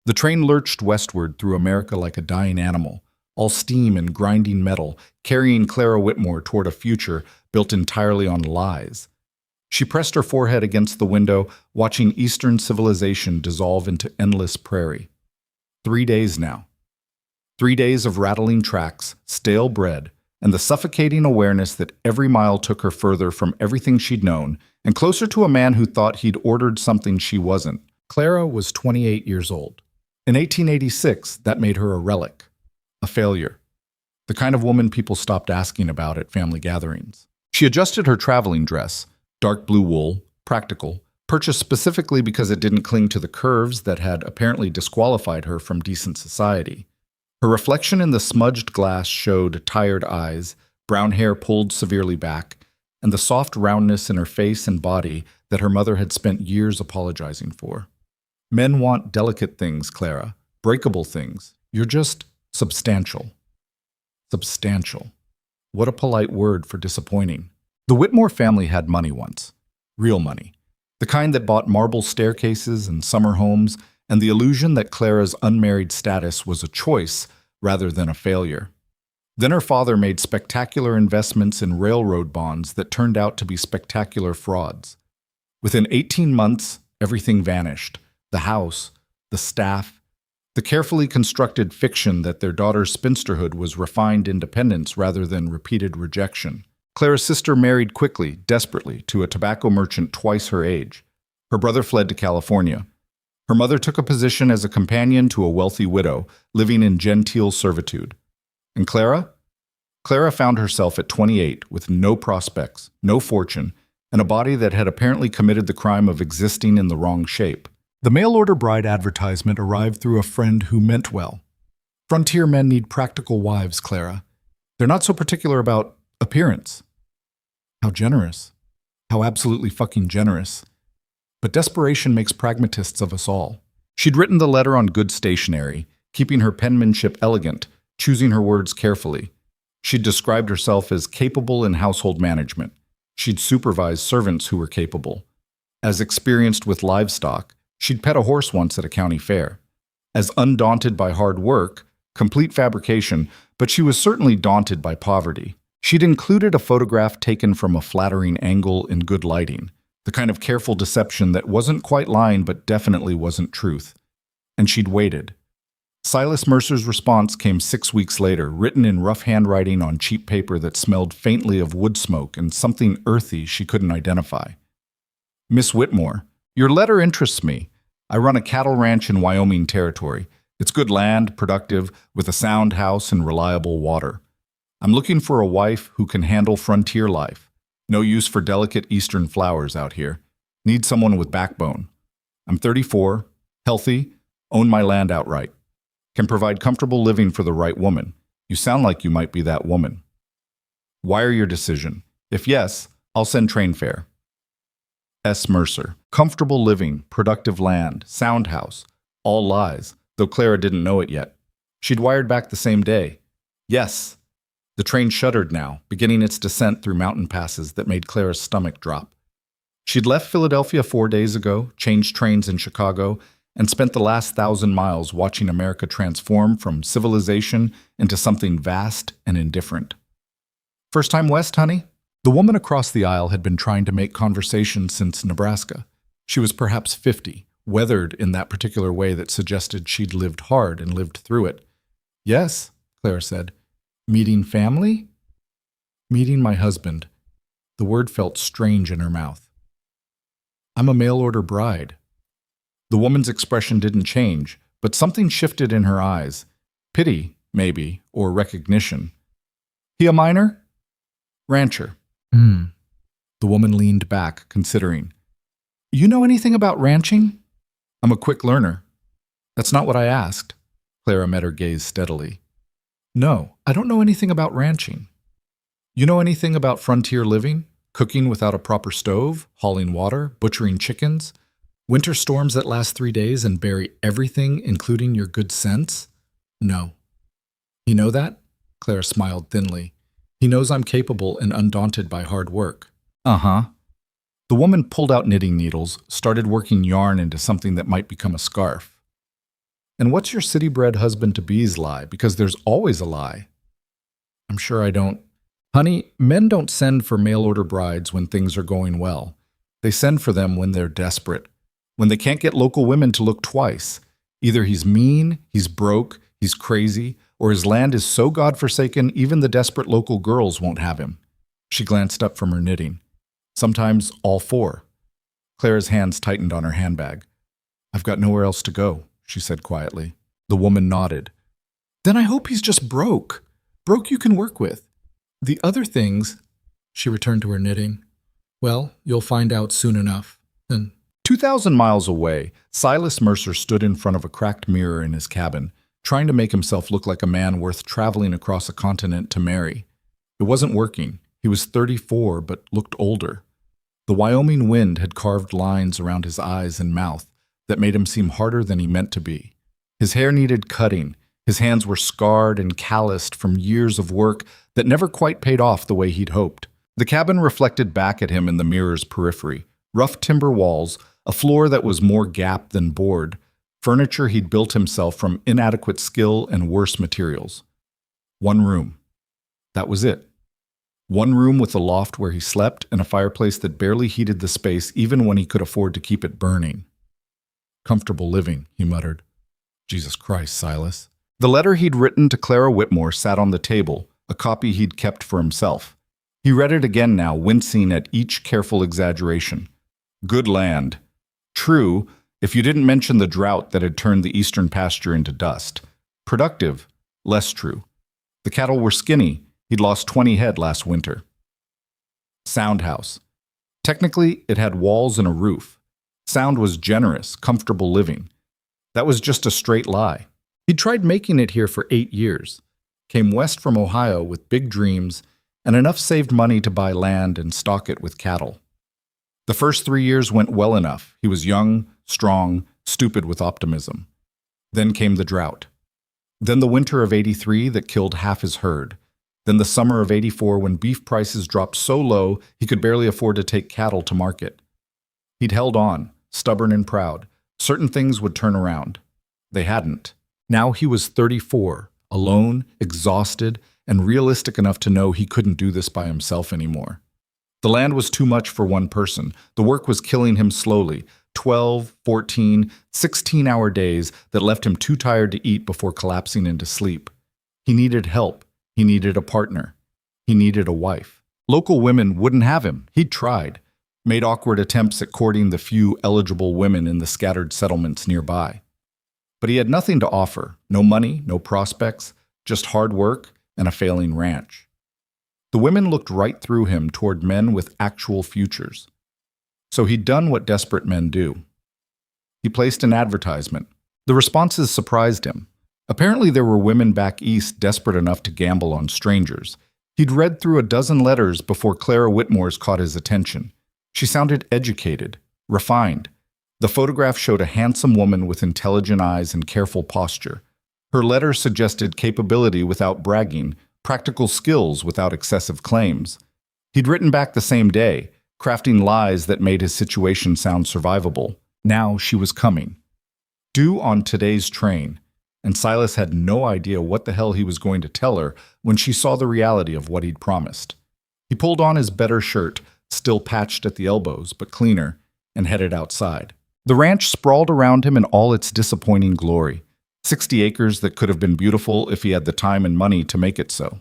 The train lurched westward through America like a dying animal, all steam and grinding metal, carrying Clara Whitmore toward a future built entirely on lies. She pressed her forehead against the window, watching Eastern civilization dissolve into endless prairie. 3 days now. 3 days of rattling tracks, stale bread, and the suffocating awareness that every mile took her further from everything she'd known and closer to a man who thought he'd ordered something she wasn't. Clara was 28 years old. In 1886, that made her a relic, a failure, the kind of woman people stopped asking about at family gatherings. She adjusted her traveling dress, dark blue wool, practical, purchased specifically because it didn't cling to the curves that had apparently disqualified her from decent society. Her reflection in the smudged glass showed tired eyes, brown hair pulled severely back, and the soft roundness in her face and body that her mother had spent years apologizing for. Men want delicate things, Clara, breakable things. You're just substantial. Substantial. What a polite word for disappointing. The Whitmore family had money once. Real money. The kind that bought marble staircases and summer homes, and the illusion that Clara's unmarried status was a choice rather than a failure. Then her father made spectacular investments in railroad bonds that turned out to be spectacular frauds. Within 18 months, everything vanished. The house, the staff, the carefully constructed fiction that their daughter's spinsterhood was refined independence rather than repeated rejection. Clara's sister married quickly, desperately, to a tobacco merchant twice her age. Her brother fled to California. Her mother took a position as a companion to a wealthy widow, living in genteel servitude. And Clara? Clara found herself at 28 with no prospects, no fortune, and a body that had apparently committed the crime of existing in the wrong shape. The mail-order bride advertisement arrived through a friend who meant well. Frontier men need practical wives, Clara. They're not so particular about appearance. How generous. How absolutely fucking generous. But desperation makes pragmatists of us all. She'd written the letter on good stationery, keeping her penmanship elegant, choosing her words carefully. She'd described herself as capable in household management. She'd supervised servants who were capable. As experienced with livestock, she'd pet a horse once at a county fair. As undaunted by hard work, complete fabrication, but she was certainly daunted by poverty. She'd included a photograph taken from a flattering angle in good lighting, the kind of careful deception that wasn't quite lying but definitely wasn't truth. And she'd waited. Silas Mercer's response came 6 weeks later, written in rough handwriting on cheap paper that smelled faintly of wood smoke and something earthy she couldn't identify. Miss Whitmore, your letter interests me. I run a cattle ranch in Wyoming Territory. It's good land, productive, with a sound house and reliable water. I'm looking for a wife who can handle frontier life. No use for delicate Eastern flowers out here. Need someone with backbone. I'm 34, healthy, own my land outright. Can provide comfortable living for the right woman. You sound like you might be that woman. Wire your decision. If yes, I'll send train fare. S. Mercer. Comfortable living, productive land, sound house. All lies, though Clara didn't know it yet. She'd wired back the same day. Yes. The train shuddered now, beginning its descent through mountain passes that made Clara's stomach drop. She'd left Philadelphia 4 days ago, changed trains in Chicago, and spent the last 1,000 miles watching America transform from civilization into something vast and indifferent. First time west, honey? The woman across the aisle had been trying to make conversation since Nebraska. She was perhaps 50, weathered in that particular way that suggested she'd lived hard and lived through it. Yes, Clara said. Meeting family? Meeting my husband. The word felt strange in her mouth. I'm a mail-order bride. The woman's expression didn't change, but something shifted in her eyes. Pity, maybe, or recognition. He a miner? Rancher. The woman leaned back, considering. You know anything about ranching? I'm a quick learner. That's not what I asked. Clara met her gaze steadily. No, I don't know anything about ranching. You know anything about frontier living? Cooking without a proper stove, hauling water, butchering chickens? Winter storms that last 3 days and bury everything, including your good sense? No. You know that? Clara smiled thinly. He knows I'm capable and undaunted by hard work. Uh-huh. The woman pulled out knitting needles, started working yarn into something that might become a scarf. And what's your city-bred husband-to-be's lie? Because there's always a lie. I'm sure I don't. Honey, men don't send for mail-order brides when things are going well. They send for them when they're desperate, when they can't get local women to look twice. Either he's mean, he's broke, he's crazy, or his land is so godforsaken even the desperate local girls won't have him. She glanced up from her knitting. Sometimes all four. Clara's hands tightened on her handbag. I've got nowhere else to go, she said quietly. The woman nodded. Then I hope he's just broke. Broke you can work with. The other things, she returned to her knitting, well, you'll find out soon enough. And 2,000 miles away, Silas Mercer stood in front of a cracked mirror in his cabin, trying to make himself look like a man worth traveling across a continent to marry. It wasn't working. He was 34, but looked older. The Wyoming wind had carved lines around his eyes and mouth that made him seem harder than he meant to be. His hair needed cutting. His hands were scarred and calloused from years of work that never quite paid off the way he'd hoped. The cabin reflected back at him in the mirror's periphery. Rough timber walls, a floor that was more gap than board, furniture he'd built himself from inadequate skill and worse materials. One room. That was it. One room with a loft where he slept and a fireplace that barely heated the space even when he could afford to keep it burning. Comfortable living, he muttered. Jesus Christ, Silas. The letter he'd written to Clara Whitmore sat on the table, a copy he'd kept for himself. He read it again now, wincing at each careful exaggeration. Good land. True, if you didn't mention the drought that had turned the eastern pasture into dust. Productive. Less true. The cattle were skinny. He'd lost 20 head last winter. Sound house. Technically, it had walls and a roof. Sound was generous, comfortable living. That was just a straight lie. He'd tried making it here for 8 years. Came west from Ohio with big dreams and enough saved money to buy land and stock it with cattle. The first 3 years went well enough. He was young, strong, stupid with optimism. Then came the drought. Then the winter of '83 that killed half his herd. Then the summer of '84 when beef prices dropped so low he could barely afford to take cattle to market. He'd held on, stubborn and proud. Certain things would turn around. They hadn't. Now he was 34, alone, exhausted, and realistic enough to know he couldn't do this by himself anymore. The land was too much for one person. The work was killing him slowly. 12, 14, 16-hour days that left him too tired to eat before collapsing into sleep. He needed help. He needed a partner. He needed a wife. Local women wouldn't have him. He'd tried. Made awkward attempts at courting the few eligible women in the scattered settlements nearby. But he had nothing to offer. No money, no prospects, just hard work and a failing ranch. The women looked right through him toward men with actual futures. So he'd done what desperate men do. He placed an advertisement. The responses surprised him. Apparently there were women back east desperate enough to gamble on strangers. He'd read through a dozen letters before Clara Whitmore's caught his attention. She sounded educated, refined. The photograph showed a handsome woman with intelligent eyes and careful posture. Her letter suggested capability without bragging, practical skills without excessive claims. He'd written back the same day, crafting lies that made his situation sound survivable. Now she was coming. Due on today's train. And Silas had no idea what the hell he was going to tell her when she saw the reality of what he'd promised. He pulled on his better shirt, still patched at the elbows, but cleaner, and headed outside. The ranch sprawled around him in all its disappointing glory. 60 acres that could have been beautiful if he had the time and money to make it so.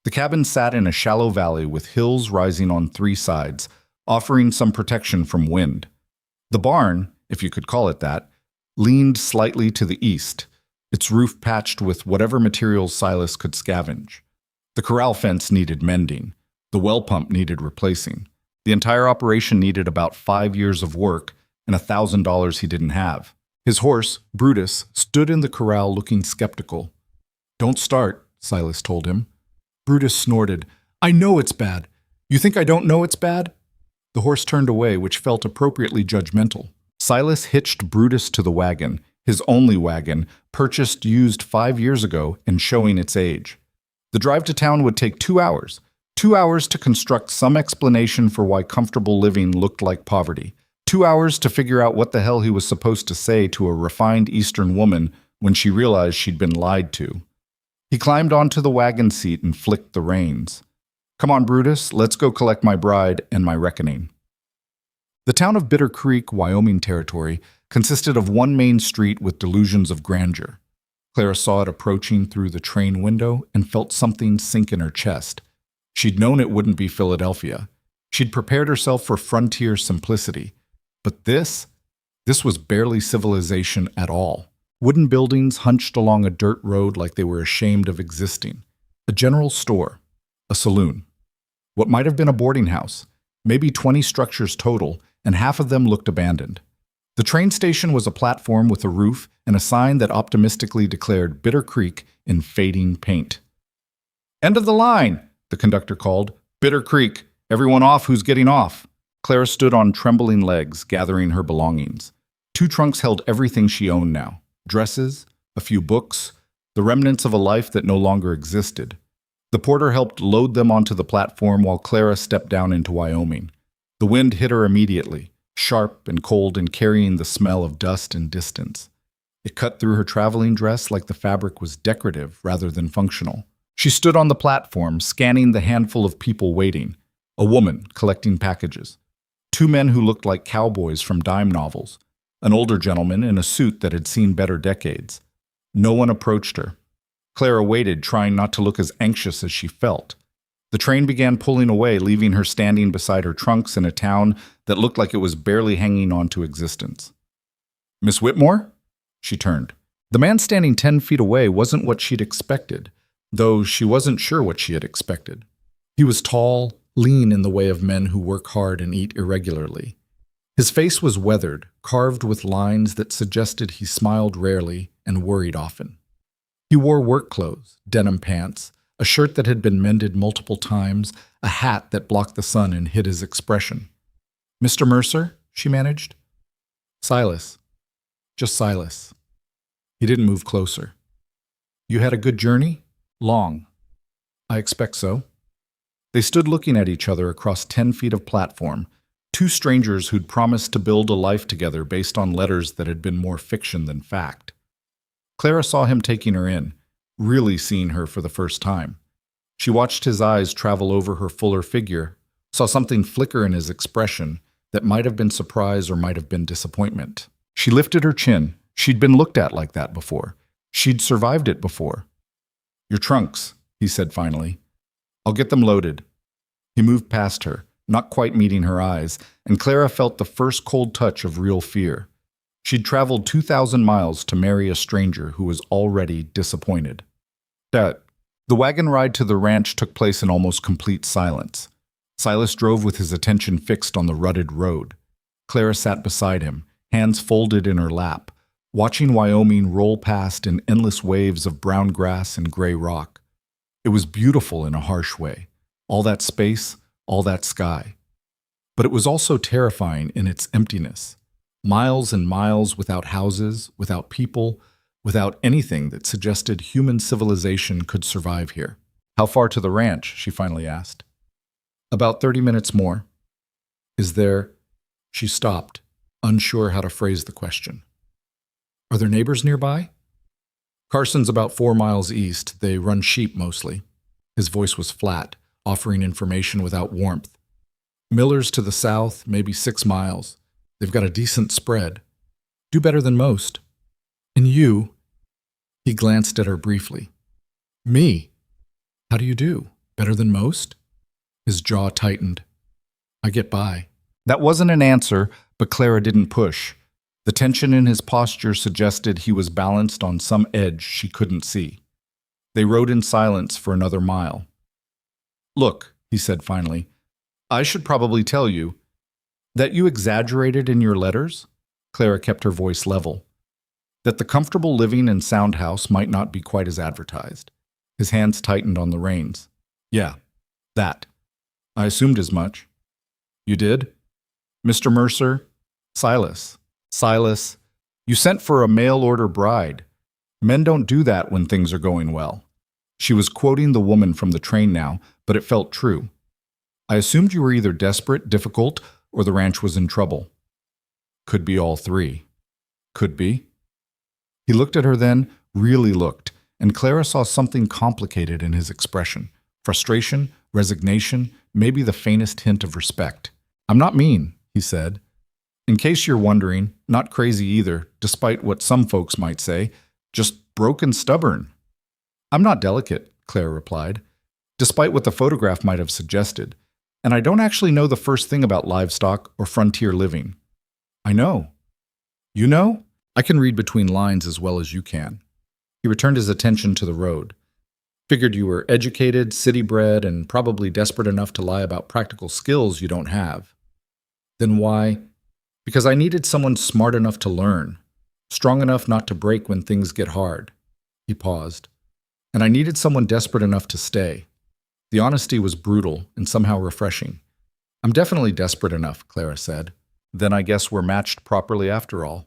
The cabin sat in a shallow valley with hills rising on 3 sides, offering some protection from wind. The barn, if you could call it that, leaned slightly to the east, its roof patched with whatever materials Silas could scavenge. The corral fence needed mending. The well pump needed replacing. The entire operation needed about 5 years of work and $1,000 he didn't have. His horse, Brutus, stood in the corral looking skeptical. "Don't start," Silas told him. Brutus snorted. "I know it's bad. You think I don't know it's bad?" The horse turned away, which felt appropriately judgmental. Silas hitched Brutus to the wagon, his only wagon, purchased used 5 years ago and showing its age. The drive to town would take 2 hours. 2 hours to construct some explanation for why comfortable living looked like poverty. 2 hours to figure out what the hell he was supposed to say to a refined Eastern woman when she realized she'd been lied to. He climbed onto the wagon seat and flicked the reins. "Come on, Brutus, let's go collect my bride and my reckoning." The town of Bitter Creek, Wyoming Territory, consisted of one main street with delusions of grandeur. Clara saw it approaching through the train window and felt something sink in her chest. She'd known it wouldn't be Philadelphia. She'd prepared herself for frontier simplicity. But this was barely civilization at all. Wooden buildings hunched along a dirt road like they were ashamed of existing. A general store. A saloon. What might have been a boarding house. Maybe 20 structures total, and half of them looked abandoned. The train station was a platform with a roof and a sign that optimistically declared Bitter Creek in fading paint. "End of the line," the conductor called. "Bitter Creek. Everyone off who's getting off." Clara stood on trembling legs, gathering her belongings. 2 trunks held everything she owned now. Dresses, a few books, the remnants of a life that no longer existed. The porter helped load them onto the platform while Clara stepped down into Wyoming. The wind hit her immediately, sharp and cold and carrying the smell of dust and distance. It cut through her traveling dress like the fabric was decorative rather than functional. She stood on the platform, scanning the handful of people waiting. A woman collecting packages. 2 men who looked like cowboys from dime novels. An older gentleman in a suit that had seen better decades. No one approached her. Clara waited, trying not to look as anxious as she felt. The train began pulling away, leaving her standing beside her trunks in a town that looked like it was barely hanging on to existence. "Miss Whitmore?" She turned. The man standing 10 feet away wasn't what she'd expected, though she wasn't sure what she had expected. He was tall, lean in the way of men who work hard and eat irregularly. His face was weathered, carved with lines that suggested he smiled rarely and worried often. He wore work clothes, denim pants, a shirt that had been mended multiple times, a hat that blocked the sun and hid his expression. "Mr. Mercer?" she managed. "Silas. Just Silas." He didn't move closer. "You had a good journey? Long." "I expect so." They stood looking at each other across 10 feet of platform, 2 strangers who'd promised to build a life together based on letters that had been more fiction than fact. Clara saw him taking her in, really seeing her for the first time. She watched his eyes travel over her fuller figure, saw something flicker in his expression that might have been surprise or might have been disappointment. She lifted her chin. She'd been looked at like that before. She'd survived it before. "Your trunks," he said finally. "I'll get them loaded." He moved past her, not quite meeting her eyes, and Clara felt the first cold touch of real fear. She'd traveled 2,000 miles to marry a stranger who was already disappointed. The wagon ride to the ranch took place in almost complete silence. Silas drove with his attention fixed on the rutted road. Clara sat beside him, hands folded in her lap, watching Wyoming roll past in endless waves of brown grass and gray rock. It was beautiful in a harsh way. All that space, all that sky. But it was also terrifying in its emptiness. Miles and miles without houses, without people, without anything that suggested human civilization could survive here. "How far to the ranch?" she finally asked. "About 30 minutes more." "Is there—" She stopped, unsure how to phrase the question. "Are there neighbors nearby?" "Carson's about 4 miles east. They run sheep mostly." His voice was flat, offering information without warmth. "Miller's to the south, maybe 6 miles. They've got a decent spread. Do better than most. And you?" He glanced at her briefly. "Me? How do you do? Better than most?" His jaw tightened. "I get by." That wasn't an answer, but Clara didn't push. The tension in his posture suggested he was balanced on some edge she couldn't see. They rode in silence for another mile. "Look," he said finally, "I should probably tell you that you exaggerated in your letters." Clara kept her voice level. "That the comfortable living and sound house might not be quite as advertised." His hands tightened on the reins. "Yeah, that. I assumed as much." "You did?" "Mr. Mercer, Silas. Silas, you sent for a mail-order bride. Men don't do that when things are going well." She was quoting the woman from the train now, but it felt true. "I assumed you were either desperate, difficult, or the ranch was in trouble." Could be all three. Could be. He looked at her then, really looked, and Clara saw something complicated in his expression. Frustration, resignation, maybe the faintest hint of respect. "I'm not mean," he said. "In case you're wondering, not crazy either, despite what some folks might say, just broke and stubborn." "I'm not delicate," Clara replied, despite what the photograph might have suggested. "And I don't actually know the first thing about livestock or frontier living." "I know." "You know? I can read between lines as well as you can." He returned his attention to the road. "Figured you were educated, city-bred, and probably desperate enough to lie about practical skills you don't have." "Then why?" "Because I needed someone smart enough to learn, strong enough not to break when things get hard." He paused. "And I needed someone desperate enough to stay." The honesty was brutal and somehow refreshing. "I'm definitely desperate enough," Clara said. "Then I guess we're matched properly after all."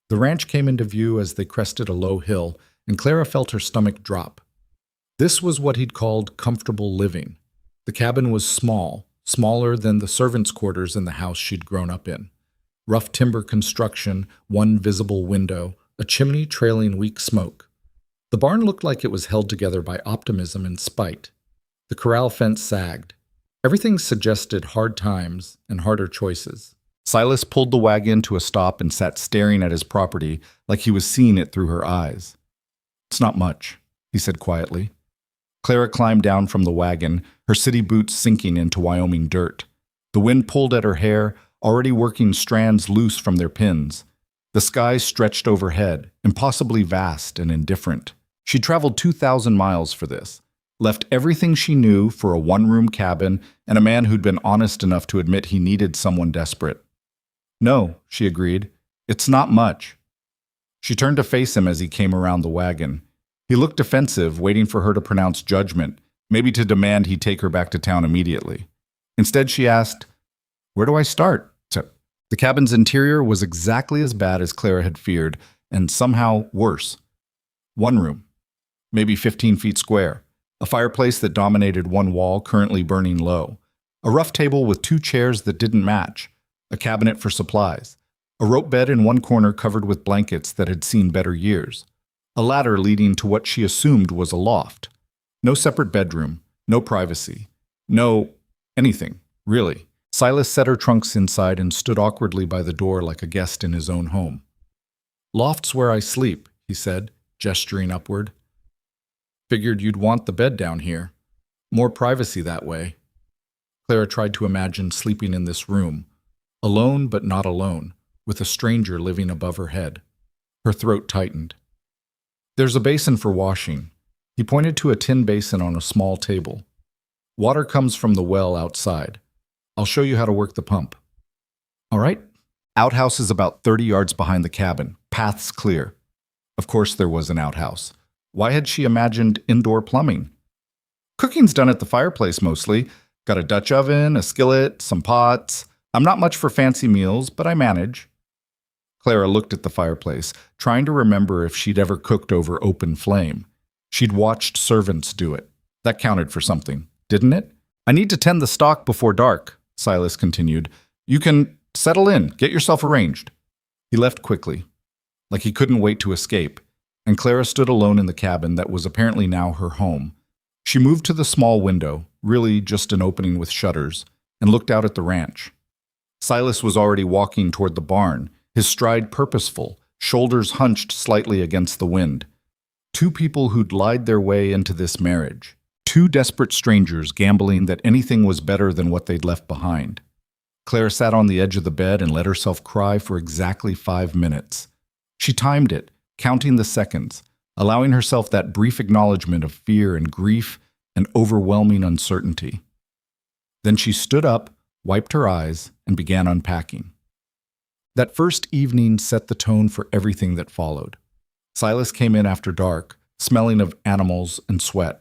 The ranch came into view as they crested a low hill, and Clara felt her stomach drop. This was what he'd called comfortable living. The cabin was small, smaller than the servants' quarters in the house she'd grown up in. Rough timber construction, one visible window, a chimney trailing weak smoke. The barn looked like it was held together by optimism and spite. The corral fence sagged. Everything suggested hard times and harder choices. Silas pulled the wagon to a stop and sat staring at his property like he was seeing it through her eyes. "It's not much," he said quietly. Clara climbed down from the wagon, her city boots sinking into Wyoming dirt. The wind pulled at her hair, already working strands loose from their pins. The sky stretched overhead, impossibly vast and indifferent. She'd traveled 2,000 miles for this, left everything she knew for a one-room cabin and a man who'd been honest enough to admit he needed someone desperate. "No," she agreed. "It's not much." She turned to face him as he came around the wagon. He looked defensive, waiting for her to pronounce judgment, maybe to demand he take her back to town immediately. Instead, she asked, "Where do I start?" The cabin's interior was exactly as bad as Clara had feared, and somehow worse. One room, maybe 15 feet square, a fireplace that dominated one wall, currently burning low, a rough table with two chairs that didn't match, a cabinet for supplies, a rope bed in one corner covered with blankets that had seen better years, a ladder leading to what she assumed was a loft. No separate bedroom, no privacy, no anything, really. Silas set her trunks inside and stood awkwardly by the door like a guest in his own home. "Loft's where I sleep," he said, gesturing upward. "Figured you'd want the bed down here. More privacy that way." Clara tried to imagine sleeping in this room, alone but not alone, with a stranger living above her head. Her throat tightened. "There's a basin for washing." He pointed to a tin basin on a small table. "Water comes from the well outside. I'll show you how to work the pump." "All right." Outhouse is about 30 yards behind the cabin. Paths clear. Of course there was an outhouse. Why had she imagined indoor plumbing? "Cooking's done at the fireplace mostly. Got a Dutch oven, a skillet, some pots. I'm not much for fancy meals, but I manage." Clara looked at the fireplace, trying to remember if she'd ever cooked over open flame. She'd watched servants do it. That counted for something, didn't it? "I need to tend the stock before dark," Silas continued. "You can settle in, get yourself arranged." He left quickly, like he couldn't wait to escape, and Clara stood alone in the cabin that was apparently now her home. She moved to the small window, really just an opening with shutters, and looked out at the ranch. Silas was already walking toward the barn, his stride purposeful, shoulders hunched slightly against the wind. Two people who'd lied their way into this marriage. Two desperate strangers gambling that anything was better than what they'd left behind. Clara sat on the edge of the bed and let herself cry for exactly 5 minutes. She timed it, counting the seconds, allowing herself that brief acknowledgement of fear and grief and overwhelming uncertainty. Then she stood up, wiped her eyes, and began unpacking. That first evening set the tone for everything that followed. Silas came in after dark, smelling of animals and sweat.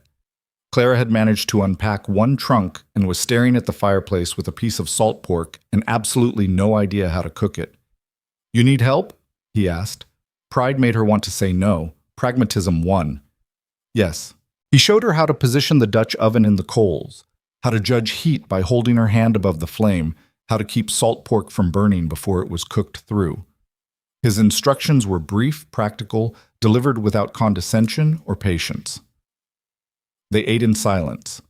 Clara had managed to unpack one trunk and was staring at the fireplace with a piece of salt pork and absolutely no idea how to cook it. "You need help?" he asked. Pride made her want to say no. Pragmatism won. "Yes." He showed her how to position the Dutch oven in the coals, how to judge heat by holding her hand above the flame, how to keep salt pork from burning before it was cooked through. His instructions were brief, practical, delivered without condescension or patience. They ate in silence.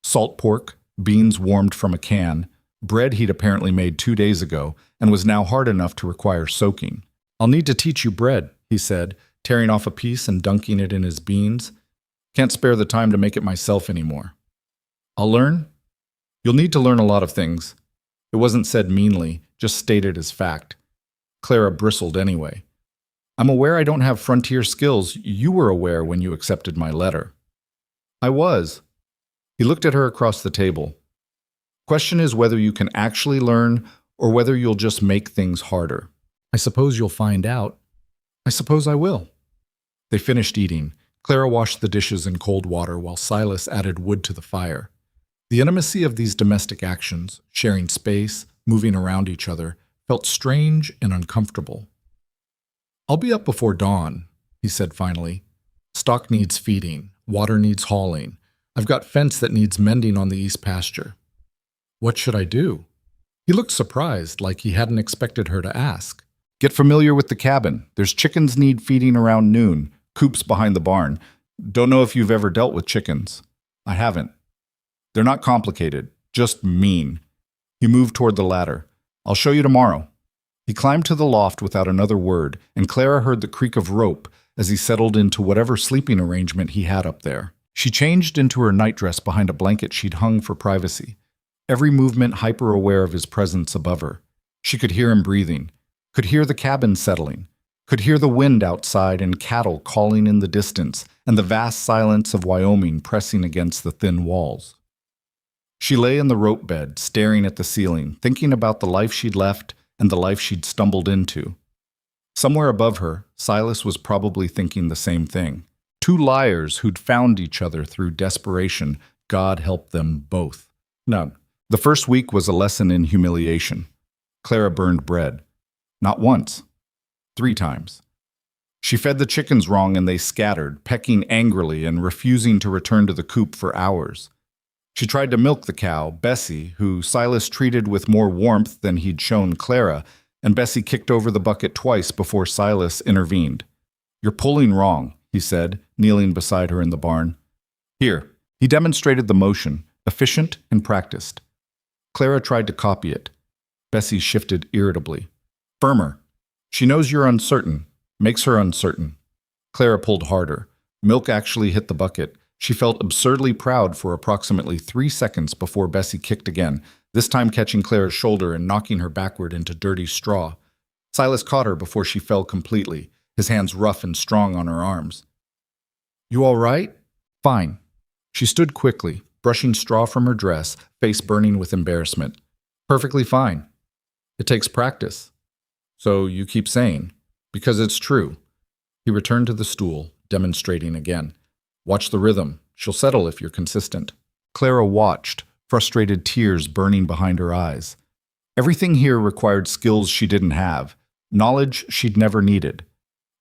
Salt pork, beans warmed from a can, bread he'd apparently made 2 days ago and was now hard enough to require soaking. "I'll need to teach you bread," he said, tearing off a piece and dunking it in his beans. "Can't spare the time to make it myself anymore." "I'll learn?" "You'll need to learn a lot of things." It wasn't said meanly, just stated as fact. Clara bristled anyway. "I'm aware I don't have frontier skills. You were aware when you accepted my letter." "I was." He looked at her across the table. "Question is whether you can actually learn or whether you'll just make things harder." "I suppose you'll find out." "I suppose I will." They finished eating. Clara washed the dishes in cold water while Silas added wood to the fire. The intimacy of these domestic actions, sharing space, moving around each other, felt strange and uncomfortable. "I'll be up before dawn," he said finally. "Stock needs feeding. Water needs hauling. I've got fence that needs mending on the east pasture." "What should I do?" He looked surprised, like he hadn't expected her to ask. "Get familiar with the cabin. There's chickens need feeding around noon. Coops behind the barn. Don't know if you've ever dealt with chickens." "I haven't." "They're not complicated, just mean." He moved toward the ladder. "I'll show you tomorrow." He climbed to the loft without another word, and Clara heard the creak of rope as he settled into whatever sleeping arrangement he had up there. She changed into her nightdress behind a blanket she'd hung for privacy, every movement hyper-aware of his presence above her. She could hear him breathing, could hear the cabin settling, could hear the wind outside and cattle calling in the distance, and the vast silence of Wyoming pressing against the thin walls. She lay in the rope bed, staring at the ceiling, thinking about the life she'd left and the life she'd stumbled into. Somewhere above her, Silas was probably thinking the same thing. Two liars who'd found each other through desperation. God help them both. No, the first week was a lesson in humiliation. Clara burned bread. Not once. 3 times. She fed the chickens wrong and they scattered, pecking angrily and refusing to return to the coop for hours. She tried to milk the cow, Bessie, who Silas treated with more warmth than he'd shown Clara, and Bessie kicked over the bucket twice before Silas intervened. "You're pulling wrong," he said, kneeling beside her in the barn. "Here." He demonstrated the motion, efficient and practiced. Clara tried to copy it. Bessie shifted irritably. "Firmer. She knows you're uncertain. Makes her uncertain." Clara pulled harder. Milk actually hit the bucket. She felt absurdly proud for approximately 3 seconds before Bessie kicked again, this time catching Clara's shoulder and knocking her backward into dirty straw. Silas caught her before she fell completely, his hands rough and strong on her arms. "You all right?" "Fine." She stood quickly, brushing straw from her dress, face burning with embarrassment. "Perfectly fine." "It takes practice." "So you keep saying." "Because it's true." He returned to the stool, demonstrating again. "Watch the rhythm. She'll settle if you're consistent." Clara watched, frustrated tears burning behind her eyes. Everything here required skills she didn't have, knowledge she'd never needed.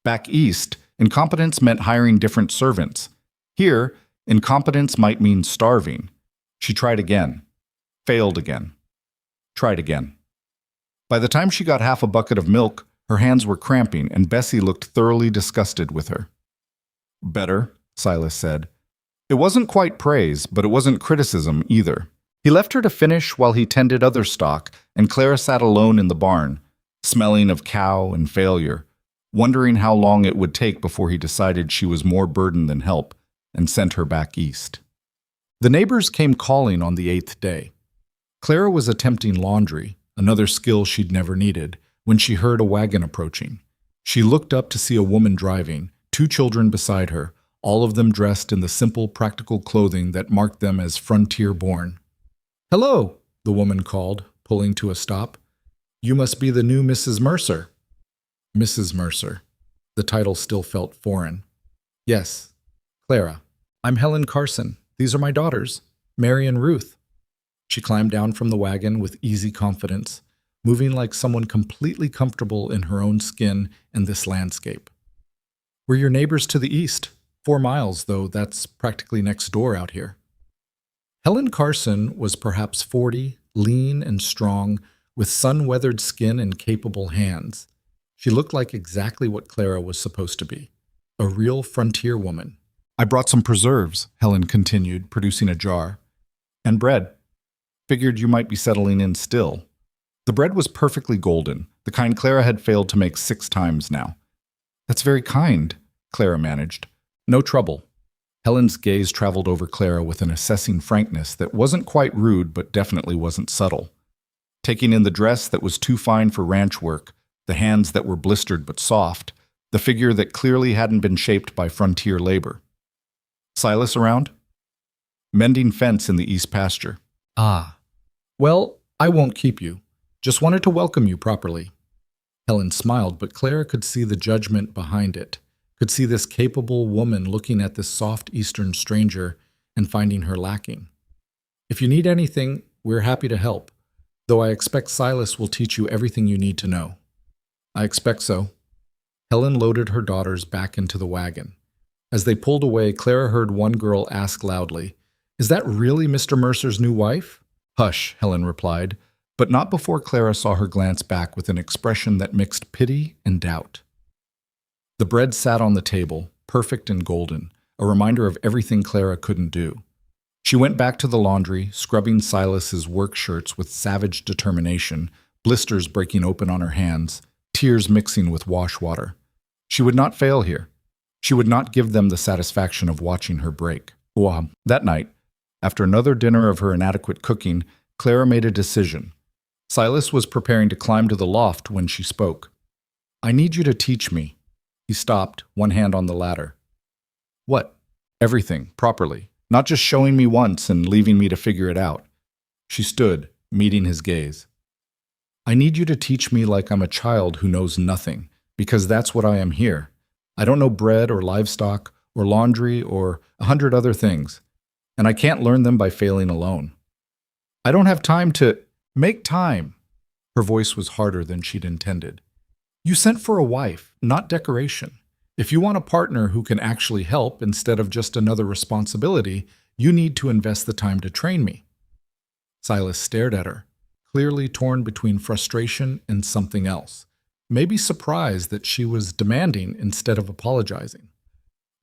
Back east, incompetence meant hiring different servants. Here, incompetence might mean starving. She tried again. Failed again. Tried again. By the time she got half a bucket of milk, her hands were cramping and Bessie looked thoroughly disgusted with her. "Better," Silas said. It wasn't quite praise, but it wasn't criticism either. He left her to finish while he tended other stock, and Clara sat alone in the barn, smelling of cow and failure, wondering how long it would take before he decided she was more burden than help, and sent her back east. The neighbors came calling on the 8th day. Clara was attempting laundry, another skill she'd never needed, when she heard a wagon approaching. She looked up to see a woman driving, 2 children beside her, all of them dressed in the simple, practical clothing that marked them as frontier-born. "Hello," the woman called, pulling to a stop. "You must be the new Mrs. Mercer." Mrs. Mercer. The title still felt foreign. "Yes, Clara. I'm Helen Carson. These are my daughters, Mary and Ruth." She climbed down from the wagon with easy confidence, moving like someone completely comfortable in her own skin and this landscape. "We're your neighbors to the east. 4 miles, though that's practically next door out here." Helen Carson was perhaps 40, lean and strong, with sun-weathered skin and capable hands. She looked like exactly what Clara was supposed to be, a real frontier woman. I brought some preserves, Helen continued, producing a jar. And bread. Figured you might be settling in still. The bread was perfectly golden, the kind Clara had failed to make 6 times now. That's very kind, Clara managed. No trouble. Helen's gaze traveled over Clara with an assessing frankness that wasn't quite rude but definitely wasn't subtle. Taking in the dress that was too fine for ranch work, the hands that were blistered but soft, the figure that clearly hadn't been shaped by frontier labor. Silas around? Mending fence in the east pasture. Ah. Well, I won't keep you. Just wanted to welcome you properly. Helen smiled, but Clara could see the judgment behind it, could see this capable woman looking at this soft eastern stranger and finding her lacking. If you need anything, we're happy to help, though I expect Silas will teach you everything you need to know. I expect so. Helen loaded her daughters back into the wagon. As they pulled away, Clara heard one girl ask loudly, "Is that really Mr. Mercer's new wife?" "Hush," Helen replied, but not before Clara saw her glance back with an expression that mixed pity and doubt. The bread sat on the table, perfect and golden, a reminder of everything Clara couldn't do. She went back to the laundry, scrubbing Silas's work shirts with savage determination, blisters breaking open on her hands, tears mixing with wash water. She would not fail here. She would not give them the satisfaction of watching her break. That night, after another dinner of her inadequate cooking, Clara made a decision. Silas was preparing to climb to the loft when she spoke. "I need you to teach me." He stopped, one hand on the ladder. "What?" "Everything, properly. Not just showing me once and leaving me to figure it out." She stood, meeting his gaze. "I need you to teach me like I'm a child who knows nothing, because that's what I am here. I don't know bread or livestock or laundry or 100 other things, and I can't learn them by failing alone. I don't have time to make time." Her voice was harder than she'd intended. "You sent for a wife, not decoration. If you want a partner who can actually help instead of just another responsibility, you need to invest the time to train me." Silas stared at her, clearly torn between frustration and something else, maybe surprised that she was demanding instead of apologizing.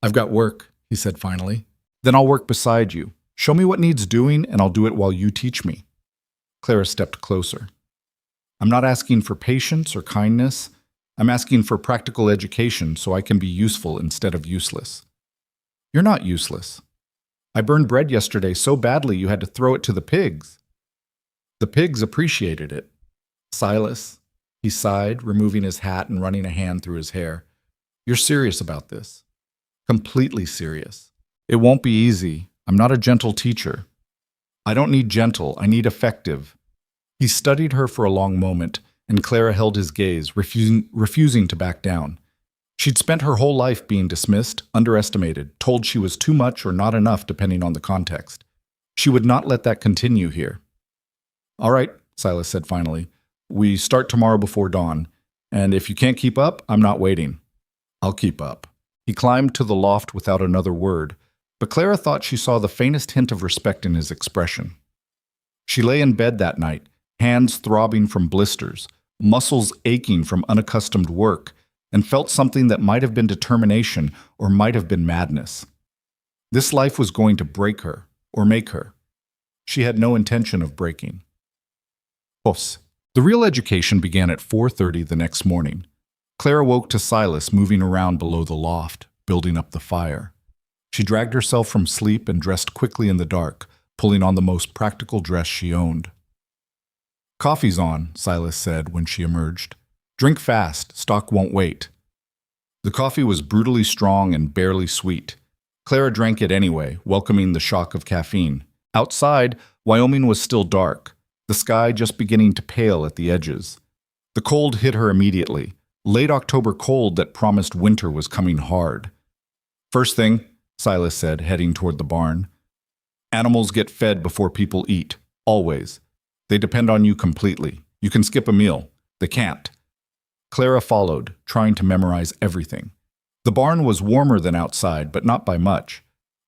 "I've got work," he said finally. "Then I'll work beside you. Show me what needs doing, and I'll do it while you teach me." Clara stepped closer. "I'm not asking for patience or kindness. I'm asking for practical education so I can be useful instead of useless." "You're not useless. I burned bread yesterday so badly you had to throw it to the pigs." "The pigs appreciated it." "Silas," he sighed, removing his hat and running a hand through his hair. "You're serious about this." "Completely serious. It won't be easy. I'm not a gentle teacher." "I don't need gentle, I need effective." He studied her for a long moment, and Clara held his gaze, refusing to back down. She'd spent her whole life being dismissed, underestimated, told she was too much or not enough depending on the context. She would not let that continue here. "All right," Silas said finally. "We start tomorrow before dawn, and if you can't keep up, I'm not waiting." "I'll keep up." He climbed to the loft without another word, but Clara thought she saw the faintest hint of respect in his expression. She lay in bed that night, hands throbbing from blisters, muscles aching from unaccustomed work, and felt something that might have been determination or might have been madness. This life was going to break her, or make her. She had no intention of breaking. Obese. The real education began at 4:30 the next morning. Clara woke to Silas moving around below the loft, building up the fire. She dragged herself from sleep and dressed quickly in the dark, pulling on the most practical dress she owned. "Coffee's on," Silas said when she emerged. "Drink fast, stock won't wait." The coffee was brutally strong and barely sweet. Clara drank it anyway, welcoming the shock of caffeine. Outside, Wyoming was still dark, the sky just beginning to pale at the edges. The cold hit her immediately, late October cold that promised winter was coming hard. "First thing," Silas said, heading toward the barn. "Animals get fed before people eat, always. They depend on you completely. You can skip a meal. They can't." Clara followed, trying to memorize everything. The barn was warmer than outside, but not by much.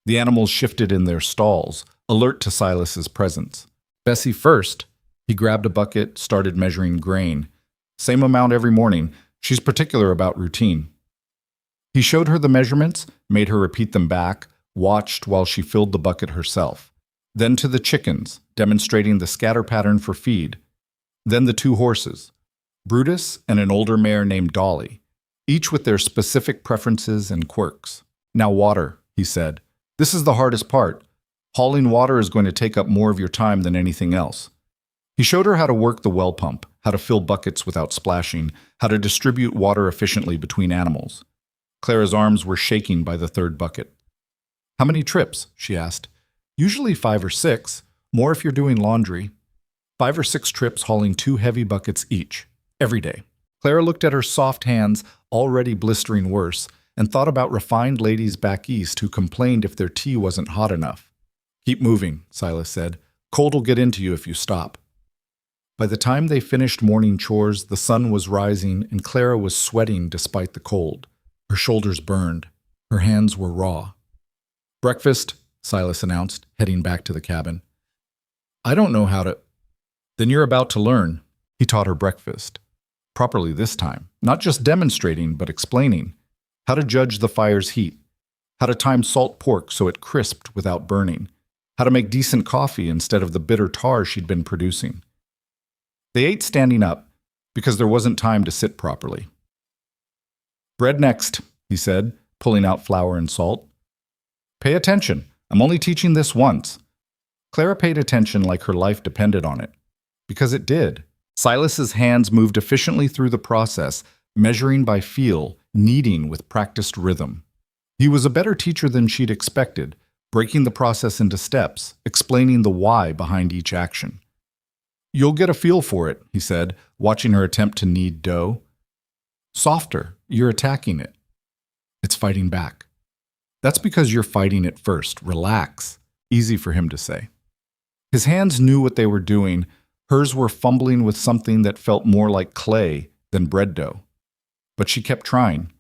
The animals shifted in their stalls, alert to Silas's presence. "Bessie first," He grabbed a bucket, started measuring grain. Same amount every morning. She's particular about routine. He showed her the measurements, made her repeat them back, watched while she filled the bucket herself. Then to the chickens, demonstrating the scatter pattern for feed. Then the two horses, Brutus and an older mare named Dolly, each with their specific preferences and quirks. Now water, he said. This is the hardest part. Hauling water is going to take up more of your time than anything else. He showed her how to work the well pump, how to fill buckets without splashing, how to distribute water efficiently between animals. Clara's arms were shaking by the third bucket. How many trips? She asked. Usually 5 or 6, more if you're doing laundry. 5 or 6 trips hauling 2 heavy buckets each, every day. Clara looked at her soft hands, already blistering worse, and thought about refined ladies back east who complained if their tea wasn't hot enough. Keep moving, Silas said. Cold will get into you if you stop. By the time they finished morning chores, the sun was rising and Clara was sweating despite the cold. Her shoulders burned. Her hands were raw. Breakfast, Silas announced, heading back to the cabin. I don't know how to... Then you're about to learn. He taught her breakfast. Properly this time. Not just demonstrating, but explaining. How to judge the fire's heat. How to time salt pork so it crisped without burning. How to make decent coffee instead of the bitter tar she'd been producing. They ate standing up, because there wasn't time to sit properly. Bread next, he said, pulling out flour and salt. Pay attention. I'm only teaching this once. Clara paid attention like her life depended on it. Because it did. Silas's hands moved efficiently through the process, measuring by feel, kneading with practiced rhythm. He was a better teacher than she'd expected, breaking the process into steps, explaining the why behind each action. You'll get a feel for it, he said, watching her attempt to knead dough. Softer, you're attacking it. It's fighting back. That's because you're fighting it first. Relax. Easy for him to say. His hands knew what they were doing. Hers were fumbling with something that felt more like clay than bread dough. But she kept trying,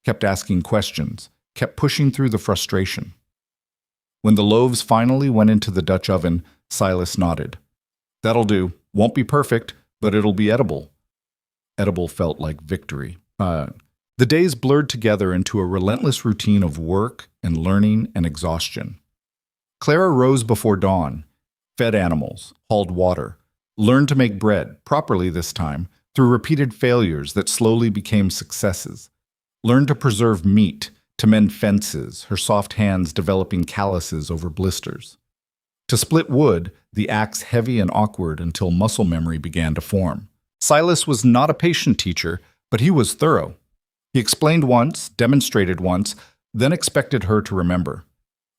kept asking questions, kept pushing through the frustration. When the loaves finally went into the Dutch oven, Silas nodded. That'll do. Won't be perfect, but it'll be edible. Edible felt like victory. The days blurred together into a relentless routine of work and learning and exhaustion. Clara rose before dawn, fed animals, hauled water, learned to make bread, properly this time, through repeated failures that slowly became successes. Learned to preserve meat, to mend fences, her soft hands developing calluses over blisters. To split wood, the axe heavy and awkward until muscle memory began to form. Silas was not a patient teacher, but he was thorough. He explained once, demonstrated once, then expected her to remember.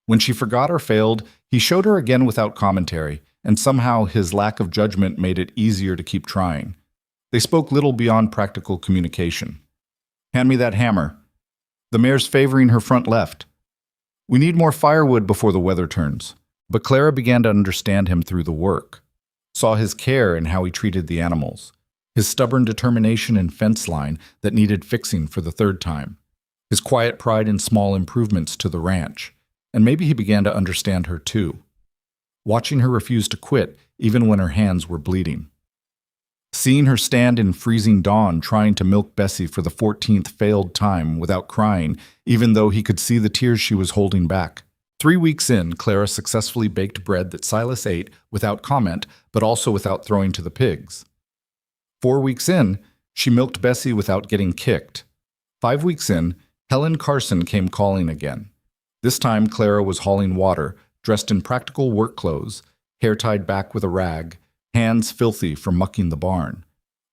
When she forgot or failed, he showed her again without commentary, and somehow his lack of judgment made it easier to keep trying. They spoke little beyond practical communication. Hand me that hammer. The mare's favoring her front left. We need more firewood before the weather turns. But Clara began to understand him through the work, saw his care in how he treated the animals, his stubborn determination in fence line that needed fixing for the 3rd time, his quiet pride in small improvements to the ranch, and maybe he began to understand her too, watching her refuse to quit even when her hands were bleeding. Seeing her stand in freezing dawn trying to milk Bessie for the 14th failed time without crying, even though he could see the tears she was holding back. 3 weeks in, Clara successfully baked bread that Silas ate without comment, but also without throwing to the pigs. 4 weeks in, she milked Bessie without getting kicked. 5 weeks in, Helen Carson came calling again. This time, Clara was hauling water, dressed in practical work clothes, hair tied back with a rag, hands filthy from mucking the barn.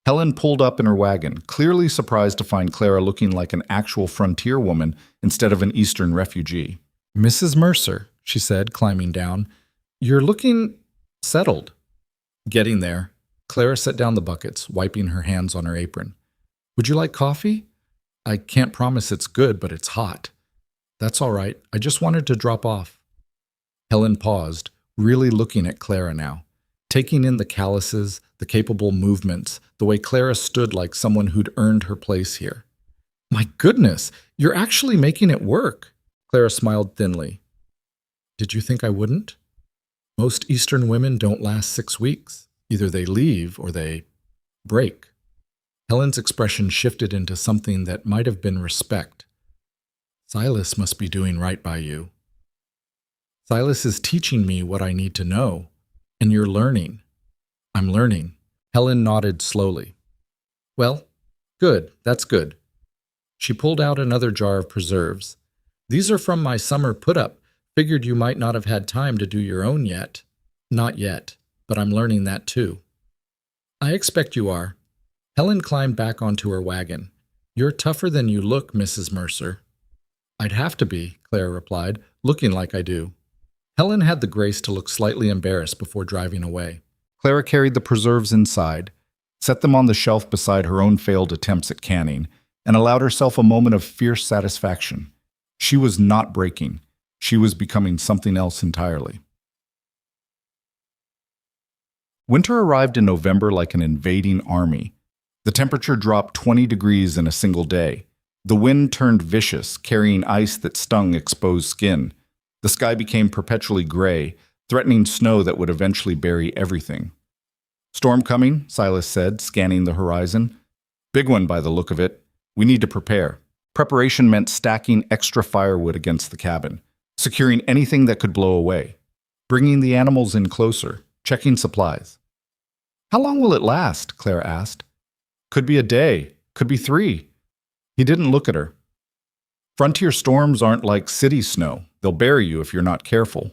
Helen pulled up in her wagon, clearly surprised to find Clara looking like an actual frontier woman instead of an Eastern refugee. Mrs. Mercer, she said, climbing down, you're looking settled. Getting there, Clara set down the buckets, wiping her hands on her apron. Would you like coffee? I can't promise it's good, but it's hot. That's all right. I just wanted to drop off. Helen paused, really looking at Clara now, taking in the calluses, the capable movements, the way Clara stood like someone who'd earned her place here. My goodness, you're actually making it work. Clara smiled thinly. Did you think I wouldn't? Most Eastern women don't last 6 weeks. Either they leave or they break. Helen's expression shifted into something that might have been respect. Silas must be doing right by you. Silas is teaching me what I need to know, and you're learning. I'm learning. Helen nodded slowly. Well, good, that's good. She pulled out another jar of preserves. These are from my summer put-up. Figured you might not have had time to do your own yet. Not yet, but I'm learning that too. I expect you are. Helen climbed back onto her wagon. You're tougher than you look, Mrs. Mercer. I'd have to be, Clara replied, looking like I do. Helen had the grace to look slightly embarrassed before driving away. Clara carried the preserves inside, set them on the shelf beside her own failed attempts at canning, and allowed herself a moment of fierce satisfaction. She was not breaking. She was becoming something else entirely. Winter arrived in November like an invading army. The temperature dropped 20 degrees in a single day. The wind turned vicious, carrying ice that stung exposed skin. The sky became perpetually gray, threatening snow that would eventually bury everything. Storm coming, Silas said, scanning the horizon. Big one by the look of it. We need to prepare. Preparation meant stacking extra firewood against the cabin, securing anything that could blow away, bringing the animals in closer, checking supplies. How long will it last? Claire asked. Could be a day, could be 3. He didn't look at her. Frontier storms aren't like city snow. They'll bury you if you're not careful.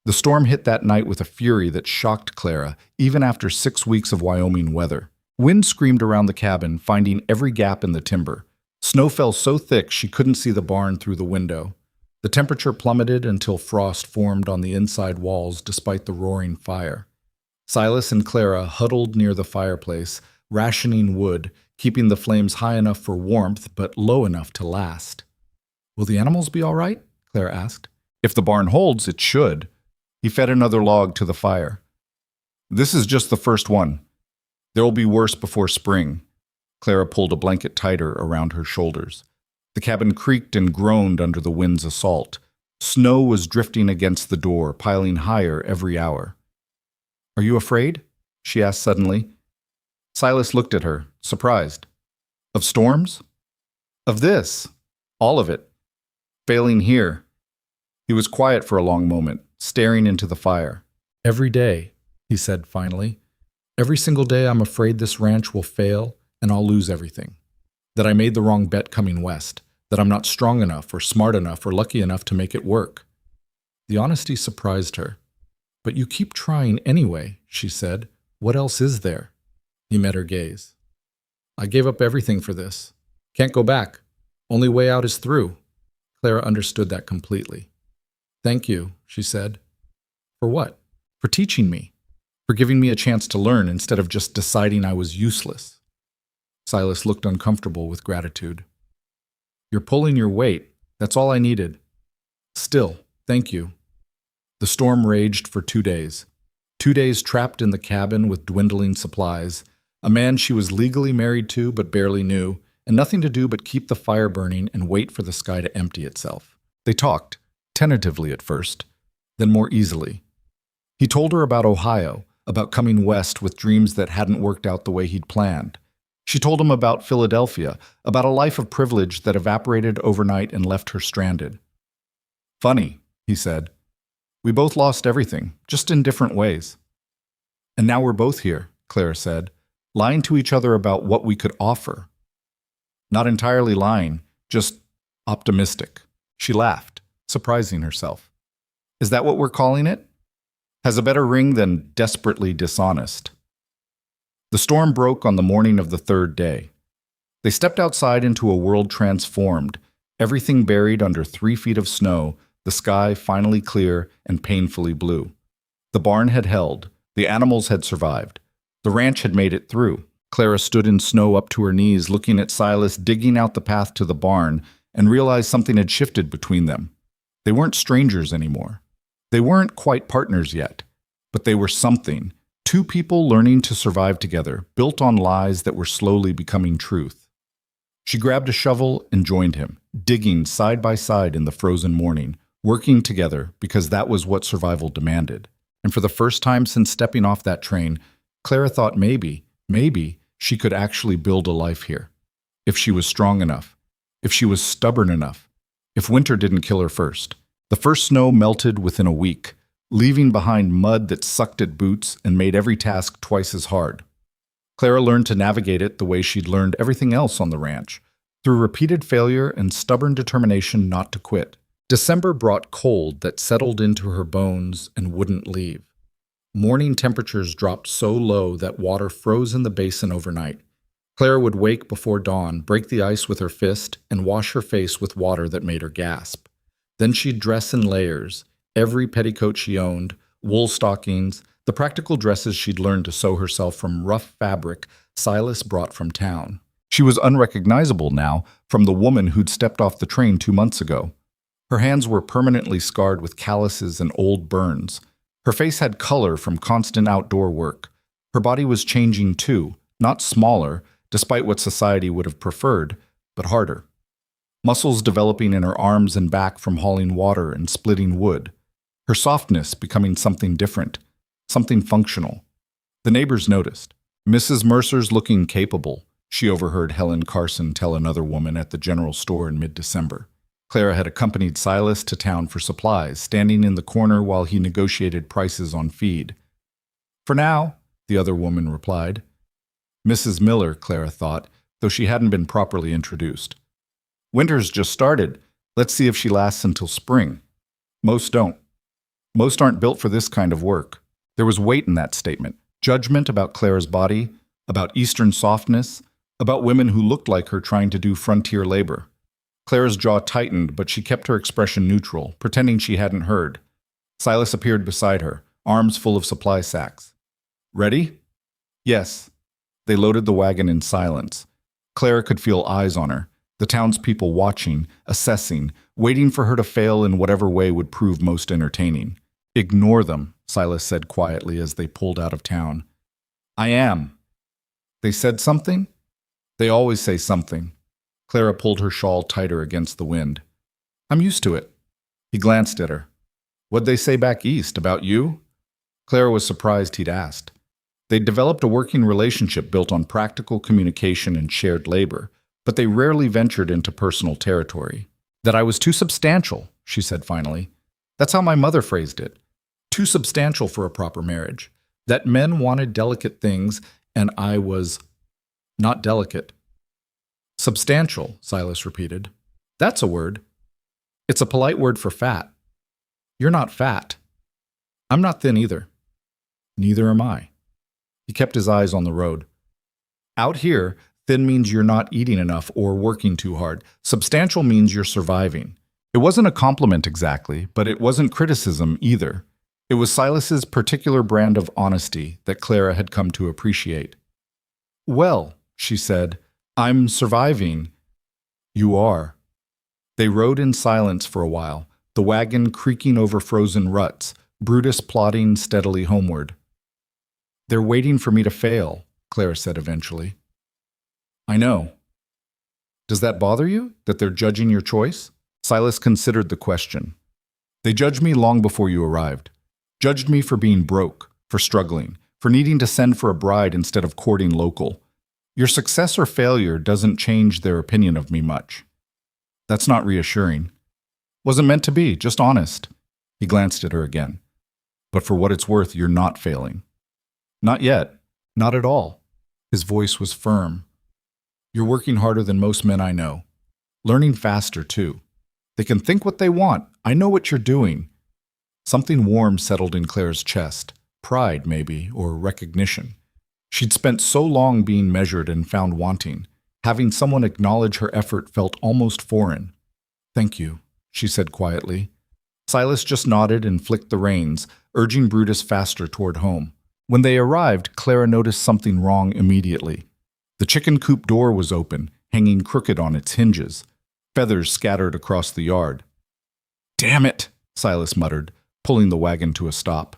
The storm hit that night with a fury that shocked Clara, even after 6 weeks of Wyoming weather. Wind screamed around the cabin, finding every gap in the timber. Snow fell so thick she couldn't see the barn through the window. The temperature plummeted until frost formed on the inside walls despite the roaring fire. Silas and Clara huddled near the fireplace, rationing wood, keeping the flames high enough for warmth but low enough to last. Will the animals be all right? Clara asked. If the barn holds, it should. He fed another log to the fire. This is just the first one. There will be worse before spring. Clara pulled a blanket tighter around her shoulders. The cabin creaked and groaned under the wind's assault. Snow was drifting against the door, piling higher every hour. Are you afraid? She asked suddenly. Silas looked at her, surprised. Of storms? Of this. All of it. Failing here. He was quiet for a long moment, staring into the fire. Every day, he said finally. Every single day I'm afraid this ranch will fail and I'll lose everything. That I made the wrong bet coming west. That I'm not strong enough or smart enough or lucky enough to make it work. The honesty surprised her. But you keep trying anyway, she said. What else is there? He met her gaze. I gave up everything for this. Can't go back. Only way out is through. Clara understood that completely. Thank you, she said. For what? For teaching me. For giving me a chance to learn instead of just deciding I was useless. Silas looked uncomfortable with gratitude. You're pulling your weight. That's all I needed. Still, thank you. The storm raged for 2 days. 2 days trapped in the cabin with dwindling supplies, a man she was legally married to but barely knew, and nothing to do but keep the fire burning and wait for the sky to empty itself. They talked, tentatively at first, then more easily. He told her about Ohio, about coming west with dreams that hadn't worked out the way he'd planned. She told him about Philadelphia, about a life of privilege that evaporated overnight and left her stranded. Funny, he said. We both lost everything, just in different ways. And now we're both here, Clara said, lying to each other about what we could offer. Not entirely lying, just optimistic. She laughed, surprising herself. Is that what we're calling it? Has a better ring than desperately dishonest. The storm broke on the morning of the 3rd day. They stepped outside into a world transformed, everything buried under 3 feet of snow, the sky finally clear and painfully blue. The barn had held. The animals had survived. The ranch had made it through. Clara stood in snow up to her knees, looking at Silas digging out the path to the barn, and realized something had shifted between them. They weren't strangers anymore. They weren't quite partners yet, but they were something. 2 people learning to survive together, built on lies that were slowly becoming truth. She grabbed a shovel and joined him, digging side by side in the frozen morning, working together because that was what survival demanded. And for the first time since stepping off that train, Clara thought maybe she could actually build a life here. If she was strong enough. If she was stubborn enough. If winter didn't kill her first. The first snow melted within a week, leaving behind mud that sucked at boots and made every task twice as hard. Clara learned to navigate it the way she'd learned everything else on the ranch, through repeated failure and stubborn determination not to quit. December brought cold that settled into her bones and wouldn't leave. Morning temperatures dropped so low that water froze in the basin overnight. Clara would wake before dawn, break the ice with her fist, and wash her face with water that made her gasp. Then she'd dress in layers, every petticoat she owned, wool stockings, the practical dresses she'd learned to sew herself from rough fabric Silas brought from town. She was unrecognizable now from the woman who'd stepped off the train 2 months ago. Her hands were permanently scarred with calluses and old burns. Her face had color from constant outdoor work. Her body was changing too, not smaller, despite what society would have preferred, but harder. Muscles developing in her arms and back from hauling water and splitting wood. Her softness becoming something different, something functional. The neighbors noticed. Mrs. Mercer's looking capable, she overheard Helen Carson tell another woman at the general store in mid-December. Clara had accompanied Silas to town for supplies, standing in the corner while he negotiated prices on feed. "For now," the other woman replied. Mrs. Miller, Clara thought, though she hadn't been properly introduced. "Winter's just started. Let's see if she lasts until spring." Most don't. Most aren't built for this kind of work. There was weight in that statement. Judgment about Clara's body, about Eastern softness, about women who looked like her trying to do frontier labor. Clara's jaw tightened, but she kept her expression neutral, pretending she hadn't heard. Silas appeared beside her, arms full of supply sacks. "Ready?" "Yes." They loaded the wagon in silence. Clara could feel eyes on her, the townspeople watching, assessing, waiting for her to fail in whatever way would prove most entertaining. "Ignore them," Silas said quietly as they pulled out of town. "I am." "They said something?" "They always say something." Clara pulled her shawl tighter against the wind. "I'm used to it." He glanced at her. "What'd they say back east, about you?" Clara was surprised he'd asked. They'd developed a working relationship built on practical communication and shared labor, but they rarely ventured into personal territory. "That I was too substantial," she said finally. "That's how my mother phrased it. Too substantial for a proper marriage. That men wanted delicate things, and I was not delicate." "Substantial," Silas repeated. "That's a word. It's a polite word for fat. You're not fat. I'm not thin either. Neither am I." He kept his eyes on the road. "Out here, thin means you're not eating enough or working too hard. Substantial means you're surviving." It wasn't a compliment exactly, but it wasn't criticism either. It was Silas's particular brand of honesty that Clara had come to appreciate. "Well," she said, "I'm surviving." "You are." They rode in silence for a while, the wagon creaking over frozen ruts, Brutus plodding steadily homeward. "They're waiting for me to fail," Clara said eventually. "I know." "Does that bother you, that they're judging your choice?" Silas considered the question. "They judged me long before you arrived. Judged me for being broke, for struggling, for needing to send for a bride instead of courting local. Your success or failure doesn't change their opinion of me much." "That's not reassuring." "Wasn't meant to be, just honest." He glanced at her again. "But for what it's worth, you're not failing." "Not yet. Not at all." His voice was firm. "You're working harder than most men I know. Learning faster, too. They can think what they want. I know what you're doing." Something warm settled in Clara's chest. Pride, maybe, or recognition. She'd spent so long being measured and found wanting. Having someone acknowledge her effort felt almost foreign. "Thank you," she said quietly. Silas just nodded and flicked the reins, urging Brutus faster toward home. When they arrived, Clara noticed something wrong immediately. The chicken coop door was open, hanging crooked on its hinges. Feathers scattered across the yard. "Damn it," Silas muttered, pulling the wagon to a stop.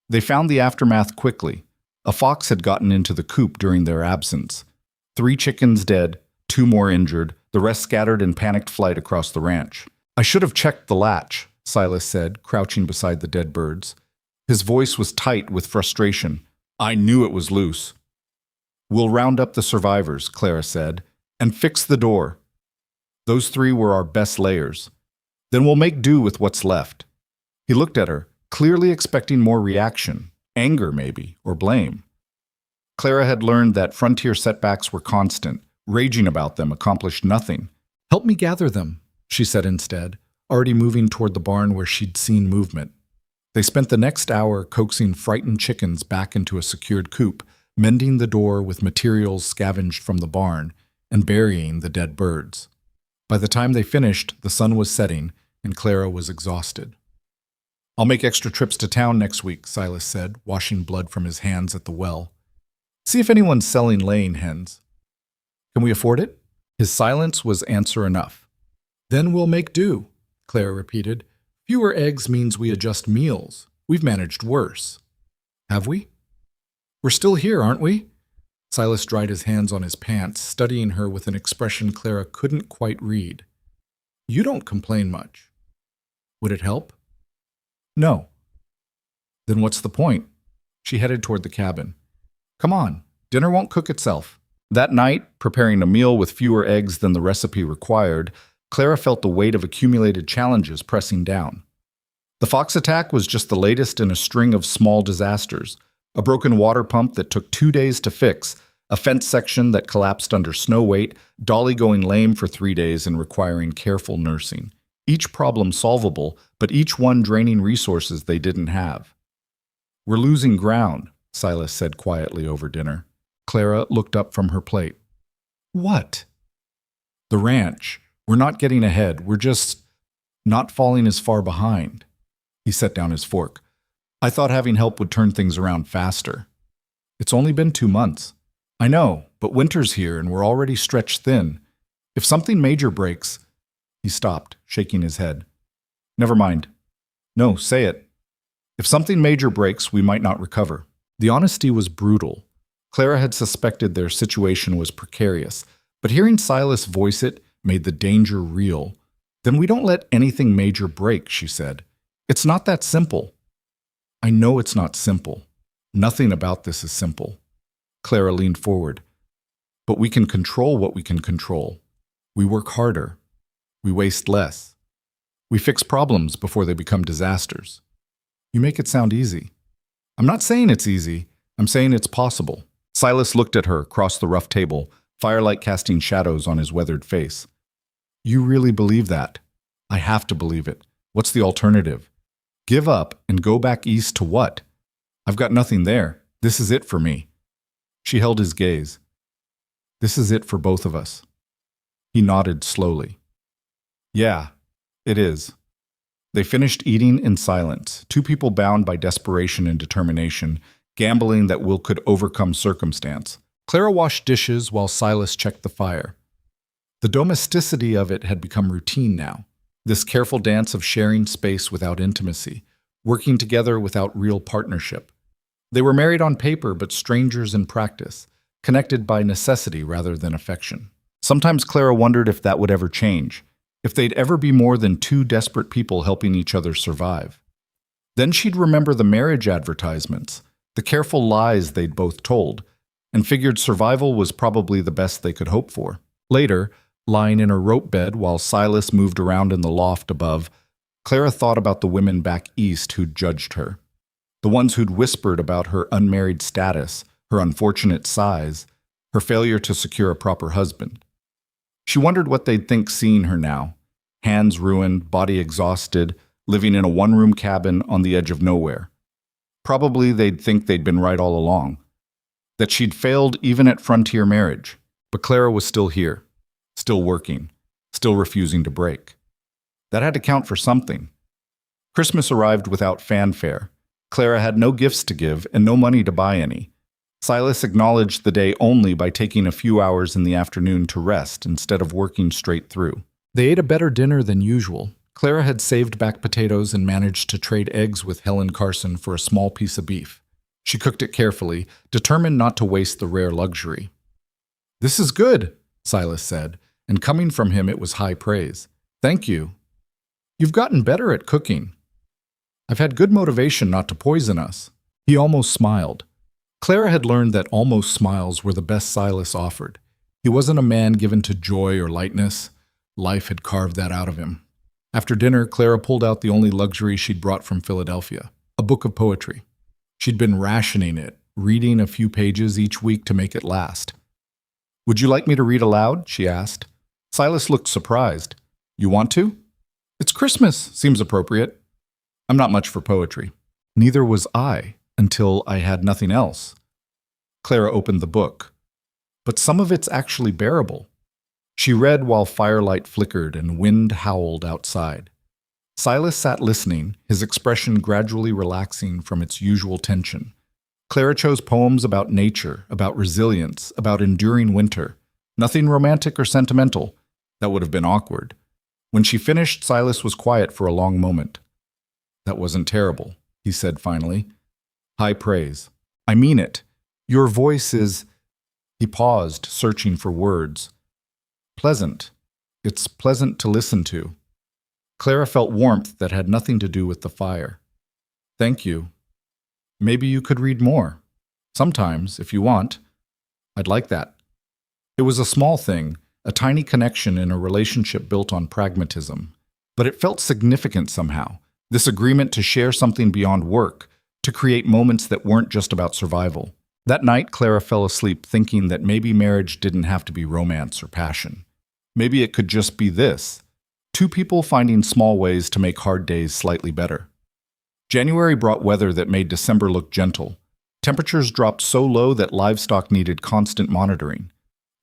They found the aftermath quickly. A fox had gotten into the coop during their absence. 3 chickens dead, 2 more injured, the rest scattered in panicked flight across the ranch. "I should have checked the latch," Silas said, crouching beside the dead birds. His voice was tight with frustration. I knew it was loose. We'll round up the survivors, Clara said, and fix the door. Those three were our best layers. Then we'll make do with what's left. He looked at her, clearly expecting more reaction, anger maybe, or blame. Clara had learned that frontier setbacks were constant. Raging about them accomplished nothing. Help me gather them, she said instead, already moving toward the barn where she'd seen movement. They spent the next hour coaxing frightened chickens back into a secured coop, mending the door with materials scavenged from the barn, and burying the dead birds. By the time they finished, the sun was setting, and Clara was exhausted. I'll make extra trips to town next week, Silas said, washing blood from his hands at the well. See if anyone's selling laying hens. Can we afford it? His silence was answer enough. Then we'll make do, Clara repeated. Fewer eggs means we adjust meals. We've managed worse. Have we? We're still here, aren't we? Silas dried his hands on his pants, studying her with an expression Clara couldn't quite read. You don't complain much. Would it help? No. Then what's the point? She headed toward the cabin. Come on, dinner won't cook itself. That night, preparing a meal with fewer eggs than the recipe required, Clara felt the weight of accumulated challenges pressing down. The fox attack was just the latest in a string of small disasters. A broken water pump that took 2 days to fix, a fence section that collapsed under snow weight, Dolly going lame for 3 days and requiring careful nursing. Each problem solvable, but each one draining resources they didn't have. We're losing ground, Silas said quietly over dinner. Clara looked up from her plate. What? The ranch. We're not getting ahead. We're just not falling as far behind. He set down his fork. I thought having help would turn things around faster. It's only been 2 months. I know, but winter's here and we're already stretched thin. If something major breaks... He stopped, shaking his head. Never mind. No, say it. If something major breaks, we might not recover. The honesty was brutal. Clara had suspected their situation was precarious, but hearing Silas voice it made the danger real. Then we don't let anything major break, she said. It's not that simple. I know it's not simple. Nothing about this is simple. Clara leaned forward. But we can control what we can control. We work harder. We waste less. We fix problems before they become disasters. You make it sound easy. I'm not saying it's easy. I'm saying it's possible. Silas looked at her across the rough table, firelight casting shadows on his weathered face. You really believe that? I have to believe it. What's the alternative? Give up and go back east to what? I've got nothing there. This is it for me. She held his gaze. This is it for both of us. He nodded slowly. Yeah, it is. They finished eating in silence, two people bound by desperation and determination, gambling that will could overcome circumstance. Clara washed dishes while Silas checked the fire. The domesticity of it had become routine now, this careful dance of sharing space without intimacy, working together without real partnership. They were married on paper but strangers in practice, connected by necessity rather than affection. Sometimes Clara wondered if that would ever change, if they'd ever be more than two desperate people helping each other survive. Then she'd remember the marriage advertisements, the careful lies they'd both told, and figured survival was probably the best they could hope for. Later, lying in her rope bed while Silas moved around in the loft above, Clara thought about the women back east who'd judged her, the ones who'd whispered about her unmarried status, her unfortunate size, her failure to secure a proper husband. She wondered what they'd think seeing her now, hands ruined, body exhausted, living in a one-room cabin on the edge of nowhere. Probably they'd think they'd been right all along, that she'd failed even at frontier marriage. But Clara was still here, still working, still refusing to break. That had to count for something. Christmas arrived without fanfare. Clara had no gifts to give and no money to buy any. Silas acknowledged the day only by taking a few hours in the afternoon to rest instead of working straight through. They ate a better dinner than usual. Clara had saved back potatoes and managed to trade eggs with Helen Carson for a small piece of beef. She cooked it carefully, determined not to waste the rare luxury. This is good, Silas said, and coming from him it was high praise. Thank you. You've gotten better at cooking. I've had good motivation not to poison us. He almost smiled. Clara had learned that almost smiles were the best Silas offered. He wasn't a man given to joy or lightness. Life had carved that out of him. After dinner, Clara pulled out the only luxury she'd brought from Philadelphia, a book of poetry. She'd been rationing it, reading a few pages each week to make it last. "Would you like me to read aloud?" she asked. Silas looked surprised. "You want to?" "It's Christmas. Seems appropriate." "I'm not much for poetry." Neither was I, until I had nothing else. Clara opened the book. But some of it's actually bearable. She read while firelight flickered and wind howled outside. Silas sat listening, his expression gradually relaxing from its usual tension. Clara chose poems about nature, about resilience, about enduring winter. Nothing romantic or sentimental. That would have been awkward. When she finished, Silas was quiet for a long moment. "That wasn't terrible," he said finally. "High praise. I mean it. Your voice is—" He paused, searching for words. "Pleasant. It's pleasant to listen to." Clara felt warmth that had nothing to do with the fire. "Thank you. Maybe you could read more. Sometimes, if you want. I'd like that." It was a small thing, a tiny connection in a relationship built on pragmatism. But it felt significant somehow, this agreement to share something beyond work, to create moments that weren't just about survival. That night, Clara fell asleep thinking that maybe marriage didn't have to be romance or passion. Maybe it could just be this: two people finding small ways to make hard days slightly better. January brought weather that made December look gentle. Temperatures dropped so low that livestock needed constant monitoring.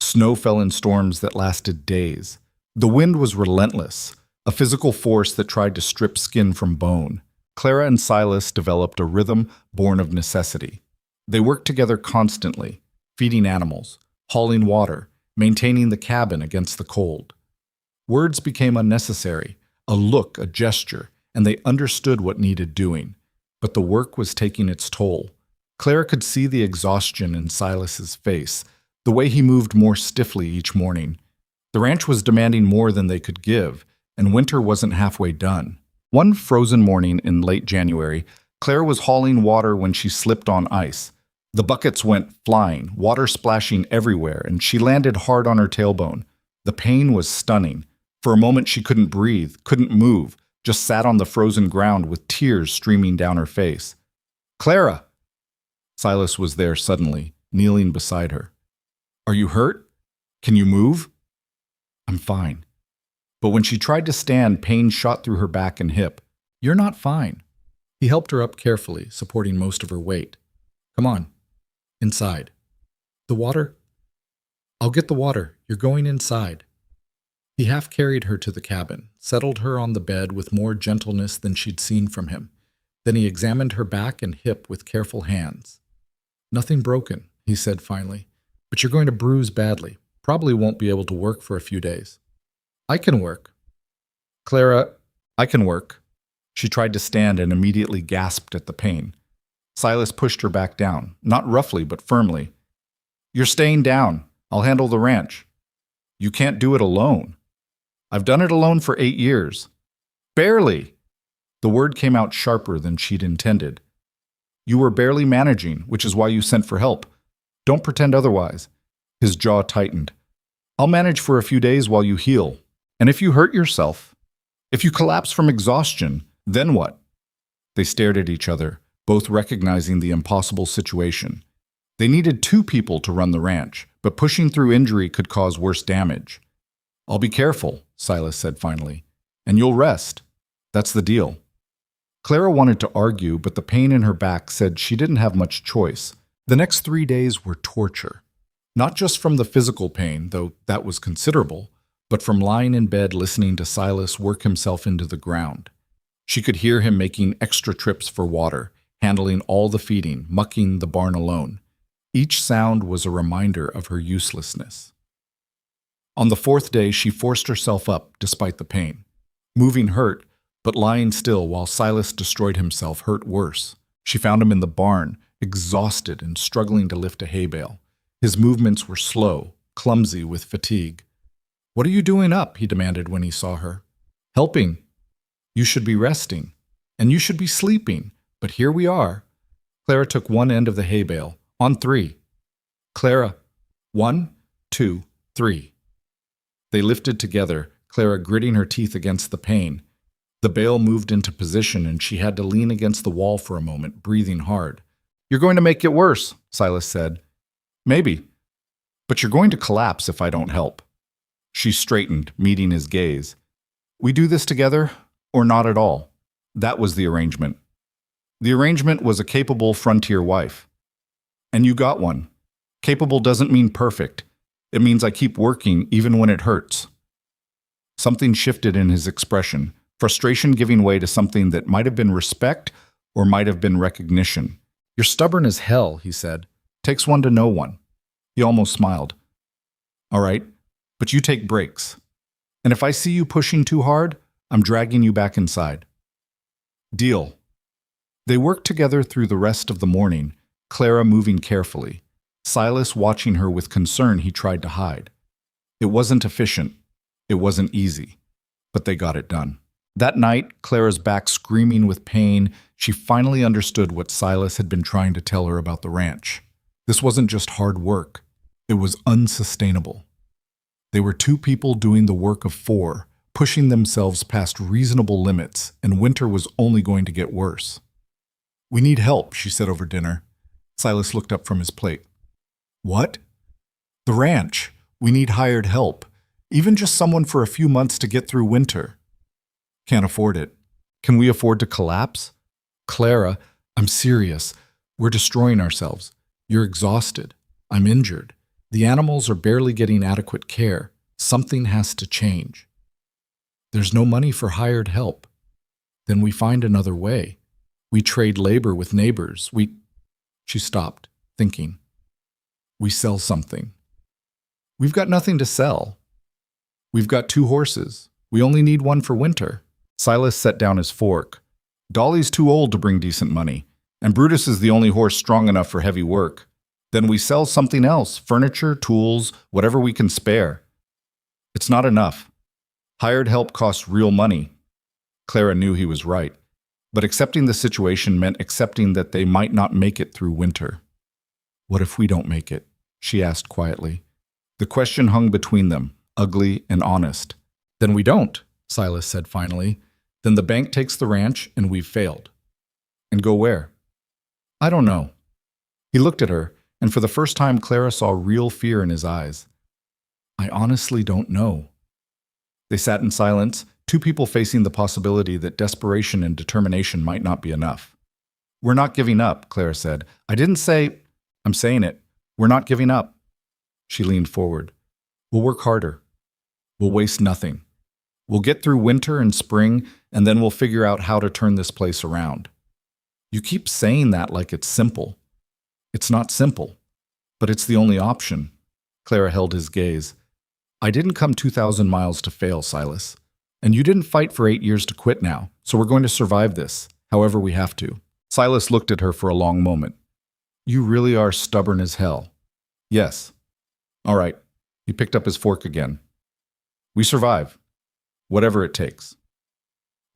Snow fell in storms that lasted days. The wind was relentless, a physical force that tried to strip skin from bone. Clara and Silas developed a rhythm born of necessity. They worked together constantly, feeding animals, hauling water, maintaining the cabin against the cold. Words became unnecessary, a look, a gesture, and they understood what needed doing. But the work was taking its toll. Clara could see the exhaustion in Silas's face, the way he moved more stiffly each morning. The ranch was demanding more than they could give, and winter wasn't halfway done. One frozen morning in late January, Clara was hauling water when she slipped on ice. The buckets went flying, water splashing everywhere, and she landed hard on her tailbone. The pain was stunning. For a moment she couldn't breathe, couldn't move, just sat on the frozen ground with tears streaming down her face. "Clara!" Silas was there suddenly, kneeling beside her. "Are you hurt? Can you move?" "I'm fine." But when she tried to stand, pain shot through her back and hip. "You're not fine." He helped her up carefully, supporting most of her weight. "Come on. Inside." "The water?" "I'll get the water. You're going inside." He half carried her to the cabin, settled her on the bed with more gentleness than she'd seen from him. Then he examined her back and hip with careful hands. "Nothing broken," he said finally, "but you're going to bruise badly. Probably won't be able to work for a few days." "I can work." "Clara, I can work." She tried to stand and immediately gasped at the pain. Silas pushed her back down, not roughly but firmly. "You're staying down. I'll handle the ranch." "You can't do it alone." "I've done it alone for 8 years." "Barely." The word came out sharper than she'd intended. "You were barely managing, which is why you sent for help. Don't pretend otherwise." His jaw tightened. "I'll manage for a few days while you heal. And if you hurt yourself, if you collapse from exhaustion, then what?" They stared at each other, both recognizing the impossible situation. They needed 2 people to run the ranch, but pushing through injury could cause worse damage. "I'll be careful," Silas said finally, "and you'll rest. That's the deal." Clara wanted to argue, but the pain in her back said she didn't have much choice. The next 3 days were torture. Not just from the physical pain, though that was considerable, but from lying in bed listening to Silas work himself into the ground. She could hear him making extra trips for water, handling all the feeding, mucking the barn alone. Each sound was a reminder of her uselessness. On the 4th day, she forced herself up despite the pain. Moving hurt, but lying still while Silas destroyed himself hurt worse. She found him in the barn, exhausted and struggling to lift a hay bale. His movements were slow, clumsy with fatigue. "What are you doing up?" he demanded when he saw her. "Helping. You should be resting. And you should be sleeping. But here we are." Clara took one end of the hay bale. On three. Clara, 1, 2, 3. They lifted together, Clara gritting her teeth against the pain. The bale moved into position and she had to lean against the wall for a moment, breathing hard. You're going to make it worse, Silas said. Maybe, but you're going to collapse if I don't help. She straightened, meeting his gaze. We do this together, or not at all. That was the arrangement. The arrangement was a capable frontier wife. And you got one. Capable doesn't mean perfect. It means I keep working even when it hurts. Something shifted in his expression, frustration giving way to something that might have been respect or might have been recognition. You're stubborn as hell, he said. Takes one to know one. He almost smiled. All right, but you take breaks. And if I see you pushing too hard, I'm dragging you back inside. Deal. They worked together through the rest of the morning, Clara moving carefully, Silas watching her with concern he tried to hide. It wasn't efficient. It wasn't easy. But they got it done. That night, Clara's back screaming with pain, she finally understood what Silas had been trying to tell her about the ranch. This wasn't just hard work. It was unsustainable. They were two people doing the work of four, pushing themselves past reasonable limits, and winter was only going to get worse. We need help, she said over dinner. Silas looked up from his plate. What? The ranch. We need hired help. Even just someone for a few months to get through winter. Can't afford it. Can we afford to collapse? Clara, I'm serious. We're destroying ourselves. You're exhausted. I'm injured. The animals are barely getting adequate care. Something has to change. There's no money for hired help. Then we find another way. We trade labor with neighbors. She stopped, thinking. We sell something. We've got nothing to sell. We've got 2 horses. We only need one for winter. Silas set down his fork. Dolly's too old to bring decent money, and Brutus is the only horse strong enough for heavy work. Then we sell something else, furniture, tools, whatever we can spare. It's not enough. Hired help costs real money. Clara knew he was right, but accepting the situation meant accepting that they might not make it through winter. What if we don't make it? She asked quietly. The question hung between them, ugly and honest. Then we don't, Silas said finally. Then the bank takes the ranch and we've failed. And go where? I don't know. He looked at her, and for the first time Clara saw real fear in his eyes. I honestly don't know. They sat in silence, 2 people facing the possibility that desperation and determination might not be enough. We're not giving up, Clara said. I didn't say... I'm saying it. We're not giving up. She leaned forward. We'll work harder. We'll waste nothing. We'll get through winter and spring, and then we'll figure out how to turn this place around. You keep saying that like it's simple. It's not simple, but it's the only option. Clara held his gaze. I didn't come 2,000 miles to fail, Silas. And you didn't fight for 8 years to quit now, so we're going to survive this, however we have to. Silas looked at her for a long moment. You really are stubborn as hell. Yes. All right. He picked up his fork again. We survive. Whatever it takes.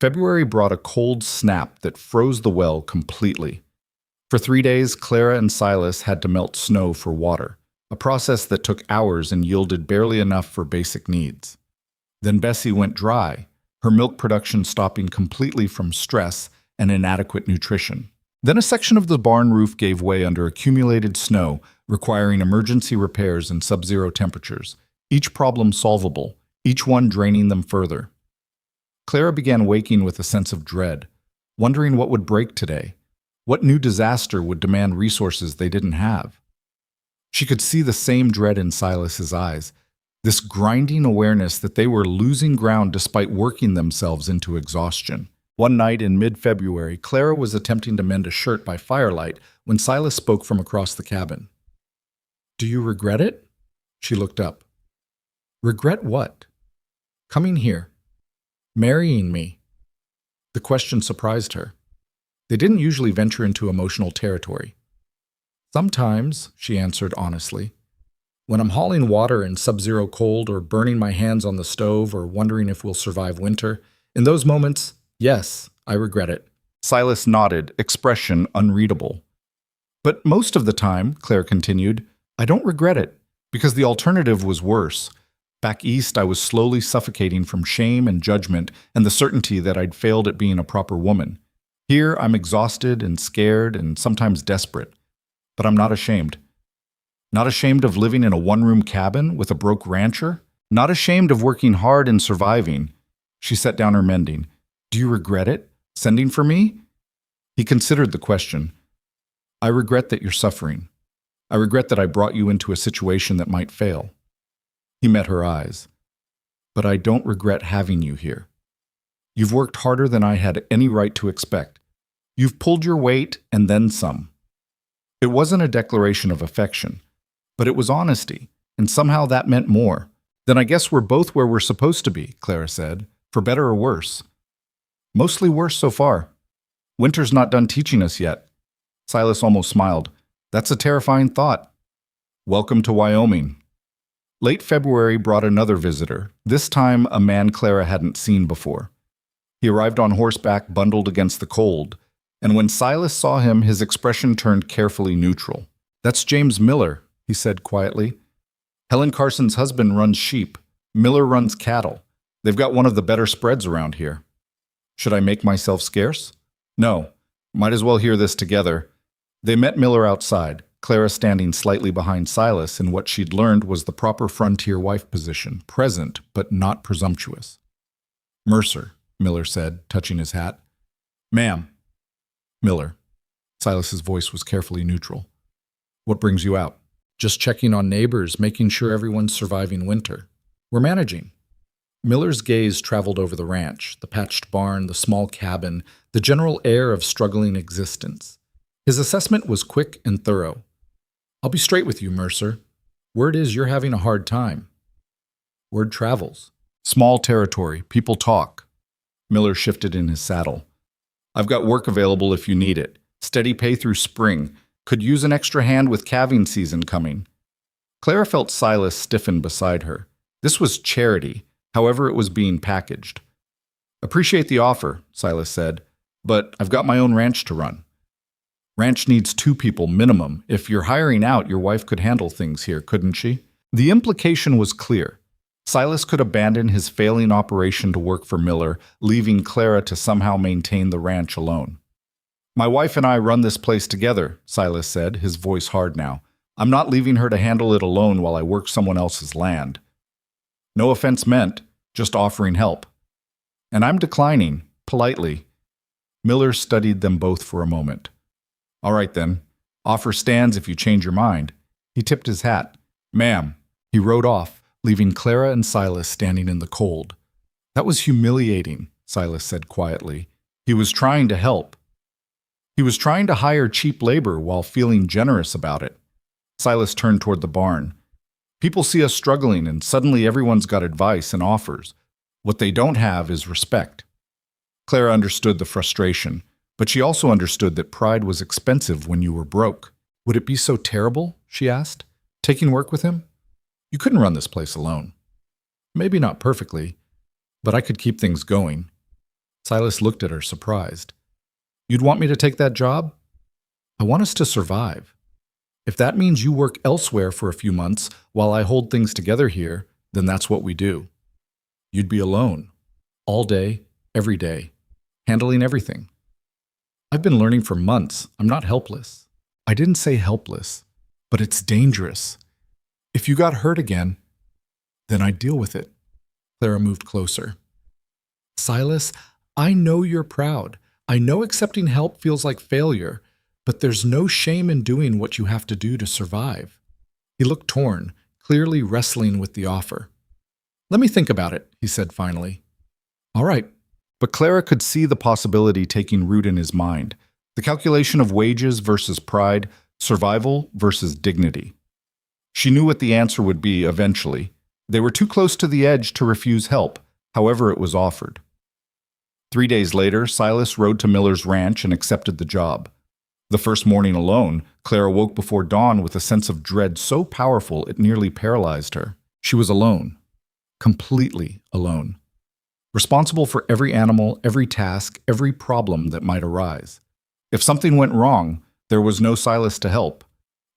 February brought a cold snap that froze the well completely. For 3 days, Clara and Silas had to melt snow for water, a process that took hours and yielded barely enough for basic needs. Then Bessie went dry, her milk production stopping completely from stress and inadequate nutrition. Then a section of the barn roof gave way under accumulated snow, requiring emergency repairs in sub-zero temperatures, each problem solvable, each one draining them further. Clara began waking with a sense of dread, wondering what would break today, what new disaster would demand resources they didn't have. She could see the same dread in Silas's eyes, this grinding awareness that they were losing ground despite working themselves into exhaustion. One night in mid-February, Clara was attempting to mend a shirt by firelight when Silas spoke from across the cabin. Do you regret it? She looked up. Regret what? Coming here. Marrying me. The question surprised her. They didn't usually venture into emotional territory. Sometimes, she answered honestly. When I'm hauling water in sub-zero cold or burning my hands on the stove or wondering if we'll survive winter, in those moments, yes, I regret it. Silas nodded, expression unreadable. But most of the time, Claire continued, I don't regret it, because the alternative was worse. Back east, I was slowly suffocating from shame and judgment and the certainty that I'd failed at being a proper woman. Here, I'm exhausted and scared and sometimes desperate. But I'm not ashamed. Not ashamed of living in a one-room cabin with a broke rancher. Not ashamed of working hard and surviving. She set down her mending. Do you regret it? Sending for me? He considered the question. I regret that you're suffering. I regret that I brought you into a situation that might fail. He met her eyes. But I don't regret having you here. You've worked harder than I had any right to expect. You've pulled your weight and then some. It wasn't a declaration of affection, but it was honesty, and somehow that meant more. Then I guess we're both where we're supposed to be, Clara said, for better or worse. Mostly worse so far. Winter's not done teaching us yet. Silas almost smiled. That's a terrifying thought. Welcome to Wyoming. Late February brought another visitor, this time a man Clara hadn't seen before. He arrived on horseback, bundled against the cold, and when Silas saw him, his expression turned carefully neutral. That's James Miller, he said quietly. Helen Carson's husband runs sheep. Miller runs cattle. They've got one of the better spreads around here. Should I make myself scarce? No. Might as well hear this together. They met Miller outside, Clara standing slightly behind Silas in what she'd learned was the proper frontier wife position, present but not presumptuous. Mercer, Miller said, touching his hat. Ma'am. Miller. Silas's voice was carefully neutral. What brings you out? Just checking on neighbors, making sure everyone's surviving winter. We're managing. Miller's gaze traveled over the ranch, the patched barn, the small cabin, the general air of struggling existence. His assessment was quick and thorough. I'll be straight with you, Mercer. Word is you're having a hard time. Word travels. Small territory, people talk. Miller shifted in his saddle. I've got work available if you need it. Steady pay through spring. Could use an extra hand with calving season coming. Clara felt Silas stiffen beside her. This was charity, however it was being packaged. Appreciate the offer, Silas said, but I've got my own ranch to run. Ranch needs 2 people minimum. If you're hiring out, your wife could handle things here, couldn't she? The implication was clear. Silas could abandon his failing operation to work for Miller, leaving Clara to somehow maintain the ranch alone. My wife and I run this place together, Silas said, his voice hard now. I'm not leaving her to handle it alone while I work someone else's land. No offense meant, just offering help. And I'm declining, politely. Miller studied them both for a moment. All right then, offer stands if you change your mind. He tipped his hat. Ma'am. He rode off, leaving Clara and Silas standing in the cold. That was humiliating, Silas said quietly. He was trying to help. He was trying to hire cheap labor while feeling generous about it. Silas turned toward the barn. People see us struggling and suddenly everyone's got advice and offers. What they don't have is respect. Clara understood the frustration, but she also understood that pride was expensive when you were broke. Would it be so terrible, she asked, taking work with him? You couldn't run this place alone. Maybe not perfectly, but I could keep things going. Silas looked at her, surprised. You'd want me to take that job? I want us to survive. If that means you work elsewhere for a few months while I hold things together here, then that's what we do. You'd be alone, all day, every day, handling everything. I've been learning for months. I'm not helpless. I didn't say helpless, but it's dangerous. If you got hurt again, then I'd deal with it. Clara moved closer. Silas, I know you're proud. I know accepting help feels like failure, but there's no shame in doing what you have to do to survive. He looked torn, clearly wrestling with the offer. Let me think about it, he said finally. All right. But Clara could see the possibility taking root in his mind, the calculation of wages versus pride, survival versus dignity. She knew what the answer would be eventually. They were too close to the edge to refuse help, however it was offered. 3 days later, Silas rode to Miller's ranch and accepted the job. The first morning alone, Clara woke before dawn with a sense of dread so powerful it nearly paralyzed her. She was alone. Completely alone. Responsible for every animal, every task, every problem that might arise. If something went wrong, There was no Silas to help,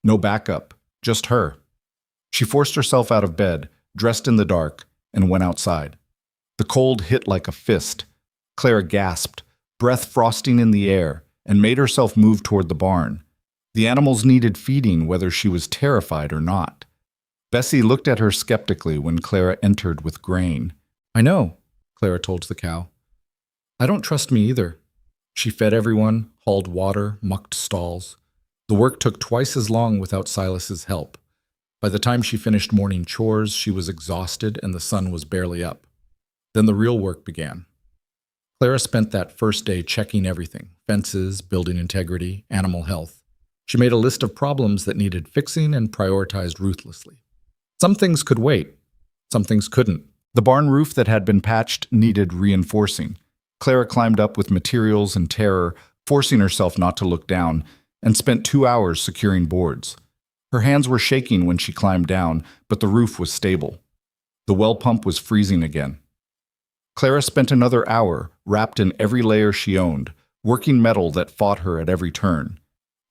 no backup, just her. She forced herself out of bed, dressed in the dark, and went outside. The cold hit like a fist. Clara gasped, breath frosting in the air, and made herself move toward the barn. The animals needed feeding whether she was terrified or not. Bessie looked at her skeptically when Clara entered with grain. "I know," Clara told the cow. "I don't trust me either." She fed everyone, hauled water, mucked stalls. The work took twice as long without Silas's help. By the time she finished morning chores, she was exhausted and the sun was barely up. Then the real work began. Clara spent that first day checking everything: fences, building integrity, animal health. She made a list of problems that needed fixing and prioritized ruthlessly. Some things could wait. Some things couldn't. The barn roof that had been patched needed reinforcing. Clara climbed up with materials and terror, forcing herself not to look down, and spent 2 hours securing boards. Her hands were shaking when she climbed down, but the roof was stable. The well pump was freezing again. Clara spent another hour, wrapped in every layer she owned, working metal that fought her at every turn.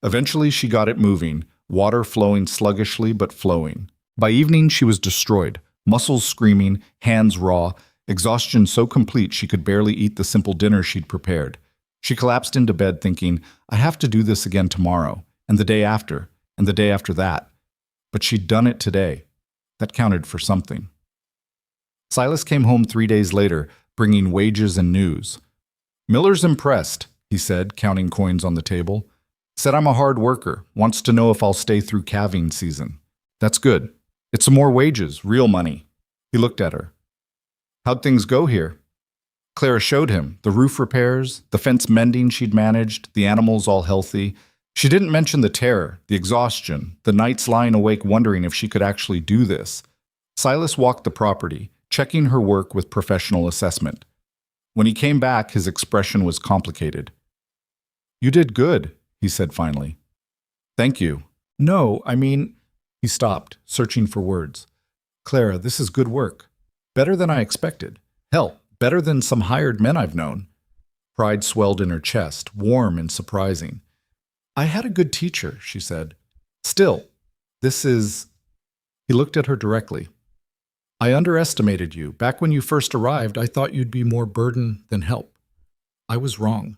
Eventually she got it moving, water flowing sluggishly but flowing. By evening she was destroyed, muscles screaming, hands raw, exhaustion so complete she could barely eat the simple dinner she'd prepared. She collapsed into bed thinking, "I have to do this again tomorrow, and the day after, and the day after that." But she'd done it today. That counted for something. Silas came home 3 days later, bringing wages and news. "Miller's impressed," he said, counting coins on the table. "Said I'm a hard worker, wants to know if I'll stay through calving season." "That's good. It's some more wages, real money." He looked at her. "How'd things go here?" Clara showed him the roof repairs, the fence mending she'd managed, the animals all healthy. She didn't mention the terror, the exhaustion, the nights lying awake wondering if she could actually do this. Silas walked the property, checking her work with professional assessment. When he came back, his expression was complicated. "You did good," he said finally. "Thank you." "No, I mean—" He stopped, searching for words. "Clara, this is good work. Better than I expected. Hell, better than some hired men I've known." Pride swelled in her chest, warm and surprising. "I had a good teacher," she said. "Still, this is—" He looked at her directly. "I underestimated you. Back when you first arrived, I thought you'd be more burden than help. I was wrong."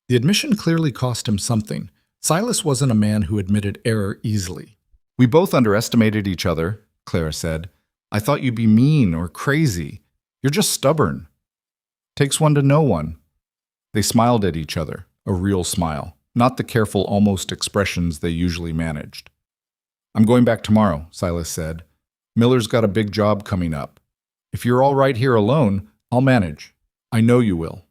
The admission clearly cost him something. Silas wasn't a man who admitted error easily. "We both underestimated each other," Clara said. "I thought you'd be mean or crazy. You're just stubborn. Takes one to know one." They smiled at each other, a real smile, not the careful, almost expressions they usually managed. "I'm going back tomorrow," Silas said. "Miller's got a big job coming up. If you're all right here alone, I'll manage. I know you will."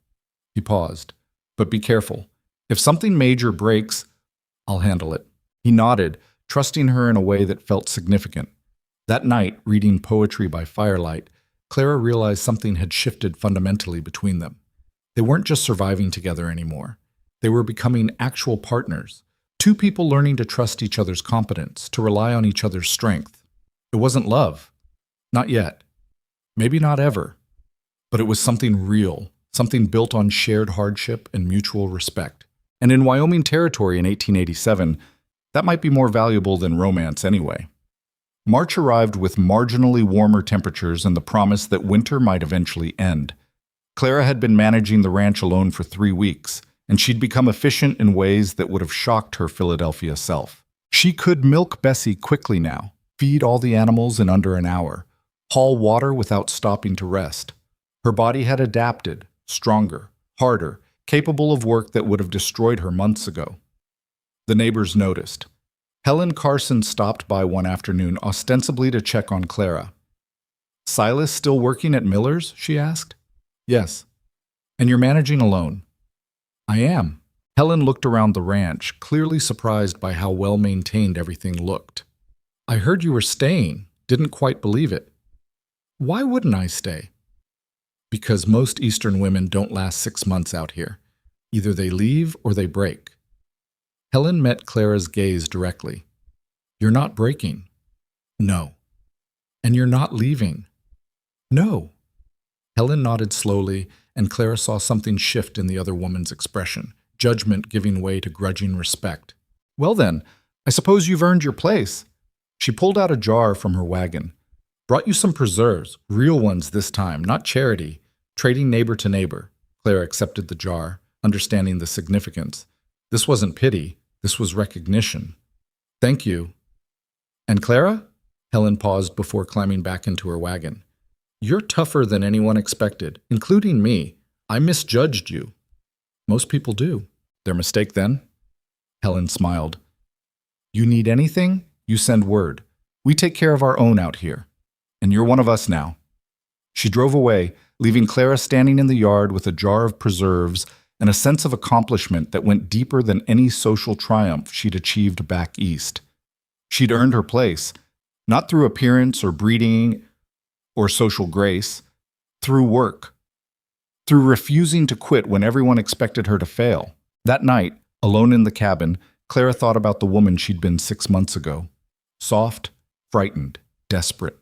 He paused. "But be careful. If something major breaks, I'll handle it." He nodded, trusting her in a way that felt significant. That night, reading poetry by firelight, Clara realized something had shifted fundamentally between them. They weren't just surviving together anymore. They were becoming actual partners. Two people learning to trust each other's competence, to rely on each other's strength. It wasn't love. Not yet. Maybe not ever. But it was something real, something built on shared hardship and mutual respect. And in Wyoming Territory in 1887, that might be more valuable than romance anyway. March arrived with marginally warmer temperatures and the promise that winter might eventually end. Clara had been managing the ranch alone for 3 weeks, and she'd become efficient in ways that would have shocked her Philadelphia self. She could milk Bessie quickly now, feed all the animals in under an hour, haul water without stopping to rest. Her body had adapted, stronger, harder, capable of work that would have destroyed her months ago. The neighbors noticed. Helen Carson stopped by one afternoon ostensibly to check on Clara. "Silas still working at Miller's?" she asked. "Yes." "And you're managing alone?" "I am." Helen looked around the ranch, clearly surprised by how well-maintained everything looked. "I heard you were staying. Didn't quite believe it." "Why wouldn't I stay?" "Because most Eastern women don't last 6 months out here. Either they leave or they break." Helen met Clara's gaze directly. "You're not breaking." "No." "And you're not leaving." "No." Helen nodded slowly, and Clara saw something shift in the other woman's expression, judgment giving way to grudging respect. Well then, I suppose you've earned your place. She pulled out a jar from her wagon. Brought you some preserves, real ones this time, not charity, trading neighbor to neighbor. Clara accepted the jar, understanding the significance. This wasn't pity, this was recognition. Thank you. And Clara? Helen paused before climbing back into her wagon. You're tougher than anyone expected, including me. I misjudged you. Most people do. Their mistake then? Helen smiled. You need anything? You send word. We take care of our own out here. And you're one of us now. She drove away, leaving Clara standing in the yard with a jar of preserves and a sense of accomplishment that went deeper than any social triumph she'd achieved back east. She'd earned her place, not through appearance or breeding or social grace, through work, through refusing to quit when everyone expected her to fail. That night, alone in the cabin, Clara thought about the woman she'd been 6 months ago. Soft, frightened, desperate.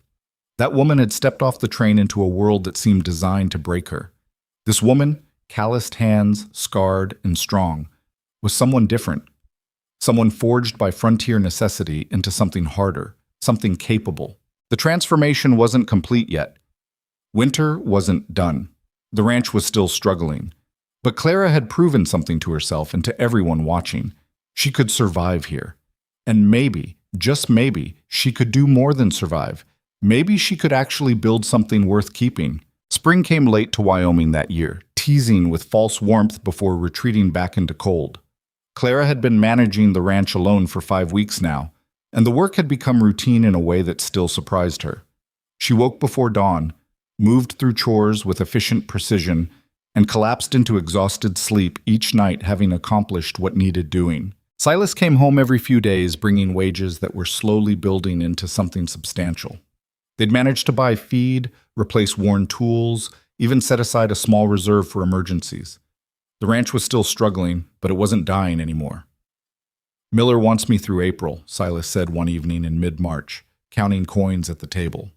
That woman had stepped off the train into a world that seemed designed to break her. This woman, calloused hands, scarred, and strong, was someone different. Someone forged by frontier necessity into something harder, something capable. The transformation wasn't complete yet. Winter wasn't done. The ranch was still struggling. But Clara had proven something to herself and to everyone watching. She could survive here. And maybe, just maybe, she could do more than survive. Maybe she could actually build something worth keeping. Spring came late to Wyoming that year, teasing with false warmth before retreating back into cold. Clara had been managing the ranch alone for 5 weeks now, and the work had become routine in a way that still surprised her. She woke before dawn, moved through chores with efficient precision, and collapsed into exhausted sleep each night having accomplished what needed doing. Silas came home every few days bringing wages that were slowly building into something substantial. They'd managed to buy feed, replace worn tools, even set aside a small reserve for emergencies. The ranch was still struggling, but it wasn't dying anymore. Miller wants me through April, Silas said one evening in mid-March, counting coins at the table.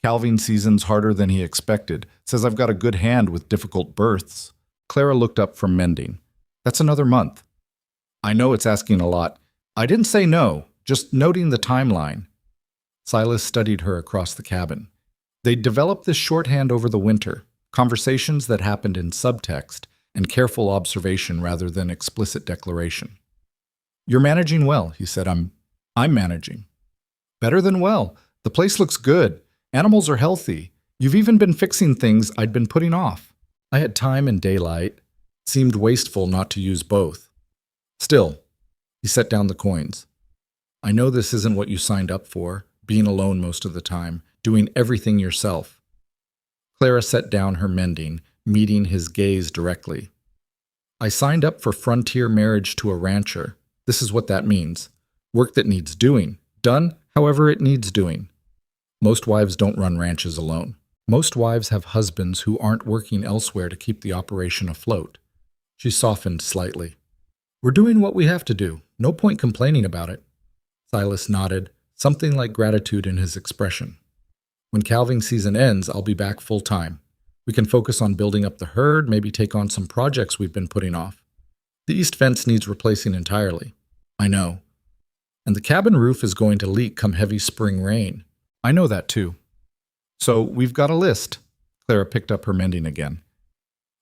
Calving season's harder than he expected. Says I've got a good hand with difficult births. Clara looked up from mending. That's another month. I know it's asking a lot. I didn't say no, just noting the timeline. Silas studied her across the cabin. They'd developed this shorthand over the winter, conversations that happened in subtext and careful observation rather than explicit declaration. You're managing well, he said. I'm managing. Better than well. The place looks good. Animals are healthy. You've even been fixing things I'd been putting off. I had time and daylight. It seemed wasteful not to use both. Still, he set down the coins. I know this isn't what you signed up for, being alone most of the time, doing everything yourself. Clara set down her mending, meeting his gaze directly. I signed up for frontier marriage to a rancher. This is what that means. Work that needs doing, done however it needs doing. Most wives don't run ranches alone. Most wives have husbands who aren't working elsewhere to keep the operation afloat. She softened slightly. We're doing what we have to do. No point complaining about it. Silas nodded, something like gratitude in his expression. When calving season ends, I'll be back full time. We can focus on building up the herd, maybe take on some projects we've been putting off. The east fence needs replacing entirely. I know. And the cabin roof is going to leak come heavy spring rain. I know that too. So we've got a list. Clara picked up her mending again.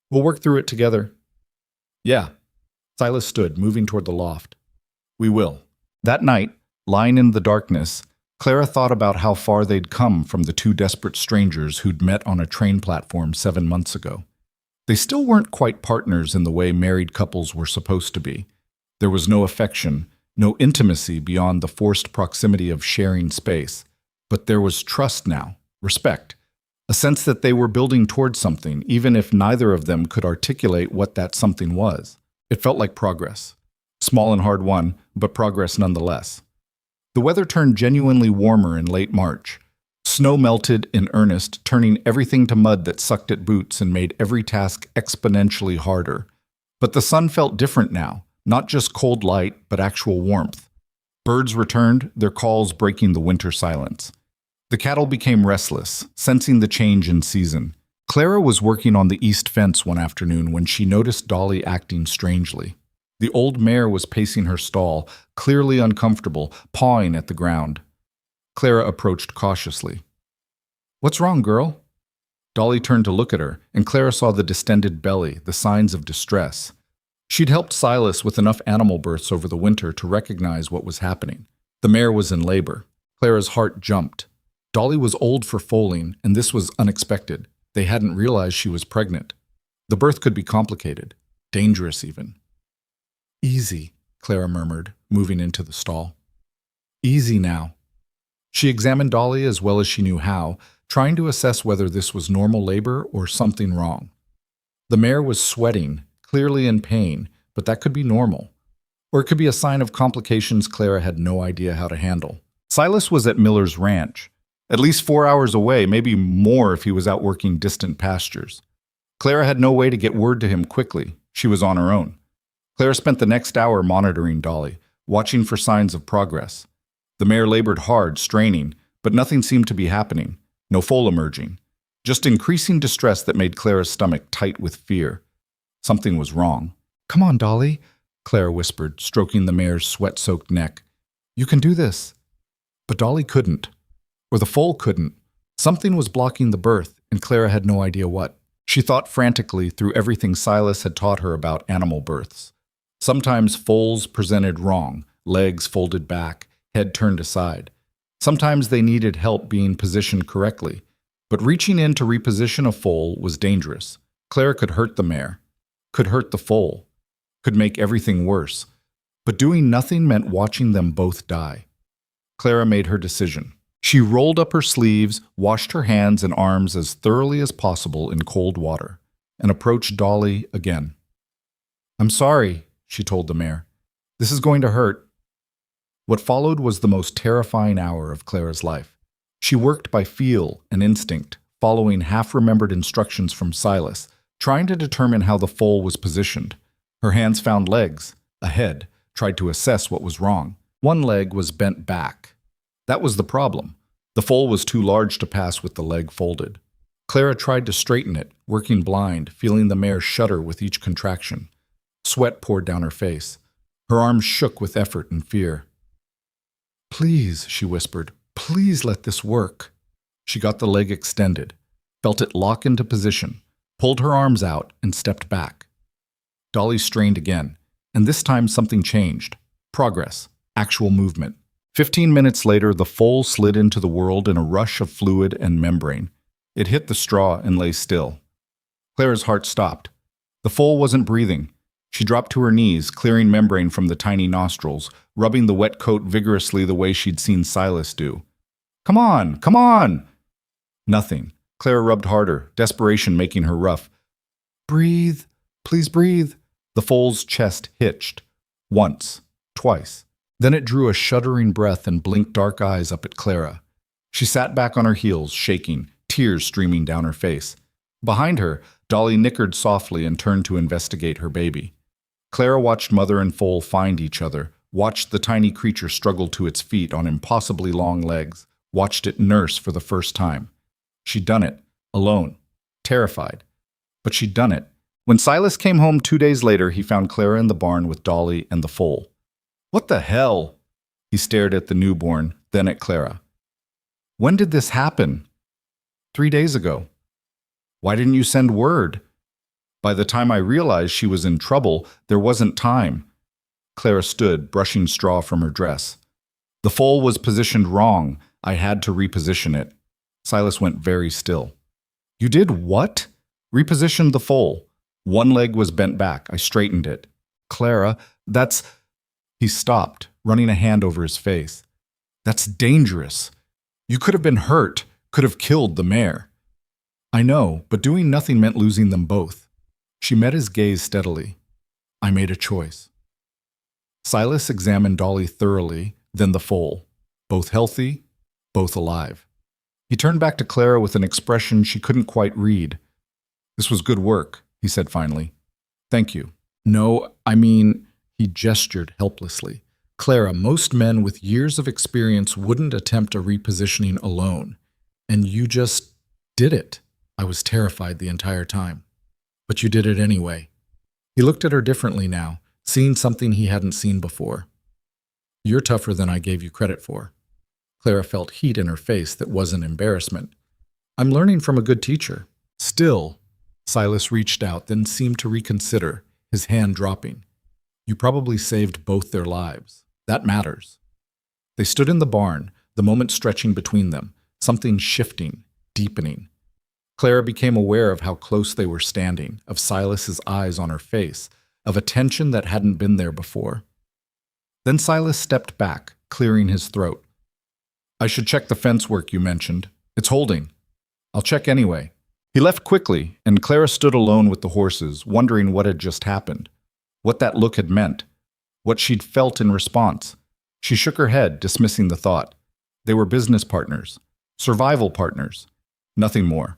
We'll work through it together. Yeah. Silas stood, moving toward the loft. We will. That night, lying in the darkness, Clara thought about how far they'd come from the two desperate strangers who'd met on a train platform 7 months ago. They still weren't quite partners in the way married couples were supposed to be. There was no affection, no intimacy beyond the forced proximity of sharing space. But there was trust now, respect, a sense that they were building towards something, even if neither of them could articulate what that something was. It felt like progress. Small and hard won, but progress nonetheless. The weather turned genuinely warmer in late March. Snow melted in earnest, turning everything to mud that sucked at boots and made every task exponentially harder. But the sun felt different now, not just cold light, but actual warmth. Birds returned, their calls breaking the winter silence. The cattle became restless, sensing the change in season. Clara was working on the east fence one afternoon when she noticed Dolly acting strangely. The old mare was pacing her stall, clearly uncomfortable, pawing at the ground. Clara approached cautiously. "What's wrong, girl?" Dolly turned to look at her, and Clara saw the distended belly, the signs of distress. She'd helped Silas with enough animal births over the winter to recognize what was happening. The mare was in labor. Clara's heart jumped. Dolly was old for foaling, and this was unexpected. They hadn't realized she was pregnant. The birth could be complicated, dangerous even. "Easy," Clara murmured, moving into the stall. "Easy now." She examined Dolly as well as she knew how, trying to assess whether this was normal labor or something wrong. The mare was sweating, clearly in pain, but that could be normal. Or it could be a sign of complications Clara had no idea how to handle. Silas was at Miller's ranch, at least 4 hours away, maybe more if he was out working distant pastures. Clara had no way to get word to him quickly. She was on her own. Clara spent the next hour monitoring Dolly, watching for signs of progress. The mare labored hard, straining, but nothing seemed to be happening. No foal emerging. Just increasing distress that made Clara's stomach tight with fear. Something was wrong. "Come on, Dolly," Clara whispered, stroking the mare's sweat-soaked neck. "You can do this." But Dolly couldn't. Or the foal couldn't. Something was blocking the birth, and Clara had no idea what. She thought frantically through everything Silas had taught her about animal births. Sometimes foals presented wrong, legs folded back, head turned aside. Sometimes they needed help being positioned correctly. But reaching in to reposition a foal was dangerous. Clara could hurt the mare, could hurt the foal, could make everything worse. But doing nothing meant watching them both die. Clara made her decision. She rolled up her sleeves, washed her hands and arms as thoroughly as possible in cold water, and approached Dolly again. "I'm sorry," she told the mare. "This is going to hurt." What followed was the most terrifying hour of Clara's life. She worked by feel and instinct, following half-remembered instructions from Silas, trying to determine how the foal was positioned. Her hands found legs, a head, tried to assess what was wrong. One leg was bent back. That was the problem. The foal was too large to pass with the leg folded. Clara tried to straighten it, working blind, feeling the mare shudder with each contraction. Sweat poured down her face. Her arms shook with effort and fear. "Please," she whispered, "please let this work." She got the leg extended, felt it lock into position, pulled her arms out, and stepped back. Dolly strained again, and this time something changed. Progress, actual movement. 15 minutes later, the foal slid into the world in a rush of fluid and membrane. It hit the straw and lay still. Clara's heart stopped. The foal wasn't breathing. She dropped to her knees, clearing membrane from the tiny nostrils, rubbing the wet coat vigorously the way she'd seen Silas do. "Come on, come on!" Nothing. Clara rubbed harder, desperation making her rough. "Breathe, please breathe." The foal's chest hitched. Once, twice. Then it drew a shuddering breath and blinked dark eyes up at Clara. She sat back on her heels, shaking, tears streaming down her face. Behind her, Dolly nickered softly and turned to investigate her baby. Clara watched mother and foal find each other, watched the tiny creature struggle to its feet on impossibly long legs, watched it nurse for the first time. She'd done it, alone, terrified. But she'd done it. When Silas came home 2 days later, he found Clara in the barn with Dolly and the foal. "What the hell?" He stared at the newborn, then at Clara. "When did this happen?" 3 days ago." "Why didn't you send word?" "By the time I realized she was in trouble, there wasn't time." Clara stood, brushing straw from her dress. "The foal was positioned wrong. I had to reposition it." Silas went very still. "You did what?" "Repositioned the foal. One leg was bent back. I straightened it." "Clara, that's—" He stopped, running a hand over his face. "That's dangerous. You could have been hurt, could have killed the mare." "I know, but doing nothing meant losing them both." She met his gaze steadily. "I made a choice." Silas examined Dolly thoroughly, then the foal. Both healthy, both alive. He turned back to Clara with an expression she couldn't quite read. "This was good work," he said finally. "Thank you." "No, I mean," he gestured helplessly. "Clara, most men with years of experience wouldn't attempt a repositioning alone. And you just did it." I was terrified the entire time. "But you did it anyway." He looked at her differently now, seeing something he hadn't seen before. You're tougher than I gave you credit for. Clara felt heat in her face that wasn't embarrassment. I'm learning from a good teacher. Still, Silas reached out, then seemed to reconsider, his hand dropping. You probably saved both their lives. That matters. They stood in the barn, the moment stretching between them, something shifting, deepening. Clara became aware of how close they were standing, of Silas's eyes on her face, of a tension that hadn't been there before. Then Silas stepped back, clearing his throat. I should check the fence work you mentioned. It's holding. I'll check anyway. He left quickly, and Clara stood alone with the horses, wondering what had just happened, what that look had meant, what she'd felt in response. She shook her head, dismissing the thought. They were business partners, survival partners, nothing more.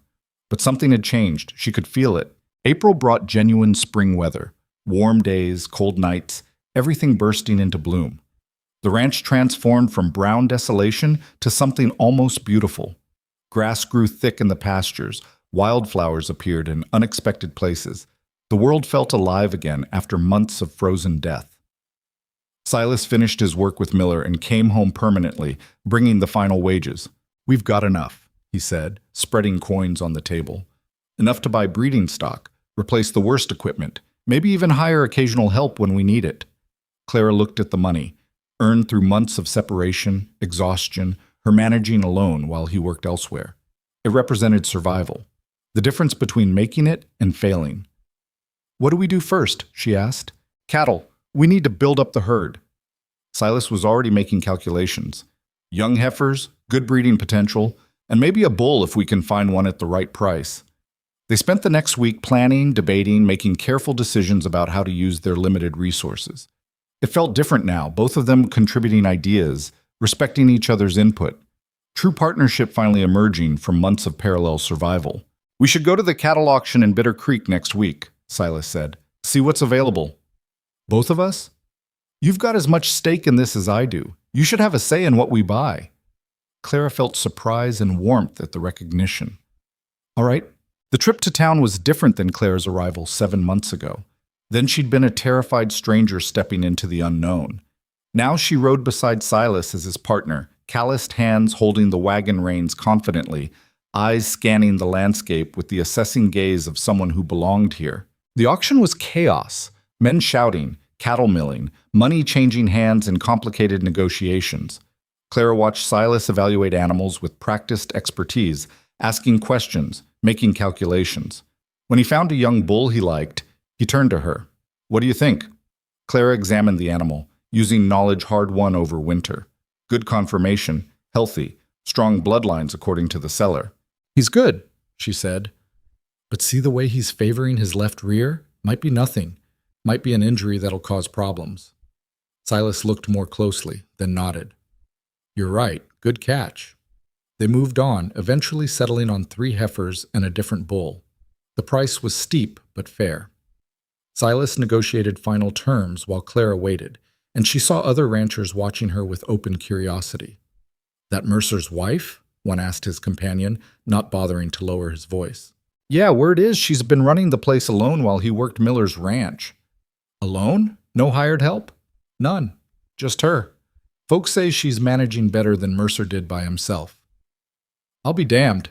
But something had changed. She could feel it. April brought genuine spring weather, warm days, cold nights, everything bursting into bloom. The ranch transformed from brown desolation to something almost beautiful. Grass grew thick in the pastures, wildflowers appeared in unexpected places. The world felt alive again after months of frozen death. Silas finished his work with Miller and came home permanently, bringing the final wages. We've got enough, he said, spreading coins on the table. Enough to buy breeding stock, replace the worst equipment, maybe even hire occasional help when we need it. Clara looked at the money, earned through months of separation, exhaustion, her managing alone while he worked elsewhere. It represented survival, the difference between making it and failing. What do we do first? She asked. Cattle. We need to build up the herd. Silas was already making calculations. Young heifers, good breeding potential, and maybe a bull if we can find one at the right price. They spent the next week planning, debating, making careful decisions about how to use their limited resources. It felt different now, both of them contributing ideas, respecting each other's input. True partnership finally emerging from months of parallel survival. We should go to the cattle auction in Bitter Creek next week, Silas said. See what's available. Both of us? You've got as much stake in this as I do. You should have a say in what we buy. Clara felt surprise and warmth at the recognition. All right. The trip to town was different than Clara's arrival 7 months ago. Then she'd been a terrified stranger stepping into the unknown. Now she rode beside Silas as his partner, calloused hands holding the wagon reins confidently, eyes scanning the landscape with the assessing gaze of someone who belonged here. The auction was chaos. Men shouting, cattle milling, money changing hands in complicated negotiations. Clara watched Silas evaluate animals with practiced expertise, asking questions, making calculations. When he found a young bull he liked, he turned to her. What do you think? Clara examined the animal, using knowledge hard-won over winter. Good conformation, healthy, strong bloodlines according to the seller. He's good, she said. But see the way he's favoring his left rear? Might be nothing. Might be an injury that'll cause problems. Silas looked more closely, then nodded. You're right, good catch. They moved on, eventually settling on 3 heifers and a different bull. The price was steep, but fair. Silas negotiated final terms while Clara waited, and she saw other ranchers watching her with open curiosity. That Mercer's wife? One asked his companion, not bothering to lower his voice. Yeah, word is she's been running the place alone while he worked Miller's ranch. Alone? No hired help? None. Just her. Folks say she's managing better than Mercer did by himself. I'll be damned.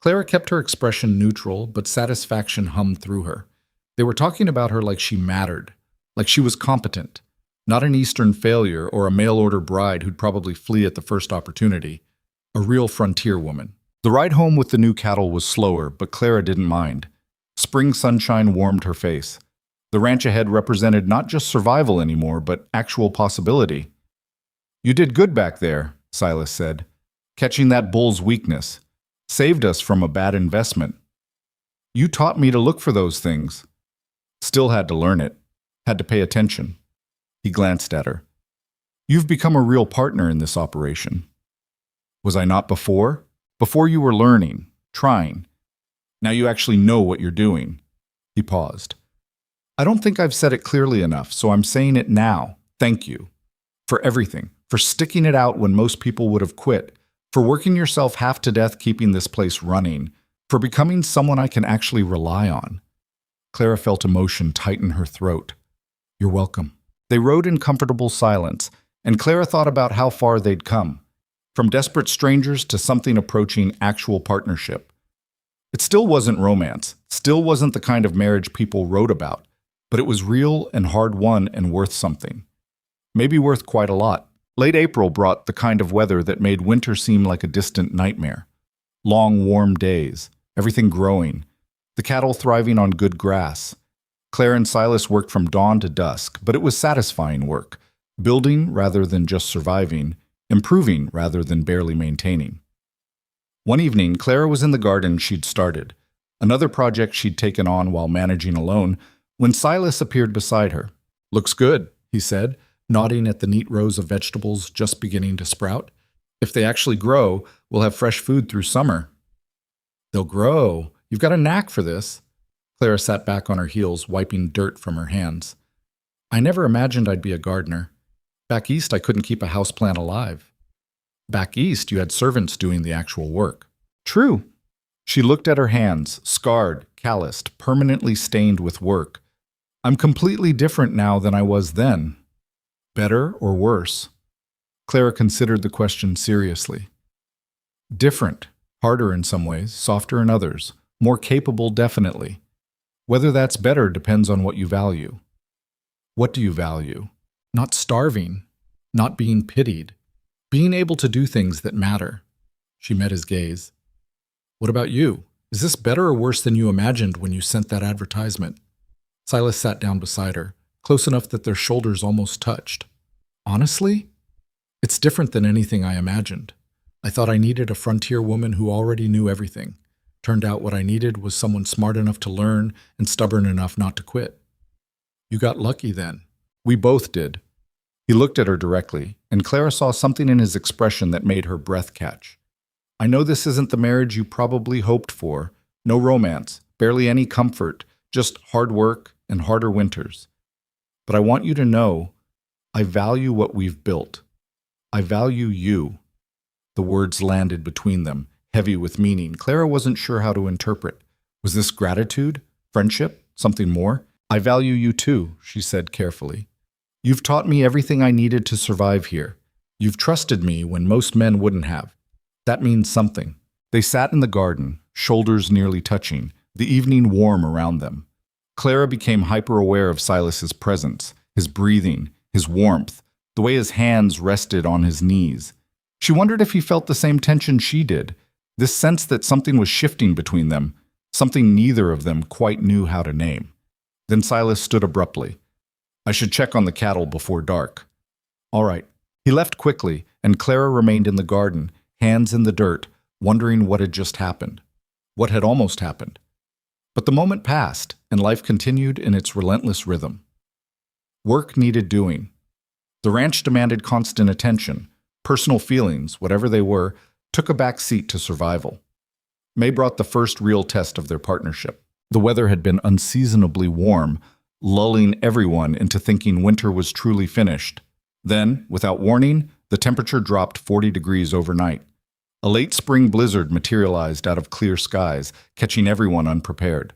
Clara kept her expression neutral, but satisfaction hummed through her. They were talking about her like she mattered, like she was competent, not an Eastern failure or a mail-order bride who'd probably flee at the first opportunity. A real frontier woman. The ride home with the new cattle was slower, but Clara didn't mind. Spring sunshine warmed her face. The ranch ahead represented not just survival anymore, but actual possibility. You did good back there, Silas said. Catching that bull's weakness. Saved us from a bad investment. You taught me to look for those things. Still had to learn it. Had to pay attention. He glanced at her. You've become a real partner in this operation. Was I not before? Before you were learning, trying. Now you actually know what you're doing. He paused. I don't think I've said it clearly enough, so I'm saying it now. Thank you. For everything. For sticking it out when most people would have quit. For working yourself half to death keeping this place running. For becoming someone I can actually rely on. Clara felt emotion tighten her throat. You're welcome. They rode in comfortable silence, and Clara thought about how far they'd come, from desperate strangers to something approaching actual partnership. It still wasn't romance, still wasn't the kind of marriage people wrote about, but it was real and hard-won and worth something. Maybe worth quite a lot. Late April brought the kind of weather that made winter seem like a distant nightmare. Long, warm days, everything growing, the cattle thriving on good grass. Claire and Silas worked from dawn to dusk, but it was satisfying work, building rather than just surviving, improving rather than barely maintaining. One evening, Clara was in the garden she'd started, another project she'd taken on while managing alone, when Silas appeared beside her. "Looks good," he said, nodding at the neat rows of vegetables just beginning to sprout. "If they actually grow, we'll have fresh food through summer." "They'll grow. You've got a knack for this." Clara sat back on her heels, wiping dirt from her hands. "I never imagined I'd be a gardener. Back east, I couldn't keep a houseplant alive." "Back east, you had servants doing the actual work." "True." She looked at her hands, scarred, calloused, permanently stained with work. "I'm completely different now than I was then." "Better or worse?" Clara considered the question seriously. "Different. Harder in some ways, softer in others. More capable, definitely. Whether that's better depends on what you value." "What do you value?" "Not starving. Not being pitied. Being able to do things that matter." She met his gaze. "What about you? Is this better or worse than you imagined when you sent that advertisement?" Silas sat down beside her, close enough that their shoulders almost touched. "Honestly, it's different than anything I imagined. I thought I needed a frontier woman who already knew everything. Turned out what I needed was someone smart enough to learn and stubborn enough not to quit." "You got lucky then." "We both did." He looked at her directly, and Clara saw something in his expression that made her breath catch. "I know this isn't the marriage you probably hoped for. No romance, barely any comfort, just hard work and harder winters. But I want you to know, I value what we've built. I value you." The words landed between them, heavy with meaning. Clara wasn't sure how to interpret. Was this gratitude? Friendship? Something more? "I value you too," she said carefully. "You've taught me everything I needed to survive here. You've trusted me when most men wouldn't have. That means something." They sat in the garden, shoulders nearly touching, the evening warm around them. Clara became hyper-aware of Silas's presence, his breathing, his warmth, the way his hands rested on his knees. She wondered if he felt the same tension she did, this sense that something was shifting between them, something neither of them quite knew how to name. Then Silas stood abruptly. "I should check on the cattle before dark." "All right." He left quickly, and Clara remained in the garden, hands in the dirt, wondering what had just happened. What had almost happened. But the moment passed, and life continued in its relentless rhythm. Work needed doing. The ranch demanded constant attention. Personal feelings, whatever they were, took a back seat to survival. May brought the first real test of their partnership. The weather had been unseasonably warm, lulling everyone into thinking winter was truly finished. Then, without warning, the temperature dropped 40 degrees overnight. A late spring blizzard materialized out of clear skies, catching everyone unprepared.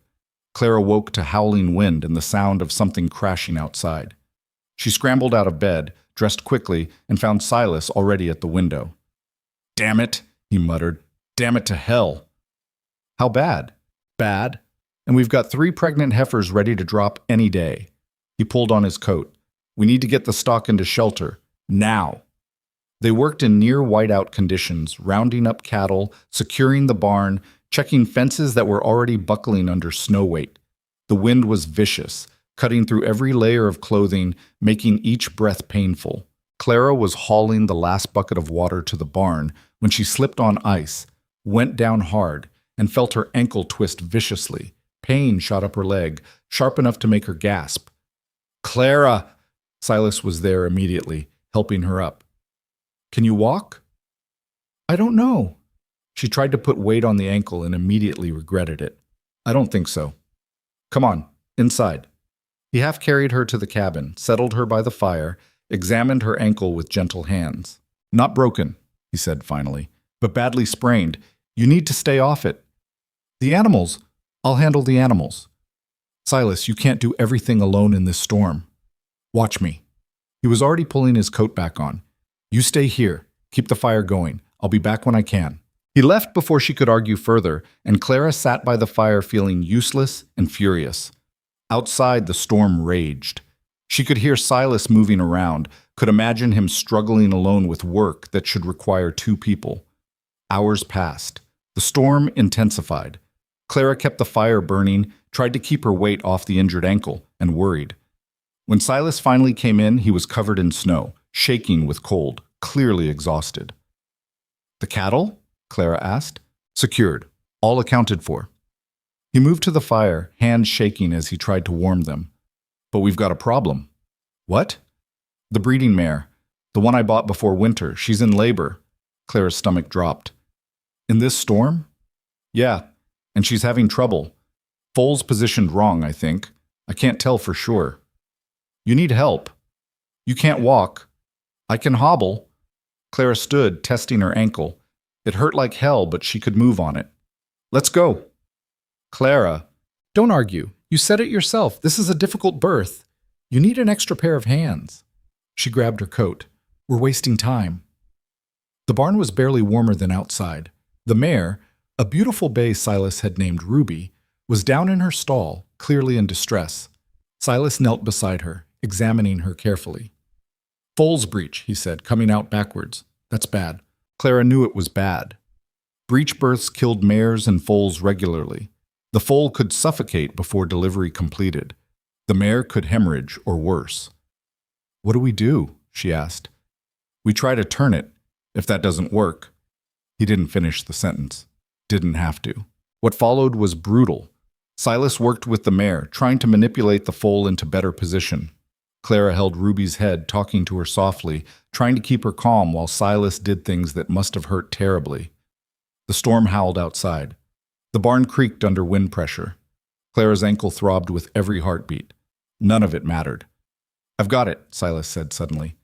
Clara woke to howling wind and the sound of something crashing outside. She scrambled out of bed, dressed quickly, and found Silas already at the window. "Damn it," he muttered. "Damn it to hell." "How bad?" "Bad. And we've got 3 pregnant heifers ready to drop any day." He pulled on his coat. "We need to get the stock into shelter. Now." They worked in near whiteout conditions, rounding up cattle, securing the barn, checking fences that were already buckling under snow weight. The wind was vicious, cutting through every layer of clothing, making each breath painful. Clara was hauling the last bucket of water to the barn when she slipped on ice, went down hard, and felt her ankle twist viciously. Pain shot up her leg, sharp enough to make her gasp. "Clara!" Silas was there immediately, helping her up. "Can you walk?" "I don't know." She tried to put weight on the ankle and immediately regretted it. "I don't think so." "Come on, inside." He half carried her to the cabin, settled her by the fire, examined her ankle with gentle hands. "Not broken," he said finally, "but badly sprained. You need to stay off it." "The animals. I'll handle the animals." "Silas, you can't do everything alone in this storm." Watch me. He was already pulling his coat back on. You stay here. Keep the fire going. I'll be back when I can. He left before she could argue further, and Clara sat by the fire feeling useless and furious. Outside, the storm raged. She could hear Silas moving around, could imagine him struggling alone with work that should require two people. Hours passed. The storm intensified. Clara kept the fire burning, tried to keep her weight off the injured ankle, and worried. When Silas finally came in, he was covered in snow, shaking with cold, clearly exhausted. The cattle? Clara asked. Secured. All accounted for. He moved to the fire, hands shaking as he tried to warm them. But we've got a problem. What? The breeding mare. The one I bought before winter. She's in labor. Clara's stomach dropped. In this storm? Yeah, and she's having trouble. Foal's positioned wrong, I think. I can't tell for sure. You need help. You can't walk. I can hobble. Clara stood, testing her ankle. It hurt like hell, but she could move on it. Let's go. Clara. Don't argue. You said it yourself. This is a difficult birth. You need an extra pair of hands. She grabbed her coat. We're wasting time. The barn was barely warmer than outside. The mare, a beautiful bay Silas had named Ruby, was down in her stall, clearly in distress. Silas knelt beside her, examining her carefully. Foal's breech, he said, coming out backwards. That's bad. Clara knew it was bad. Breech births killed mares and foals regularly. The foal could suffocate before delivery completed. The mare could hemorrhage or worse. What do we do? She asked. We try to turn it. If that doesn't work. He didn't finish the sentence. Didn't have to. What followed was brutal. Silas worked with the mare, trying to manipulate the foal into better position. Clara held Ruby's head, talking to her softly, trying to keep her calm while Silas did things that must have hurt terribly. The storm howled outside. The barn creaked under wind pressure. Clara's ankle throbbed with every heartbeat. None of it mattered. I've got it, Silas said suddenly.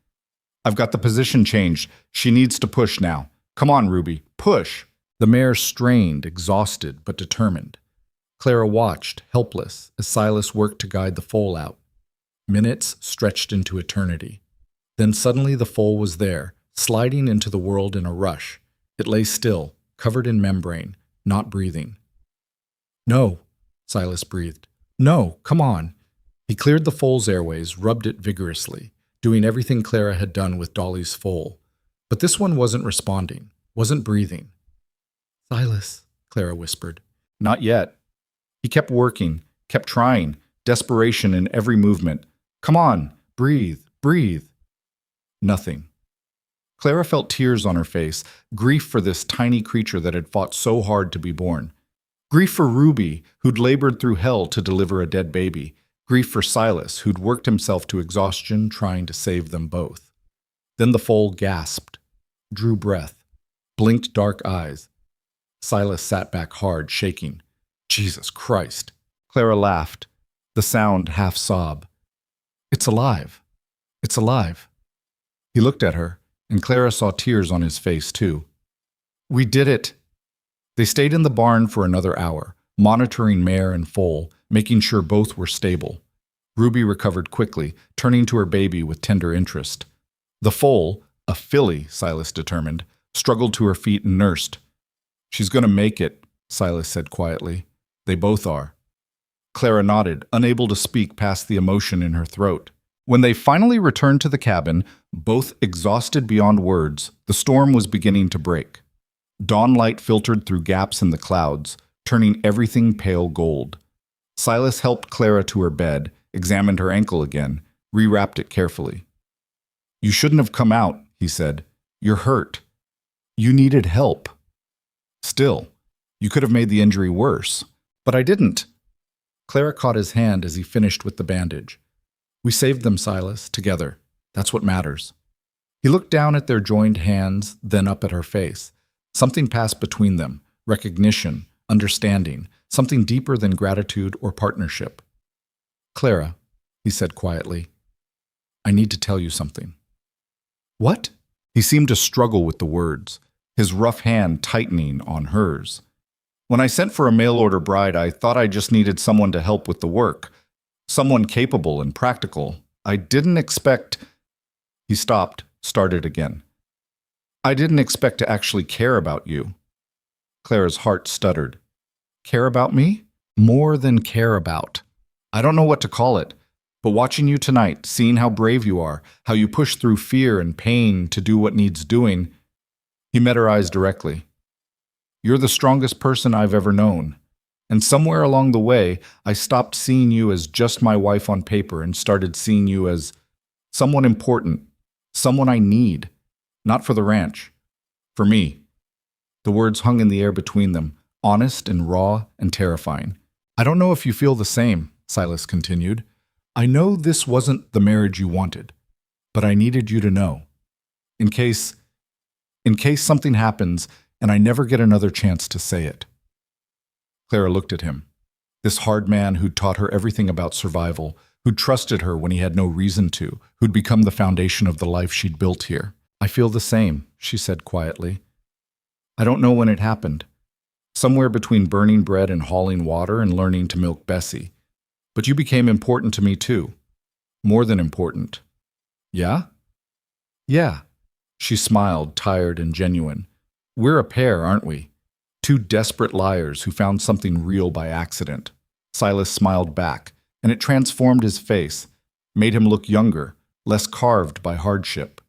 I've got the position changed. She needs to push now. Come on, Ruby, push. The mare strained, exhausted, but determined. Clara watched, helpless, as Silas worked to guide the foal out. Minutes stretched into eternity. Then suddenly the foal was there, sliding into the world in a rush. It lay still, covered in membrane, not breathing. No, Silas breathed. No, come on. He cleared the foal's airways, rubbed it vigorously, doing everything Clara had done with Dolly's foal. But this one wasn't responding, wasn't breathing. Silas, Clara whispered. Not yet. He kept working, kept trying, desperation in every movement. Come on, breathe, breathe. Nothing. Clara felt tears on her face, grief for this tiny creature that had fought so hard to be born. Grief for Ruby, who'd labored through hell to deliver a dead baby. Grief for Silas, who'd worked himself to exhaustion trying to save them both. Then the foal gasped, drew breath, blinked dark eyes. Silas sat back hard, shaking. Jesus Christ. Clara laughed, the sound half sob. It's alive. It's alive. He looked at her, and Clara saw tears on his face, too. We did it. They stayed in the barn for another hour, monitoring mare and foal, making sure both were stable. Ruby recovered quickly, turning to her baby with tender interest. The foal, a filly, Silas determined, struggled to her feet and nursed. She's going to make it, Silas said quietly. They both are. Clara nodded, unable to speak past the emotion in her throat. When they finally returned to the cabin, both exhausted beyond words, the storm was beginning to break. Dawn light filtered through gaps in the clouds, turning everything pale gold. Silas helped Clara to her bed, examined her ankle again, rewrapped it carefully. You shouldn't have come out, he said. You're hurt. You needed help. Still, you could have made the injury worse. But I didn't. Clara caught his hand as he finished with the bandage. We saved them, Silas, together. That's what matters. He looked down at their joined hands, then up at her face. Something passed between them, recognition, understanding, something deeper than gratitude or partnership. Clara, he said quietly, I need to tell you something. What? He seemed to struggle with the words, his rough hand tightening on hers. When I sent for a mail-order bride, I thought I just needed someone to help with the work. Someone capable and practical. I didn't expect. He stopped, started again. I didn't expect to actually care about you. Clara's heart stuttered. Care about me? More than care about. I don't know what to call it, but watching you tonight, seeing how brave you are, how you push through fear and pain to do what needs doing, he met her eyes directly. You're the strongest person I've ever known. And somewhere along the way, I stopped seeing you as just my wife on paper and started seeing you as someone important, someone I need, not for the ranch, for me. The words hung in the air between them, honest and raw and terrifying. I don't know if you feel the same, Silas continued. I know this wasn't the marriage you wanted, but I needed you to know. In case something happens and I never get another chance to say it. Clara looked at him. This hard man who'd taught her everything about survival, who'd trusted her when he had no reason to, who'd become the foundation of the life she'd built here. I feel the same, she said quietly. I don't know when it happened. Somewhere between burning bread and hauling water and learning to milk Bessie. But you became important to me too. More than important. Yeah? Yeah. She smiled, tired and genuine. We're a pair, aren't we? Two desperate liars who found something real by accident. Silas smiled back, and it transformed his face, made him look younger, less carved by hardship.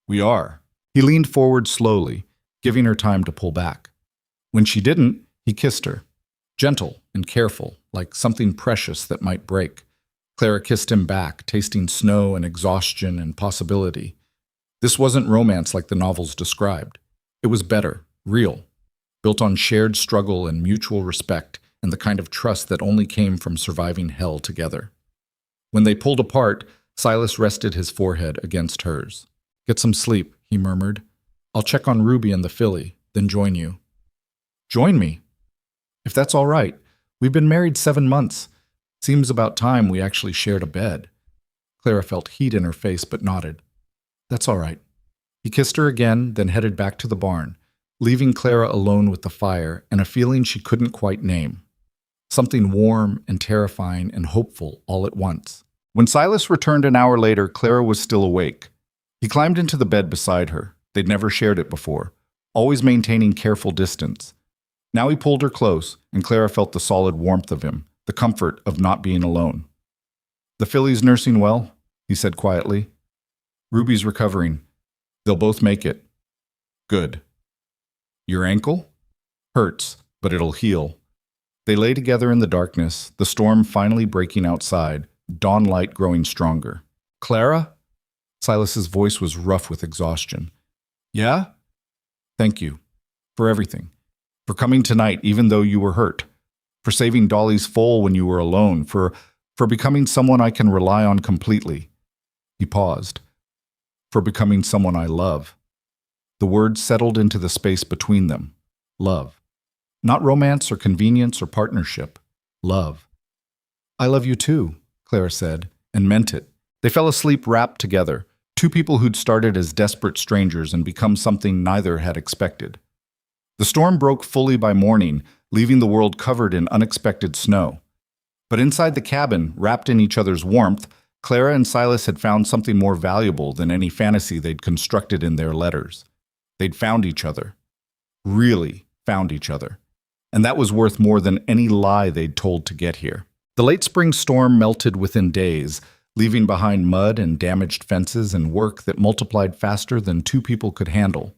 We are. He leaned forward slowly, giving her time to pull back. When she didn't, he kissed her. Gentle and careful, like something precious that might break. Clara kissed him back, tasting snow and exhaustion and possibility. This wasn't romance like the novels described. It was better, real, built on shared struggle and mutual respect and the kind of trust that only came from surviving hell together. When they pulled apart, Silas rested his forehead against hers. Get some sleep, he murmured. I'll check on Ruby and the filly, then join you. Join me? If that's all right. We've been married 7 months. Seems about time we actually shared a bed. Clara felt heat in her face but nodded. That's all right. He kissed her again, then headed back to the barn, leaving Clara alone with the fire and a feeling she couldn't quite name. Something warm and terrifying and hopeful all at once. When Silas returned an hour later, Clara was still awake. He climbed into the bed beside her. They'd never shared it before, always maintaining careful distance. Now he pulled her close, and Clara felt the solid warmth of him, the comfort of not being alone. The filly's nursing well, he said quietly. Ruby's recovering. They'll both make it. Good. Your ankle? Hurts, but it'll heal. They lay together in the darkness, the storm finally breaking outside, dawn light growing stronger. Clara? Silas's voice was rough with exhaustion. Yeah? Thank you. For everything. For coming tonight even though you were hurt. For saving Dolly's foal when you were alone. For becoming someone I can rely on completely. He paused. For becoming someone I love. The words settled into the space between them. Love. Not romance or convenience or partnership. Love. I love you too, Clara said, and meant it. They fell asleep wrapped together, two people who'd started as desperate strangers and become something neither had expected. The storm broke fully by morning, leaving the world covered in unexpected snow. But inside the cabin, wrapped in each other's warmth, Clara and Silas had found something more valuable than any fantasy they'd constructed in their letters. They'd found each other. Really found each other. And that was worth more than any lie they'd told to get here. The late spring storm melted within days, leaving behind mud and damaged fences and work that multiplied faster than two people could handle.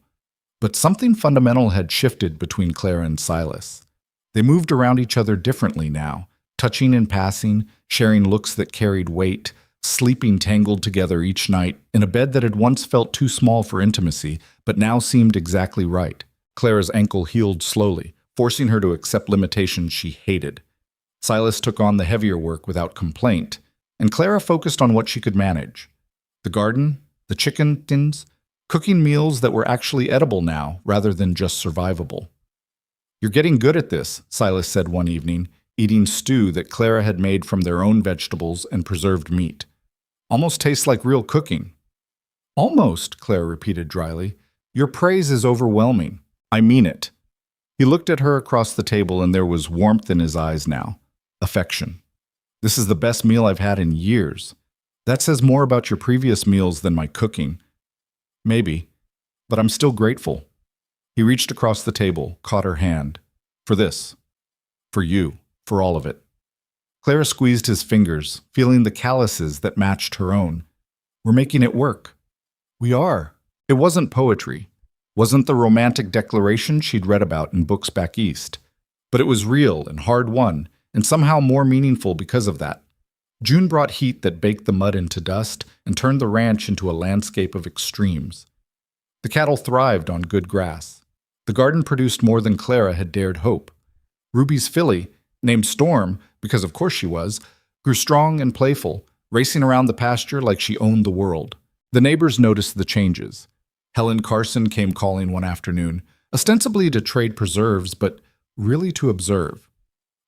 But something fundamental had shifted between Clara and Silas. They moved around each other differently now, touching in passing, sharing looks that carried weight, sleeping tangled together each night in a bed that had once felt too small for intimacy, but now seemed exactly right. Clara's ankle healed slowly, forcing her to accept limitations she hated. Silas took on the heavier work without complaint, and Clara focused on what she could manage. The garden, the chickens, cooking meals that were actually edible now rather than just survivable. You're getting good at this, Silas said one evening, eating stew that Clara had made from their own vegetables and preserved meat. Almost tastes like real cooking. Almost, Clara repeated dryly. Your praise is overwhelming. I mean it. He looked at her across the table and there was warmth in his eyes now. Affection. This is the best meal I've had in years. That says more about your previous meals than my cooking. Maybe, but I'm still grateful. He reached across the table, caught her hand. For this. For you. For all of it. Clara squeezed his fingers, feeling the calluses that matched her own. We're making it work. We are. It wasn't poetry. Wasn't the romantic declaration she'd read about in books back east. But it was real and hard-won, and somehow more meaningful because of that. June brought heat that baked the mud into dust and turned the ranch into a landscape of extremes. The cattle thrived on good grass. The garden produced more than Clara had dared hope. Ruby's filly, named Storm, because of course she was, grew strong and playful, racing around the pasture like she owned the world. The neighbors noticed the changes. Helen Carson came calling one afternoon, ostensibly to trade preserves, but really to observe.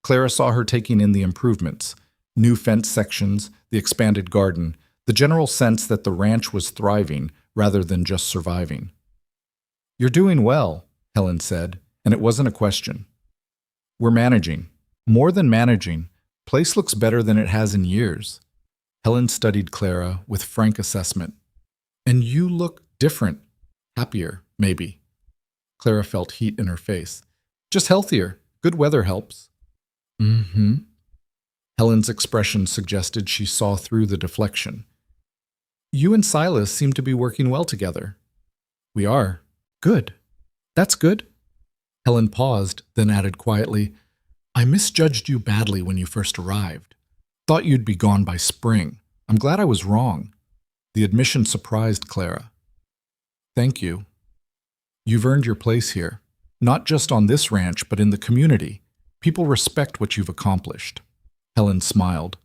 Clara saw her taking in the improvements, new fence sections, the expanded garden, the general sense that the ranch was thriving rather than just surviving. You're doing well, Helen said, and it wasn't a question. We're managing. More than managing. Place looks better than it has in years. Helen studied Clara with frank assessment. And you look different. Happier, maybe. Clara felt heat in her face. Just healthier. Good weather helps. Mm-hmm. Helen's expression suggested she saw through the deflection. You and Silas seem to be working well together. We are. Good. That's good. Helen paused, then added quietly, I misjudged you badly when you first arrived. Thought you'd be gone by spring. I'm glad I was wrong. The admission surprised Clara. Thank you. You've earned your place here, not just on this ranch, but in the community. People respect what you've accomplished. Helen smiled.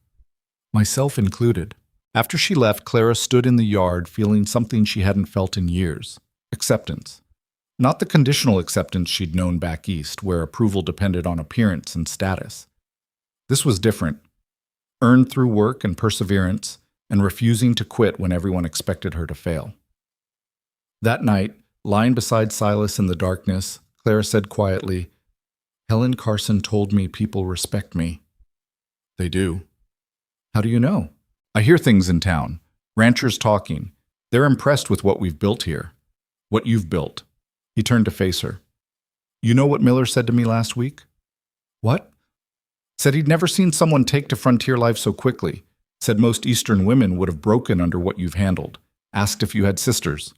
Myself included. After she left, Clara stood in the yard feeling something she hadn't felt in years. Acceptance. Not the conditional acceptance she'd known back east, where approval depended on appearance and status. This was different. Earned through work and perseverance, and refusing to quit when everyone expected her to fail. That night, lying beside Silas in the darkness, Clara said quietly, Helen Carson told me people respect me. They do. How do you know? I hear things in town. Ranchers talking. They're impressed with what we've built here. What you've built. He turned to face her. You know what Miller said to me last week? What? Said he'd never seen someone take to frontier life so quickly. Said most Eastern women would have broken under what you've handled. Asked if you had sisters.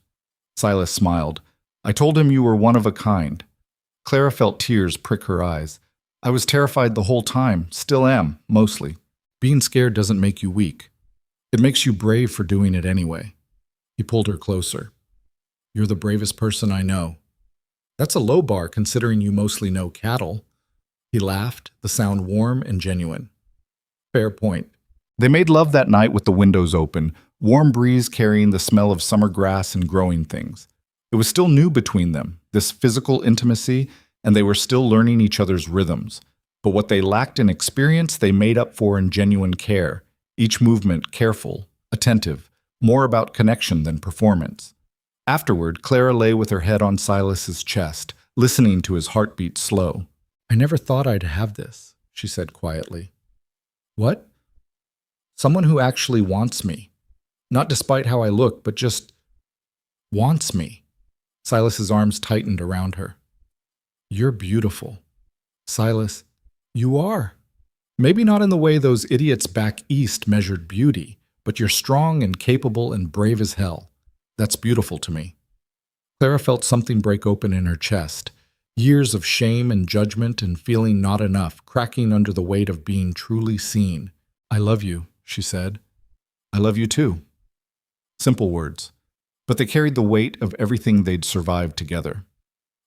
Silas smiled. I told him you were one of a kind. Clara felt tears prick her eyes. I was terrified the whole time, still am, mostly. Being scared doesn't make you weak. It makes you brave for doing it anyway. He pulled her closer. You're the bravest person I know. That's a low bar considering you mostly know cattle. He laughed, the sound warm and genuine. Fair point. They made love that night with the windows open, warm breeze carrying the smell of summer grass and growing things. It was still new between them, this physical intimacy, and they were still learning each other's rhythms. But what they lacked in experience, they made up for in genuine care, each movement careful, attentive, more about connection than performance. Afterward, Clara lay with her head on Silas's chest, listening to his heartbeat slow. I never thought I'd have this, she said quietly. What? Someone who actually wants me. Not despite how I look, but just wants me. Silas's arms tightened around her. You're beautiful. Silas, you are. Maybe not in the way those idiots back east measured beauty, but you're strong and capable and brave as hell. That's beautiful to me. Clara felt something break open in her chest. Years of shame and judgment and feeling not enough, cracking under the weight of being truly seen. I love you, she said. I love you too. Simple words, but they carried the weight of everything they'd survived together.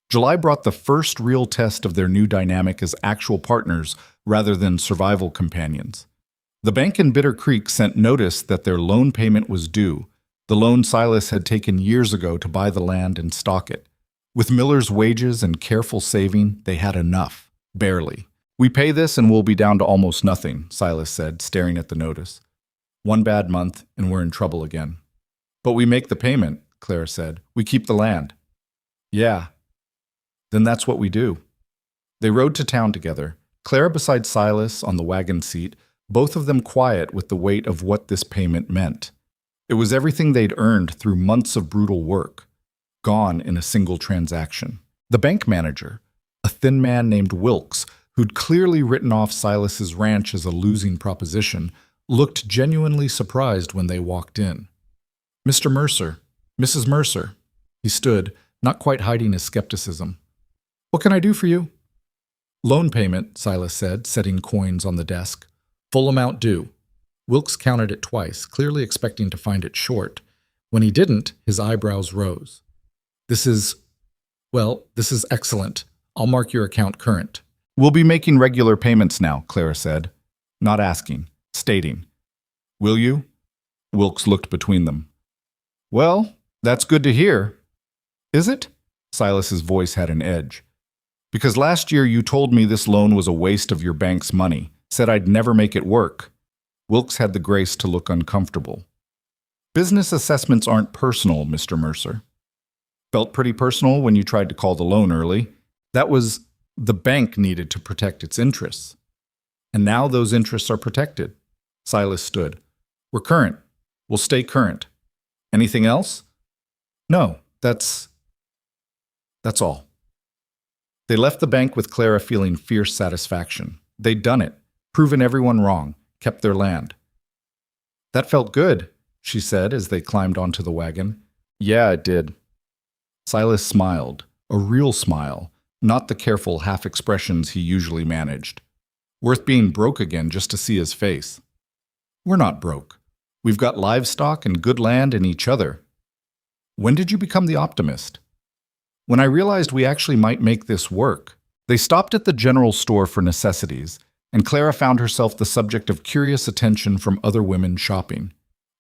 July brought the first real test of their new dynamic as actual partners rather than survival companions. The bank in Bitter Creek sent notice that their loan payment was due, the loan Silas had taken years ago to buy the land and stock it. With Miller's wages and careful saving, they had enough. Barely. We pay this and we'll be down to almost nothing, Silas said, staring at the notice. One bad month and we're in trouble again. But we make the payment, Clara said. We keep the land. Yeah. Then that's what we do. They rode to town together, Clara beside Silas on the wagon seat, both of them quiet with the weight of what this payment meant. It was everything they'd earned through months of brutal work, gone in a single transaction. The bank manager, a thin man named Wilkes, who'd clearly written off Silas's ranch as a losing proposition, looked genuinely surprised when they walked in. "Mr. Mercer, Mrs. Mercer." He stood, not quite hiding his skepticism. "What can I do for you?" "Loan payment," Silas said, setting coins on the desk. "Full amount due." Wilkes counted it twice, clearly expecting to find it short. When he didn't, his eyebrows rose. This is excellent. I'll mark your account current." "We'll be making regular payments now," Clara said. Not asking, stating. "Will you?" Wilkes looked between them. "Well, that's good to hear." "Is it?" Silas's voice had an edge. "Because last year you told me this loan was a waste of your bank's money, said I'd never make it work." Wilkes had the grace to look uncomfortable. "Business assessments aren't personal, Mr. Mercer." "Felt pretty personal when you tried to call the loan early. That was the bank needed to protect its interests. And now those interests are protected." Silas stood. "We're current. We'll stay current. Anything else?" "No, that's all." They left the bank with Clara feeling fierce satisfaction. They'd done it, proven everyone wrong, kept their land. "That felt good," she said as they climbed onto the wagon. "Yeah, it did." Silas smiled, a real smile, not the careful half-expressions he usually managed. Worth being broke again just to see his face. "We're not broke. We've got livestock and good land and each other." "When did you become the optimist?" "When I realized we actually might make this work." They stopped at the general store for necessities, and Clara found herself the subject of curious attention from other women shopping.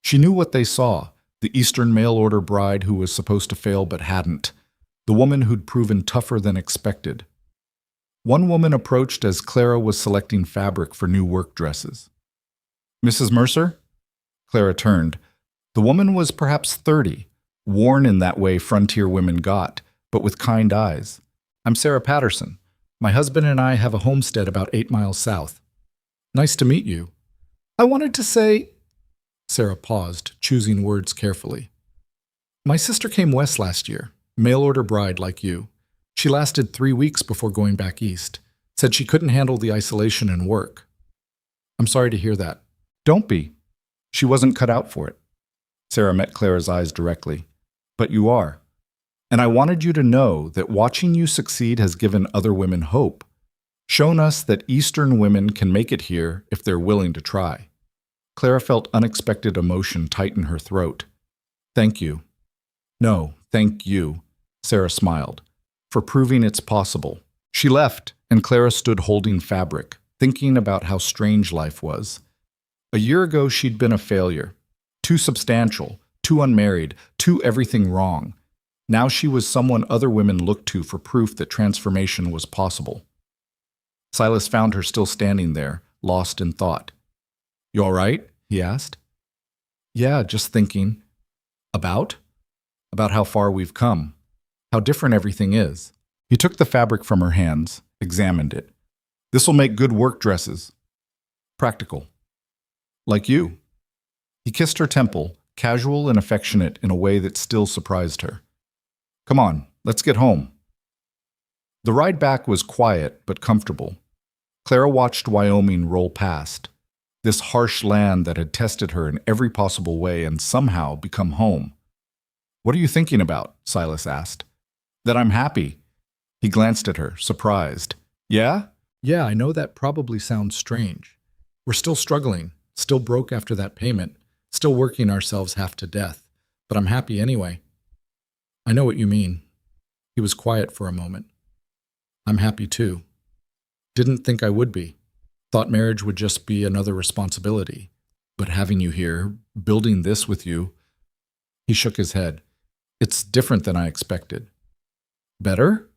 She knew what they saw, the Eastern mail-order bride who was supposed to fail but hadn't, the woman who'd proven tougher than expected. One woman approached as Clara was selecting fabric for new work dresses. "Mrs. Mercer?" Clara turned. The woman was perhaps 30, worn in that way frontier women got, but with kind eyes. "I'm Sarah Patterson. My husband and I have a homestead about 8 miles south." "Nice to meet you." "I wanted to say—" Sarah paused, choosing words carefully. "My sister came west last year, mail-order bride like you. She lasted 3 weeks before going back east. Said she couldn't handle the isolation and work." "I'm sorry to hear that." "Don't be. She wasn't cut out for it." Sarah met Clara's eyes directly. "But you are. And I wanted you to know that watching you succeed has given other women hope, shown us that Eastern women can make it here if they're willing to try." Clara felt unexpected emotion tighten her throat. "Thank you." "No, thank you," Sarah smiled, "for proving it's possible." She left, and Clara stood holding fabric, thinking about how strange life was. A year ago she'd been a failure. Too substantial, too unmarried, too everything wrong. Now she was someone other women looked to for proof that transformation was possible. Silas found her still standing there, lost in thought. "You all right?" he asked. "Yeah, just thinking." "About?" "About how far we've come. How different everything is." He took the fabric from her hands, examined it. "This'll make good work dresses. Practical. Like you." He kissed her temple, casual and affectionate in a way that still surprised her. "Come on, let's get home." The ride back was quiet but comfortable. Clara watched Wyoming roll past, this harsh land that had tested her in every possible way and somehow become home. "What are you thinking about?" Silas asked. "That I'm happy." He glanced at her, surprised. "Yeah?" "Yeah, I know that probably sounds strange. We're still struggling, still broke after that payment, still working ourselves half to death, but I'm happy anyway." "I know what you mean." He was quiet for a moment. "I'm happy too. Didn't think I would be. Thought marriage would just be another responsibility. But having you here, building this with you—" He shook his head. "It's different than I expected." "Better?"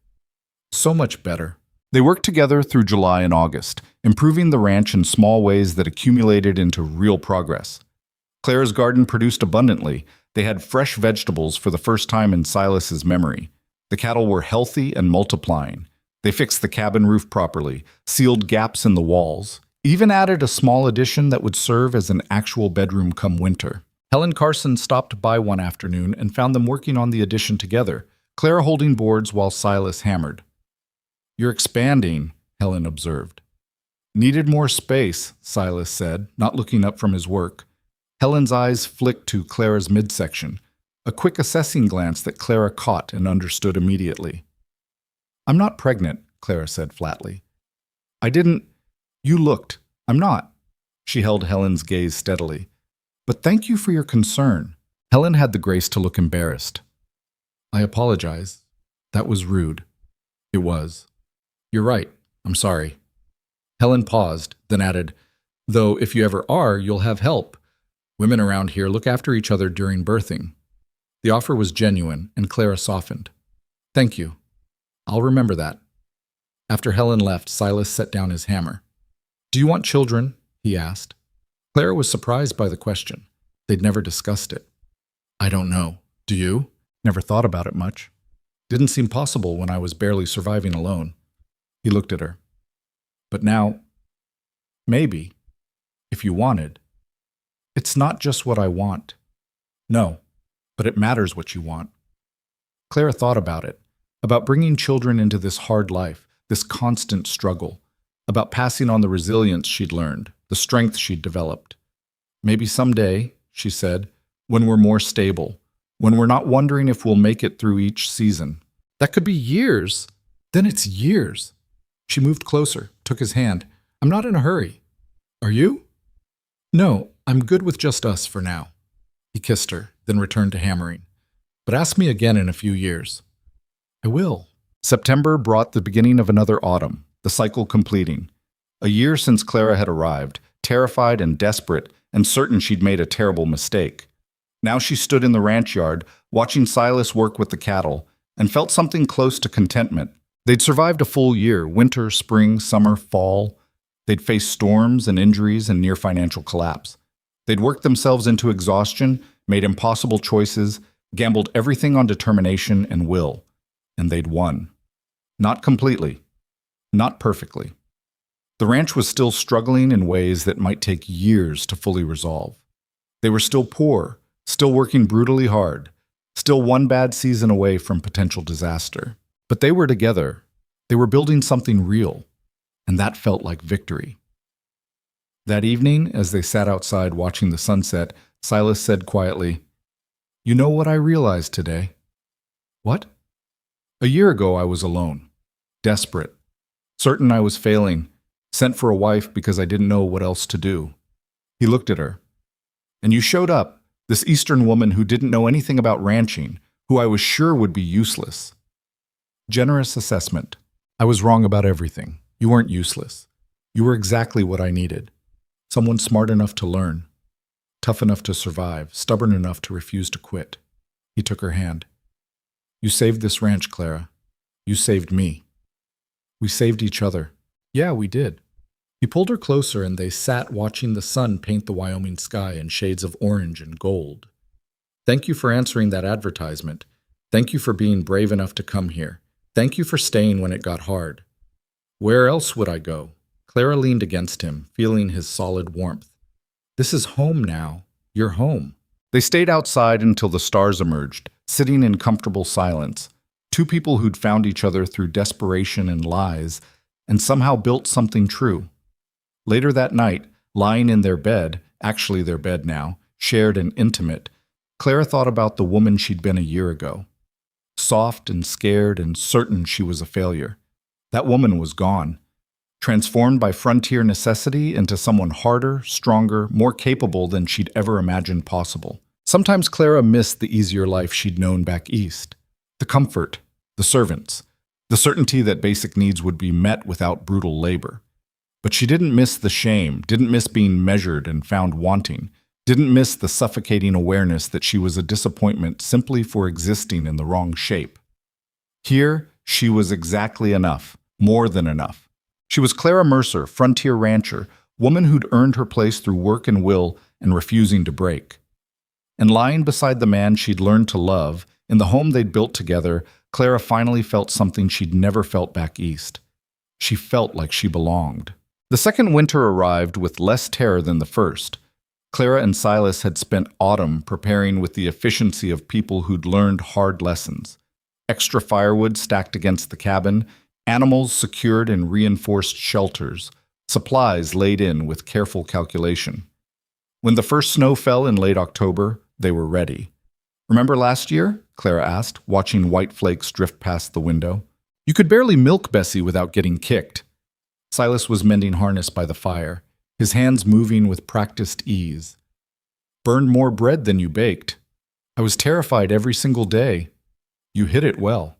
"So much better." They worked together through July and August, improving the ranch in small ways that accumulated into real progress. Clara's garden produced abundantly. They had fresh vegetables for the first time in Silas's memory. The cattle were healthy and multiplying. They fixed the cabin roof properly, sealed gaps in the walls, Even added a small addition that would serve as an actual bedroom come winter. Helen Carson stopped by one afternoon and found them working on the addition together, Clara holding boards while Silas hammered. "You're expanding," Helen observed. "Needed more space," Silas said, not looking up from his work. Helen's eyes flicked to Clara's midsection, a quick assessing glance that Clara caught and understood immediately. "I'm not pregnant," Clara said flatly. "I didn't—" "You looked. I'm not." She held Helen's gaze steadily. "But thank you for your concern." Helen had the grace to look embarrassed. "I apologize. That was rude." "It was." "You're right. I'm sorry." Helen paused, then added, "Though if you ever are, you'll have help. Women around here look after each other during birthing." The offer was genuine, and Clara softened. "Thank you. I'll remember that." After Helen left, Silas set down his hammer. "Do you want children?" he asked. Clara was surprised by the question. They'd never discussed it. "I don't know. Do you?" "Never thought about it much. Didn't seem possible when I was barely surviving alone." He looked at her. "But now, maybe, if you wanted." "It's not just what I want." "No, but it matters what you want." Clara thought about it, about bringing children into this hard life, this constant struggle, about passing on the resilience she'd learned, the strength she'd developed. "Maybe someday," she said, "when we're more stable, when we're not wondering if we'll make it through each season." "That could be years." "Then it's years." She moved closer, took his hand. "I'm not in a hurry." "Are you?" "No, I'm good with just us for now." He kissed her, then returned to hammering. "But ask me again in a few years." "I will." September brought the beginning of another autumn, the cycle completing. A year since Clara had arrived, terrified and desperate, and certain she'd made a terrible mistake. Now she stood in the ranch yard, watching Silas work with the cattle, and felt something close to contentment. They'd survived a full year, winter, spring, summer, fall. They'd faced storms and injuries and near financial collapse. They'd worked themselves into exhaustion, made impossible choices, gambled everything on determination and will. And they'd won. Not completely. Not perfectly. The ranch was still struggling in ways that might take years to fully resolve. They were still poor, still working brutally hard, still one bad season away from potential disaster. But they were together. They were building something real, and that felt like victory. That evening, as they sat outside watching the sunset, Silas said quietly, "You know what I realized today?" "What?" "A year ago I was alone, desperate, certain I was failing, sent for a wife because I didn't know what else to do." He looked at her. "And you showed up, this Eastern woman who didn't know anything about ranching, who I was sure would be useless." Generous assessment. "I was wrong about everything. You weren't useless. You were exactly what I needed. Someone smart enough to learn, tough enough to survive, stubborn enough to refuse to quit." He took her hand. "You saved this ranch, Clara. You saved me. We saved each other." "Yeah, we did." He pulled her closer and they sat watching the sun paint the Wyoming sky in shades of orange and gold. "Thank you for answering that advertisement. Thank you for being brave enough to come here. Thank you for staying when it got hard." "Where else would I go?" Clara leaned against him, feeling his solid warmth. "This is home now. You're home." They stayed outside until the stars emerged, sitting in comfortable silence. Two people who'd found each other through desperation and lies, and somehow built something true. Later that night, lying in their bed, actually their bed now, shared and intimate, Clara thought about the woman she'd been a year ago. Soft and scared and certain she was a failure. That woman was gone, transformed by frontier necessity into someone harder, stronger, more capable than she'd ever imagined possible. Sometimes Clara missed the easier life she'd known back east. The comfort, the servants, the certainty that basic needs would be met without brutal labor. But she didn't miss the shame, didn't miss being measured and found wanting, didn't miss the suffocating awareness that she was a disappointment simply for existing in the wrong shape. Here, she was exactly enough, more than enough. She was Clara Mercer, frontier rancher, woman who'd earned her place through work and will and refusing to break. And lying beside the man she'd learned to love, in the home they'd built together, Clara finally felt something she'd never felt back east. She felt like she belonged. The second winter arrived with less terror than the first. Clara and Silas had spent autumn preparing with the efficiency of people who'd learned hard lessons. Extra firewood stacked against the cabin, animals secured in reinforced shelters, supplies laid in with careful calculation. When the first snow fell in late October, they were ready. "Remember last year?" Clara asked, watching white flakes drift past the window. "You could barely milk Bessie without getting kicked." Silas was mending harness by the fire, his hands moving with practiced ease. "Burned more bread than you baked. I was terrified every single day. You hid it well."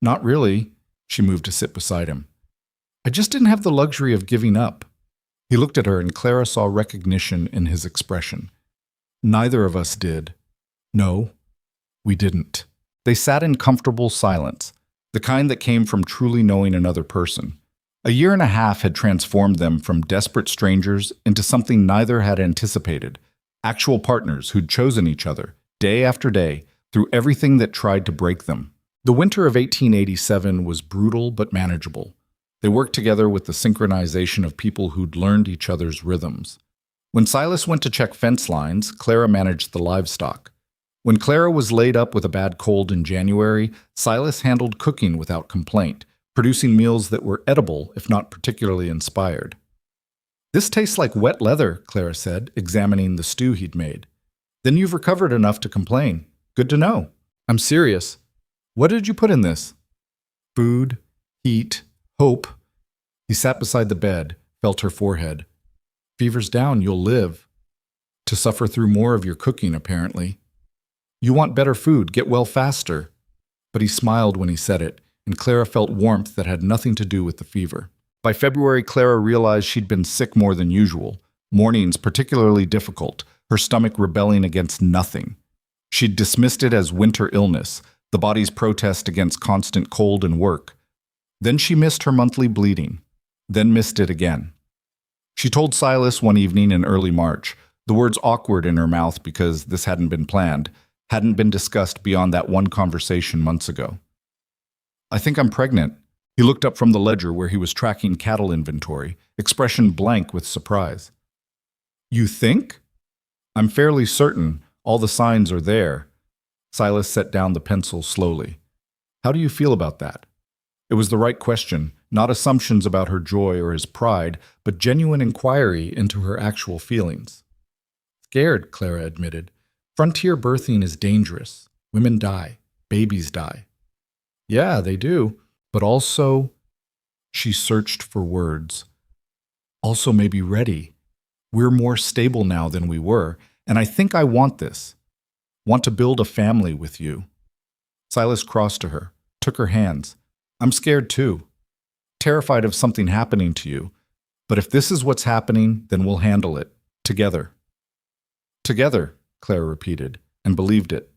"Not really." She moved to sit beside him. "I just didn't have the luxury of giving up." He looked at her, and Clara saw recognition in his expression. "Neither of us did." "No, we didn't." They sat in comfortable silence, the kind that came from truly knowing another person. A year and a half had transformed them from desperate strangers into something neither had anticipated, actual partners who'd chosen each other, day after day, through everything that tried to break them. The winter of 1887 was brutal but manageable. They worked together with the synchronization of people who'd learned each other's rhythms. When Silas went to check fence lines, Clara managed the livestock. When Clara was laid up with a bad cold in January, Silas handled cooking without complaint, producing meals that were edible if not particularly inspired. "This tastes like wet leather," Clara said, examining the stew he'd made. "Then you've recovered enough to complain. Good to know." "I'm serious. What did you put in this?" "Food, heat, hope." He sat beside the bed, felt her forehead. "Fever's down, you'll live. To suffer through more of your cooking, apparently. You want better food, get well faster." But he smiled when he said it, and Clara felt warmth that had nothing to do with the fever. By February, Clara realized she'd been sick more than usual, mornings particularly difficult, her stomach rebelling against nothing. She'd dismissed it as winter illness, the body's protest against constant cold and work. Then she missed her monthly bleeding, then missed it again. She told Silas one evening in early March, the words awkward in her mouth because this hadn't been planned, hadn't been discussed beyond that one conversation months ago. "I think I'm pregnant." He looked up from the ledger where he was tracking cattle inventory, expression blank with surprise. "You think?" "I'm fairly certain. All the signs are there." Silas set down the pencil slowly. "How do you feel about that?" It was the right question, not assumptions about her joy or his pride, but genuine inquiry into her actual feelings. "Scared," Clara admitted. "Frontier birthing is dangerous. Women die. Babies die." "Yeah, they do. But also," she searched for words, "also maybe ready. We're more stable now than we were, and I think I want this. Want to build a family with you." Silas crossed to her, took her hands. "I'm scared too. Terrified of something happening to you. But if this is what's happening, then we'll handle it. Together." "Together," Clara repeated, and believed it.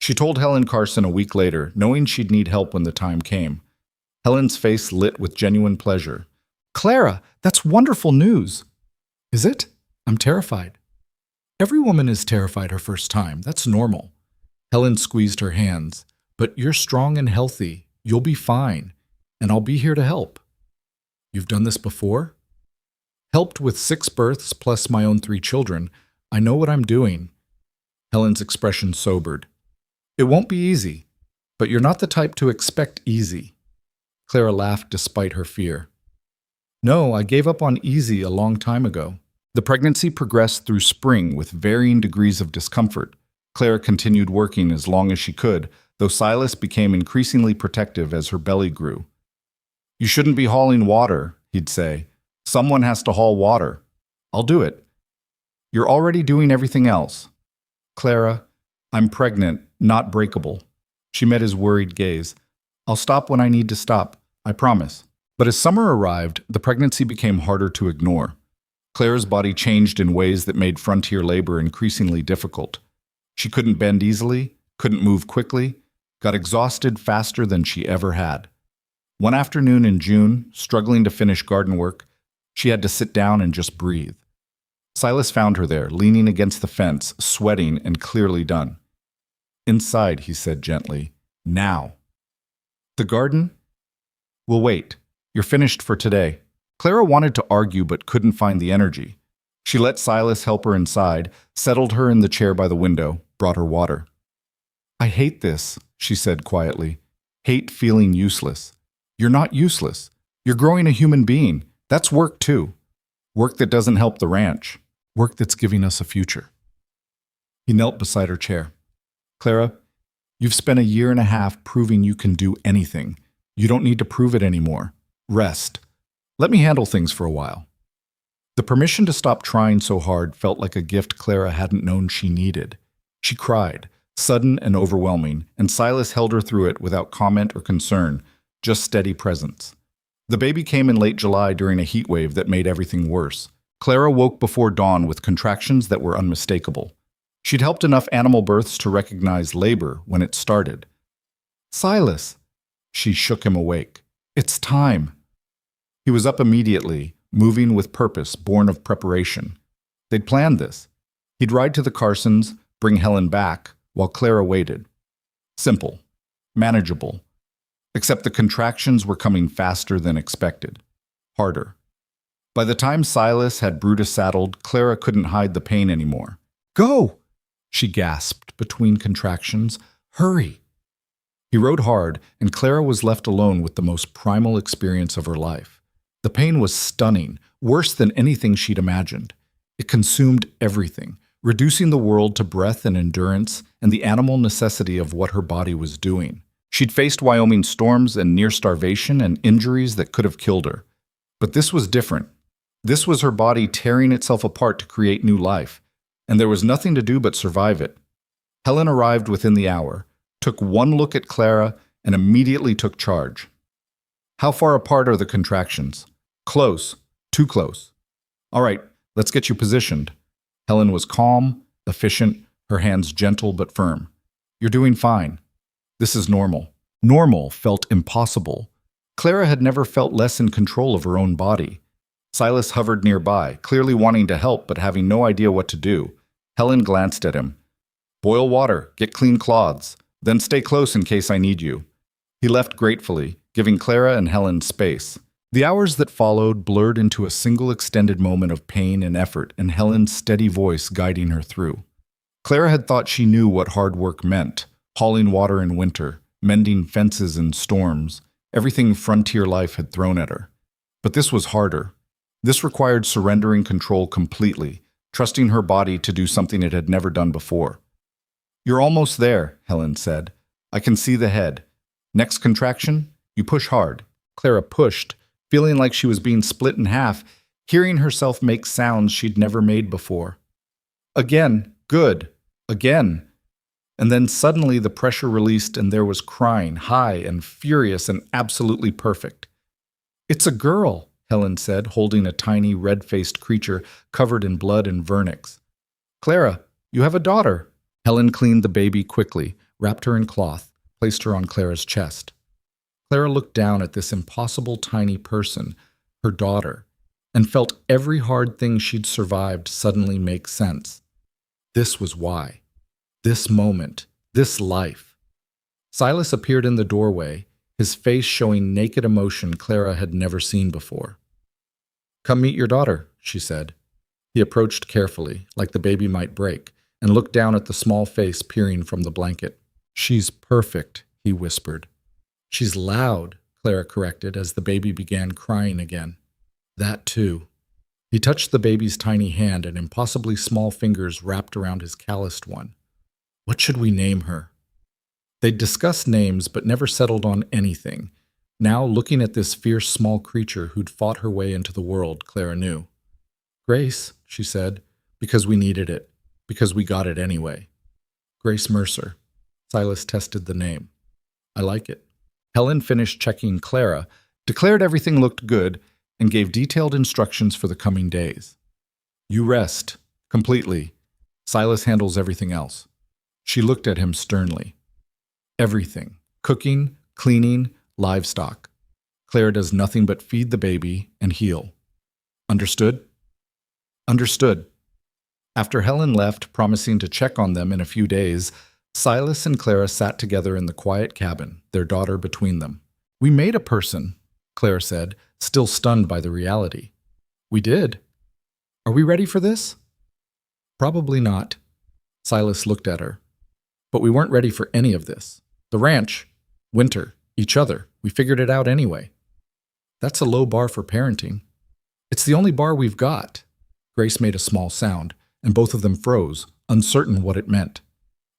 She told Helen Carson a week later, knowing she'd need help when the time came. Helen's face lit with genuine pleasure. "Clara, that's wonderful news." "Is it? I'm terrified." "Every woman is terrified her first time. That's normal." Helen squeezed her hands. "But you're strong and healthy. You'll be fine. And I'll be here to help." "You've done this before?" "Helped with 6 births plus my own 3 children. I know what I'm doing." Helen's expression sobered. "It won't be easy, but you're not the type to expect easy." Clara laughed despite her fear. "No, I gave up on easy a long time ago." The pregnancy progressed through spring with varying degrees of discomfort. Clara continued working as long as she could, though Silas became increasingly protective as her belly grew. "You shouldn't be hauling water," he'd say. "Someone has to haul water." "I'll do it." "You're already doing everything else." "Clara, I'm pregnant, not breakable." She met his worried gaze. "I'll stop when I need to stop, I promise." But as summer arrived, the pregnancy became harder to ignore. Clara's body changed in ways that made frontier labor increasingly difficult. She couldn't bend easily, couldn't move quickly, got exhausted faster than she ever had. One afternoon in June, struggling to finish garden work, she had to sit down and just breathe. Silas found her there, leaning against the fence, sweating and clearly done. "Inside," he said gently. "Now." "The garden?" "We'll wait. You're finished for today." Clara wanted to argue but couldn't find the energy. She let Silas help her inside, settled her in the chair by the window, brought her water. "I hate this," she said quietly. "Hate feeling useless." "You're not useless. You're growing a human being. That's work too. Work that doesn't help the ranch. Work that's giving us a future." He knelt beside her chair. "Clara, you've spent a year and a half proving you can do anything. You don't need to prove it anymore. Rest. Let me handle things for a while." The permission to stop trying so hard felt like a gift Clara hadn't known she needed. She cried, sudden and overwhelming, and Silas held her through it without comment or concern, just steady presence. The baby came in late July during a heat wave that made everything worse. Clara woke before dawn with contractions that were unmistakable. She'd helped enough animal births to recognize labor when it started. "Silas!" She shook him awake. "It's time." He was up immediately, moving with purpose, born of preparation. They'd planned this. He'd ride to the Carsons, bring Helen back, while Clara waited. Simple. Manageable. Except the contractions were coming faster than expected. Harder. By the time Silas had Brutus saddled, Clara couldn't hide the pain anymore. "Go!" she gasped between contractions. "Hurry!" He rode hard, and Clara was left alone with the most primal experience of her life. The pain was stunning, worse than anything she'd imagined. It consumed everything, reducing the world to breath and endurance and the animal necessity of what her body was doing. She'd faced Wyoming storms and near starvation and injuries that could have killed her. But this was different. This was her body tearing itself apart to create new life, and there was nothing to do but survive it. Helen arrived within the hour, took one look at Clara, and immediately took charge. "How far apart are the contractions?" "Close. Too close." "All right, let's get you positioned." Helen was calm, efficient, her hands gentle but firm. "You're doing fine. This is normal." Normal felt impossible. Clara had never felt less in control of her own body. Silas hovered nearby, clearly wanting to help but having no idea what to do. Helen glanced at him. "Boil water, get clean cloths, then stay close in case I need you." He left gratefully, giving Clara and Helen space. The hours that followed blurred into a single extended moment of pain and effort, and Helen's steady voice guiding her through. Clara had thought she knew what hard work meant, hauling water in winter, mending fences in storms, everything frontier life had thrown at her. But this was harder. This required surrendering control completely, trusting her body to do something it had never done before. "You're almost there," Helen said. "I can see the head. Next contraction, you push hard." Clara pushed, feeling like she was being split in half, hearing herself make sounds she'd never made before. "Again, good. Again." And then suddenly the pressure released and there was crying, high and furious and absolutely perfect. "It's a girl," Helen said, holding a tiny red-faced creature covered in blood and vernix. "Clara, you have a daughter." Helen cleaned the baby quickly, wrapped her in cloth, placed her on Clara's chest. Clara looked down at this impossible tiny person, her daughter, and felt every hard thing she'd survived suddenly make sense. This was why. This moment. This life. Silas appeared in the doorway, his face showing naked emotion Clara had never seen before. "Come meet your daughter," she said. He approached carefully, like the baby might break, and looked down at the small face peering from the blanket. "She's perfect," he whispered. "She's loud," Clara corrected as the baby began crying again. "That too." He touched the baby's tiny hand and impossibly small fingers wrapped around his calloused one. "What should we name her?" They'd discussed names but never settled on anything. Now, looking at this fierce small creature who'd fought her way into the world, Clara knew. "Grace," she said, "because we needed it, because we got it anyway." "Grace Mercer." Silas tested the name. "I like it." Helen finished checking Clara, declared everything looked good, and gave detailed instructions for the coming days. "You rest. Completely. Silas handles everything else." She looked at him sternly. "Everything. Cooking, cleaning, livestock. Clara does nothing but feed the baby and heal. Understood?" "Understood." After Helen left, promising to check on them in a few days, Silas and Clara sat together in the quiet cabin, their daughter between them. "We made a person," Clara said, still stunned by the reality. We did? Are we ready for this? Probably not. Silas looked at her. But we weren't ready for any of this. The ranch, winter, each other. We figured it out anyway. That's a low bar for parenting. It's the only bar we've got. Grace made a small sound, and both of them froze, uncertain what it meant.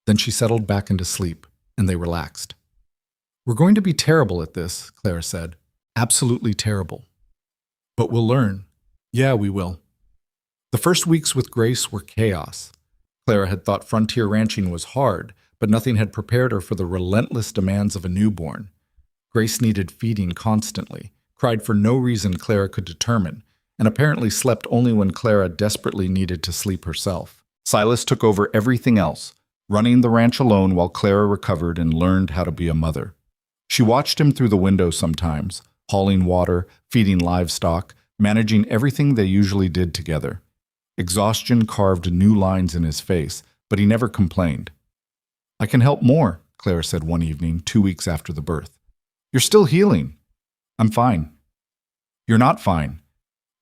Then she settled back into sleep, and they relaxed. We're going to be terrible at this, Clara said. Absolutely terrible. But we'll learn. Yeah, we will. The first weeks with Grace were chaos. Clara had thought frontier ranching was hard, but nothing had prepared her for the relentless demands of a newborn. Grace needed feeding constantly, cried for no reason Clara could determine, and apparently slept only when Clara desperately needed to sleep herself. Silas took over everything else, running the ranch alone while Clara recovered and learned how to be a mother. She watched him through the window sometimes, hauling water, feeding livestock, managing everything they usually did together. Exhaustion carved new lines in his face, but he never complained. I can help more, Clara said one evening, 2 weeks after the birth. You're still healing. I'm fine. You're not fine.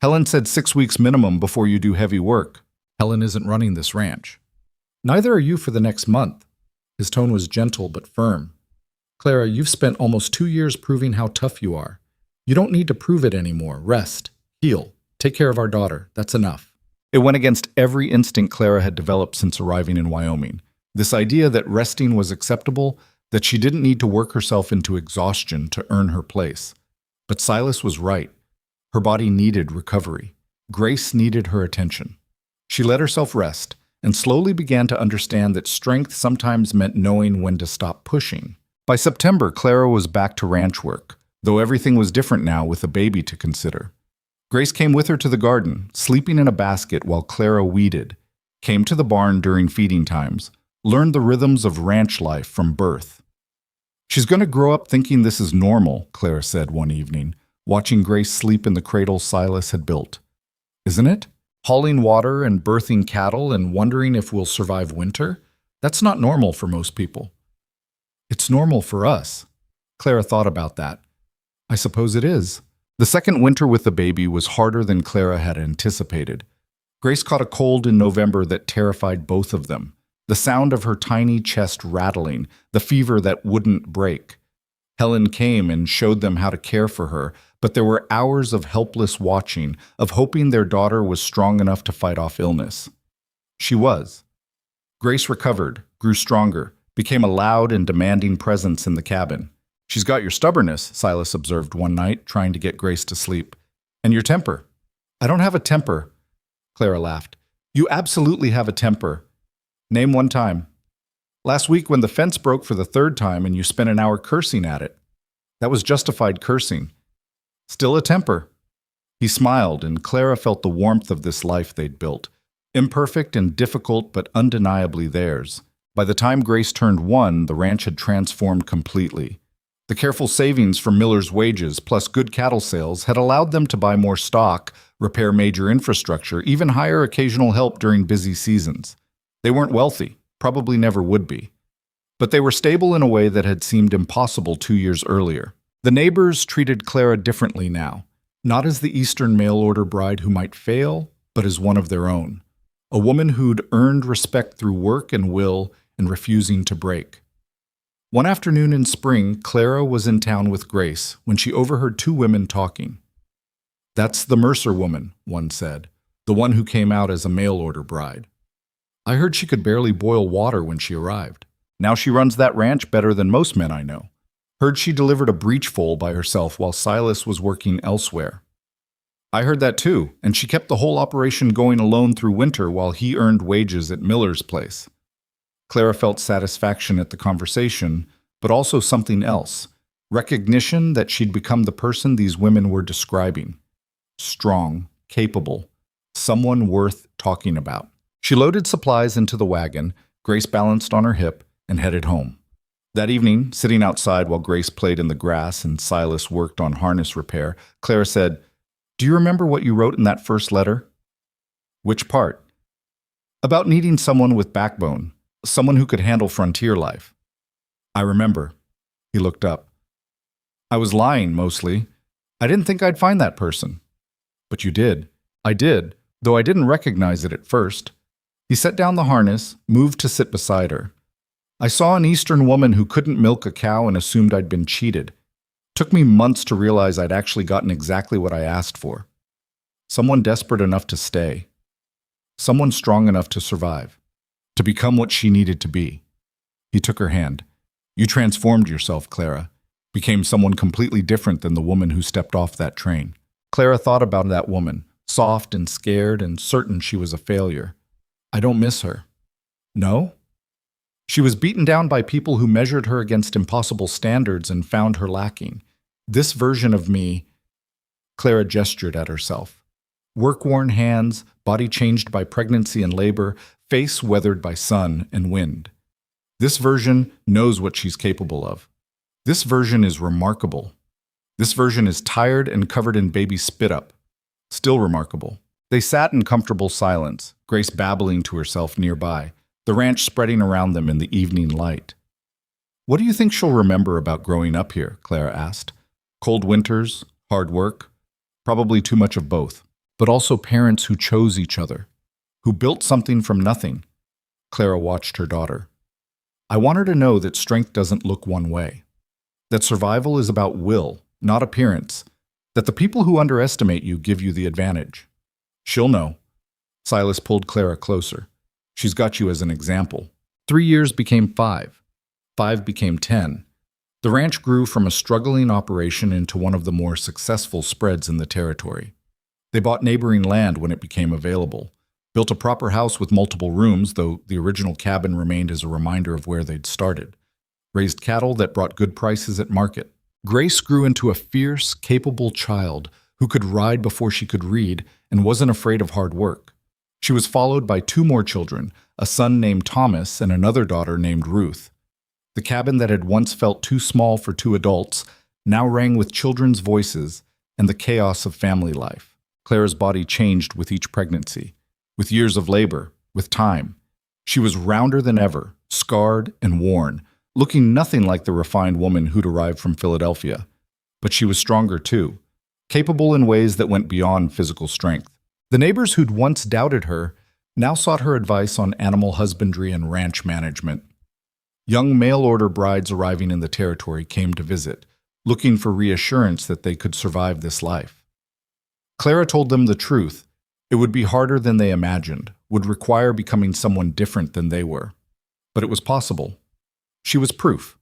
Helen said 6 weeks minimum before you do heavy work. Helen isn't running this ranch. Neither are you for the next month. His tone was gentle but firm. Clara, you've spent almost 2 years proving how tough you are. You don't need to prove it anymore. Rest. Heal. Take care of our daughter. That's enough. It went against every instinct Clara had developed since arriving in Wyoming. This idea that resting was acceptable, that she didn't need to work herself into exhaustion to earn her place. But Silas was right. Her body needed recovery. Grace needed her attention. She let herself rest and slowly began to understand that strength sometimes meant knowing when to stop pushing. By September, Clara was back to ranch work, though everything was different now with a baby to consider. Grace came with her to the garden, sleeping in a basket while Clara weeded, came to the barn during feeding times, learned the rhythms of ranch life from birth. She's going to grow up thinking this is normal, Clara said one evening, watching Grace sleep in the cradle Silas had built. Isn't it? Hauling water and birthing cattle and wondering if we'll survive winter? That's not normal for most people. It's normal for us. Clara thought about that. I suppose it is. The second winter with the baby was harder than Clara had anticipated. Grace caught a cold in November that terrified both of them. The sound of her tiny chest rattling, the fever that wouldn't break. Helen came and showed them how to care for her, but there were hours of helpless watching, of hoping their daughter was strong enough to fight off illness. She was. Grace recovered, grew stronger, became a loud and demanding presence in the cabin. She's got your stubbornness, Silas observed one night, trying to get Grace to sleep. And your temper. I don't have a temper, Clara laughed. You absolutely have a temper. Name one time. Last week when the fence broke for the third time and you spent an hour cursing at it. That was justified cursing. Still a temper. He smiled, and Clara felt the warmth of this life they'd built. Imperfect and difficult, but undeniably theirs. By the time Grace turned 1, the ranch had transformed completely. The careful savings from Miller's wages, plus good cattle sales, had allowed them to buy more stock, repair major infrastructure, even hire occasional help during busy seasons. They weren't wealthy, probably never would be. But they were stable in a way that had seemed impossible 2 years earlier. The neighbors treated Clara differently now, not as the Eastern mail-order bride who might fail, but as one of their own. A woman who'd earned respect through work and will and refusing to break. One afternoon in spring, Clara was in town with Grace when she overheard 2 women talking. That's the Mercer woman, one said, the one who came out as a mail-order bride. I heard she could barely boil water when she arrived. Now she runs that ranch better than most men I know. Heard she delivered a breechful by herself while Silas was working elsewhere. I heard that too, and she kept the whole operation going alone through winter while he earned wages at Miller's place. Clara felt satisfaction at the conversation, but also something else. Recognition that she'd become the person these women were describing. Strong, capable, someone worth talking about. She loaded supplies into the wagon, Grace balanced on her hip, and headed home. That evening, sitting outside while Grace played in the grass and Silas worked on harness repair, Clara said, "Do you remember what you wrote in that first letter?" "Which part?" "About needing someone with backbone, someone who could handle frontier life." "I remember." He looked up. "I was lying, mostly. I didn't think I'd find that person. But you did. I did, though I didn't recognize it at first. He set down the harness, moved to sit beside her. I saw an Eastern woman who couldn't milk a cow and assumed I'd been cheated. Took me months to realize I'd actually gotten exactly what I asked for. Someone desperate enough to stay. Someone strong enough to survive. To become what she needed to be. He took her hand. You transformed yourself, Clara. Became someone completely different than the woman who stepped off that train. Clara thought about that woman, soft and scared and certain she was a failure. I don't miss her. No? She was beaten down by people who measured her against impossible standards and found her lacking. This version of me, Clara gestured at herself. Work-worn hands, body changed by pregnancy and labor, face weathered by sun and wind. This version knows what she's capable of. This version is remarkable. This version is tired and covered in baby spit-up. Still remarkable. They sat in comfortable silence, Grace babbling to herself nearby, the ranch spreading around them in the evening light. What do you think she'll remember about growing up here? Clara asked. Cold winters, hard work, probably too much of both. But also parents who chose each other, who built something from nothing. Clara watched her daughter. I want her to know that strength doesn't look one way. That survival is about will, not appearance. That the people who underestimate you give you the advantage. She'll know. Silas pulled Clara closer. She's got you as an example. 3 years became 5. 5 became 10. The ranch grew from a struggling operation into one of the more successful spreads in the territory. They bought neighboring land when it became available, built a proper house with multiple rooms, though the original cabin remained as a reminder of where they'd started. Raised cattle that brought good prices at market. Grace grew into a fierce, capable child who could ride before she could read and wasn't afraid of hard work. She was followed by 2 more children, a son named Thomas and another daughter named Ruth. The cabin that had once felt too small for 2 adults now rang with children's voices and the chaos of family life. Clara's body changed with each pregnancy, with years of labor, with time. She was rounder than ever, scarred and worn, looking nothing like the refined woman who'd arrived from Philadelphia. But she was stronger too, capable in ways that went beyond physical strength. The neighbors who'd once doubted her now sought her advice on animal husbandry and ranch management. Young mail-order brides arriving in the territory came to visit, looking for reassurance that they could survive this life. Clara told them the truth. It would be harder than they imagined, would require becoming someone different than they were. But it was possible. She was proof.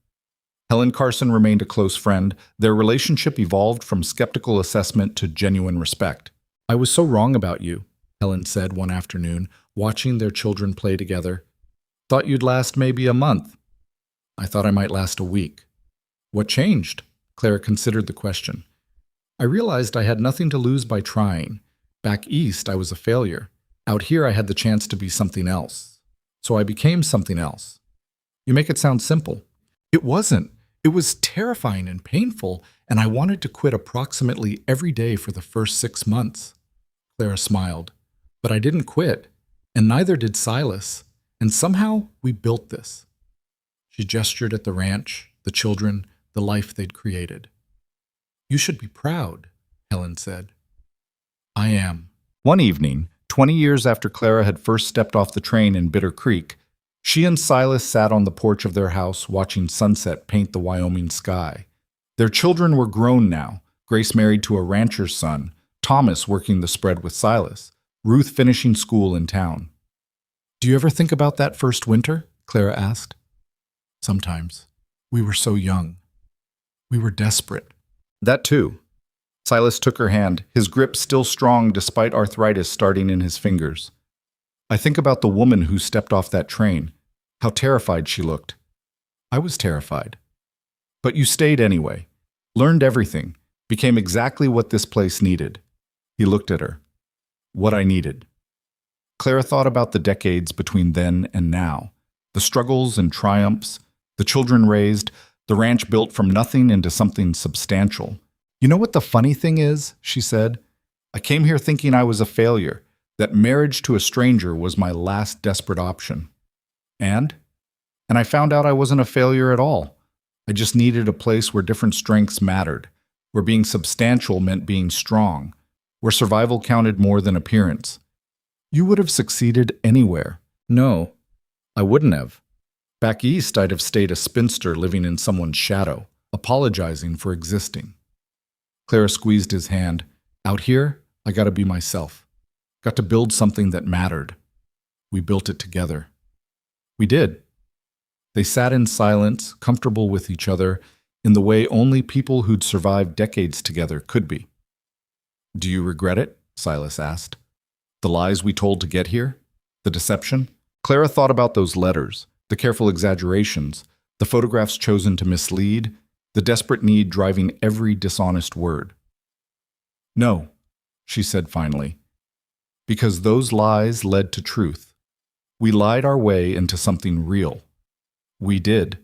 Helen Carson remained a close friend. Their relationship evolved from skeptical assessment to genuine respect. I was so wrong about you, Helen said one afternoon, watching their children play together. Thought you'd last maybe a month. I thought I might last a week. What changed? Clara considered the question. I realized I had nothing to lose by trying. Back east, I was a failure. Out here, I had the chance to be something else. So I became something else. You make it sound simple. It wasn't. It was terrifying and painful, and I wanted to quit approximately every day for the first 6 months. Clara smiled. But I didn't quit, and neither did Silas. And somehow, we built this. She gestured at the ranch, the children, the life they'd created. You should be proud, Helen said. I am. One evening, 20 years after Clara had first stepped off the train in Bitter Creek, she and Silas sat on the porch of their house watching sunset paint the Wyoming sky. Their children were grown now, Grace married to a rancher's son, Thomas working the spread with Silas, Ruth finishing school in town. Do you ever think about that first winter? Clara asked. Sometimes. We were so young. We were desperate. That too. Silas took her hand, his grip still strong despite arthritis starting in his fingers. I think about the woman who stepped off that train, how terrified she looked. I was terrified. But you stayed anyway, learned everything, became exactly what this place needed. He looked at her. What I needed. Clara thought about the decades between then and now, the struggles and triumphs, the children raised, the ranch built from nothing into something substantial. You know what the funny thing is, she said? I came here thinking I was a failure, that marriage to a stranger was my last desperate option. And I found out I wasn't a failure at all. I just needed a place where different strengths mattered, where being substantial meant being strong, where survival counted more than appearance. You would have succeeded anywhere. No, I wouldn't have. Back east, I'd have stayed a spinster living in someone's shadow, apologizing for existing. Clara squeezed his hand. Out here, I gotta be myself. Got to build something that mattered. We built it together. We did. They sat in silence, comfortable with each other, in the way only people who'd survived decades together could be. Do you regret it? Silas asked. The lies we told to get here? The deception? Clara thought about those letters, the careful exaggerations, the photographs chosen to mislead, the desperate need driving every dishonest word. No, she said finally, because those lies led to truth. We lied our way into something real. We did.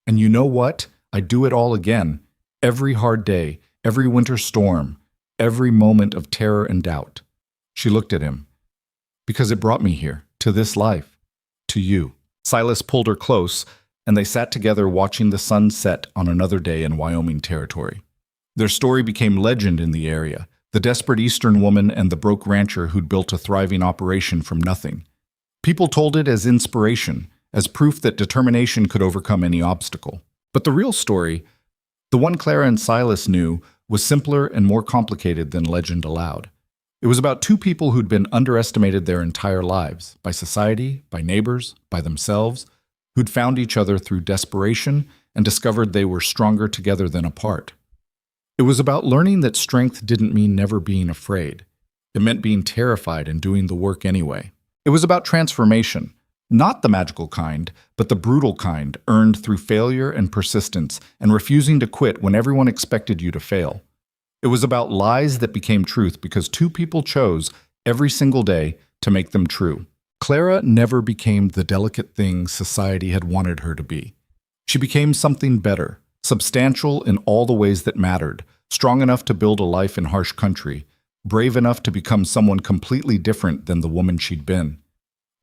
And you know what? I'd do it all again. Every hard day, every winter storm, every moment of terror and doubt. She looked at him. Because it brought me here, to this life, to you. Silas pulled her close, and they sat together watching the sun set on another day in Wyoming territory. Their story became legend in the area, the desperate Eastern woman and the broke rancher who'd built a thriving operation from nothing. People told it as inspiration, as proof that determination could overcome any obstacle. But the real story, the one Clara and Silas knew, was simpler and more complicated than legend allowed. It was about two people who'd been underestimated their entire lives, by society, by neighbors, by themselves, who'd found each other through desperation and discovered they were stronger together than apart. It was about learning that strength didn't mean never being afraid. It meant being terrified and doing the work anyway. It was about transformation, not the magical kind, but the brutal kind earned through failure and persistence and refusing to quit when everyone expected you to fail. It was about lies that became truth because two people chose, every single day, to make them true. Clara never became the delicate thing society had wanted her to be. She became something better, substantial in all the ways that mattered, strong enough to build a life in harsh country, brave enough to become someone completely different than the woman she'd been.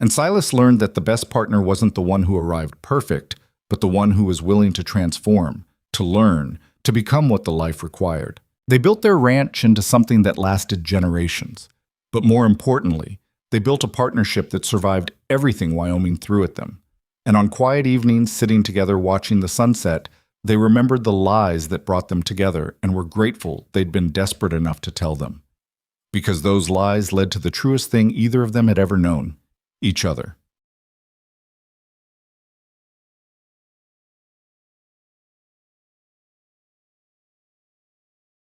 And Silas learned that the best partner wasn't the one who arrived perfect, but the one who was willing to transform, to learn, to become what the life required. They built their ranch into something that lasted generations. But more importantly, they built a partnership that survived everything Wyoming threw at them. And on quiet evenings, sitting together watching the sunset, they remembered the lies that brought them together and were grateful they'd been desperate enough to tell them. Because those lies led to the truest thing either of them had ever known, each other.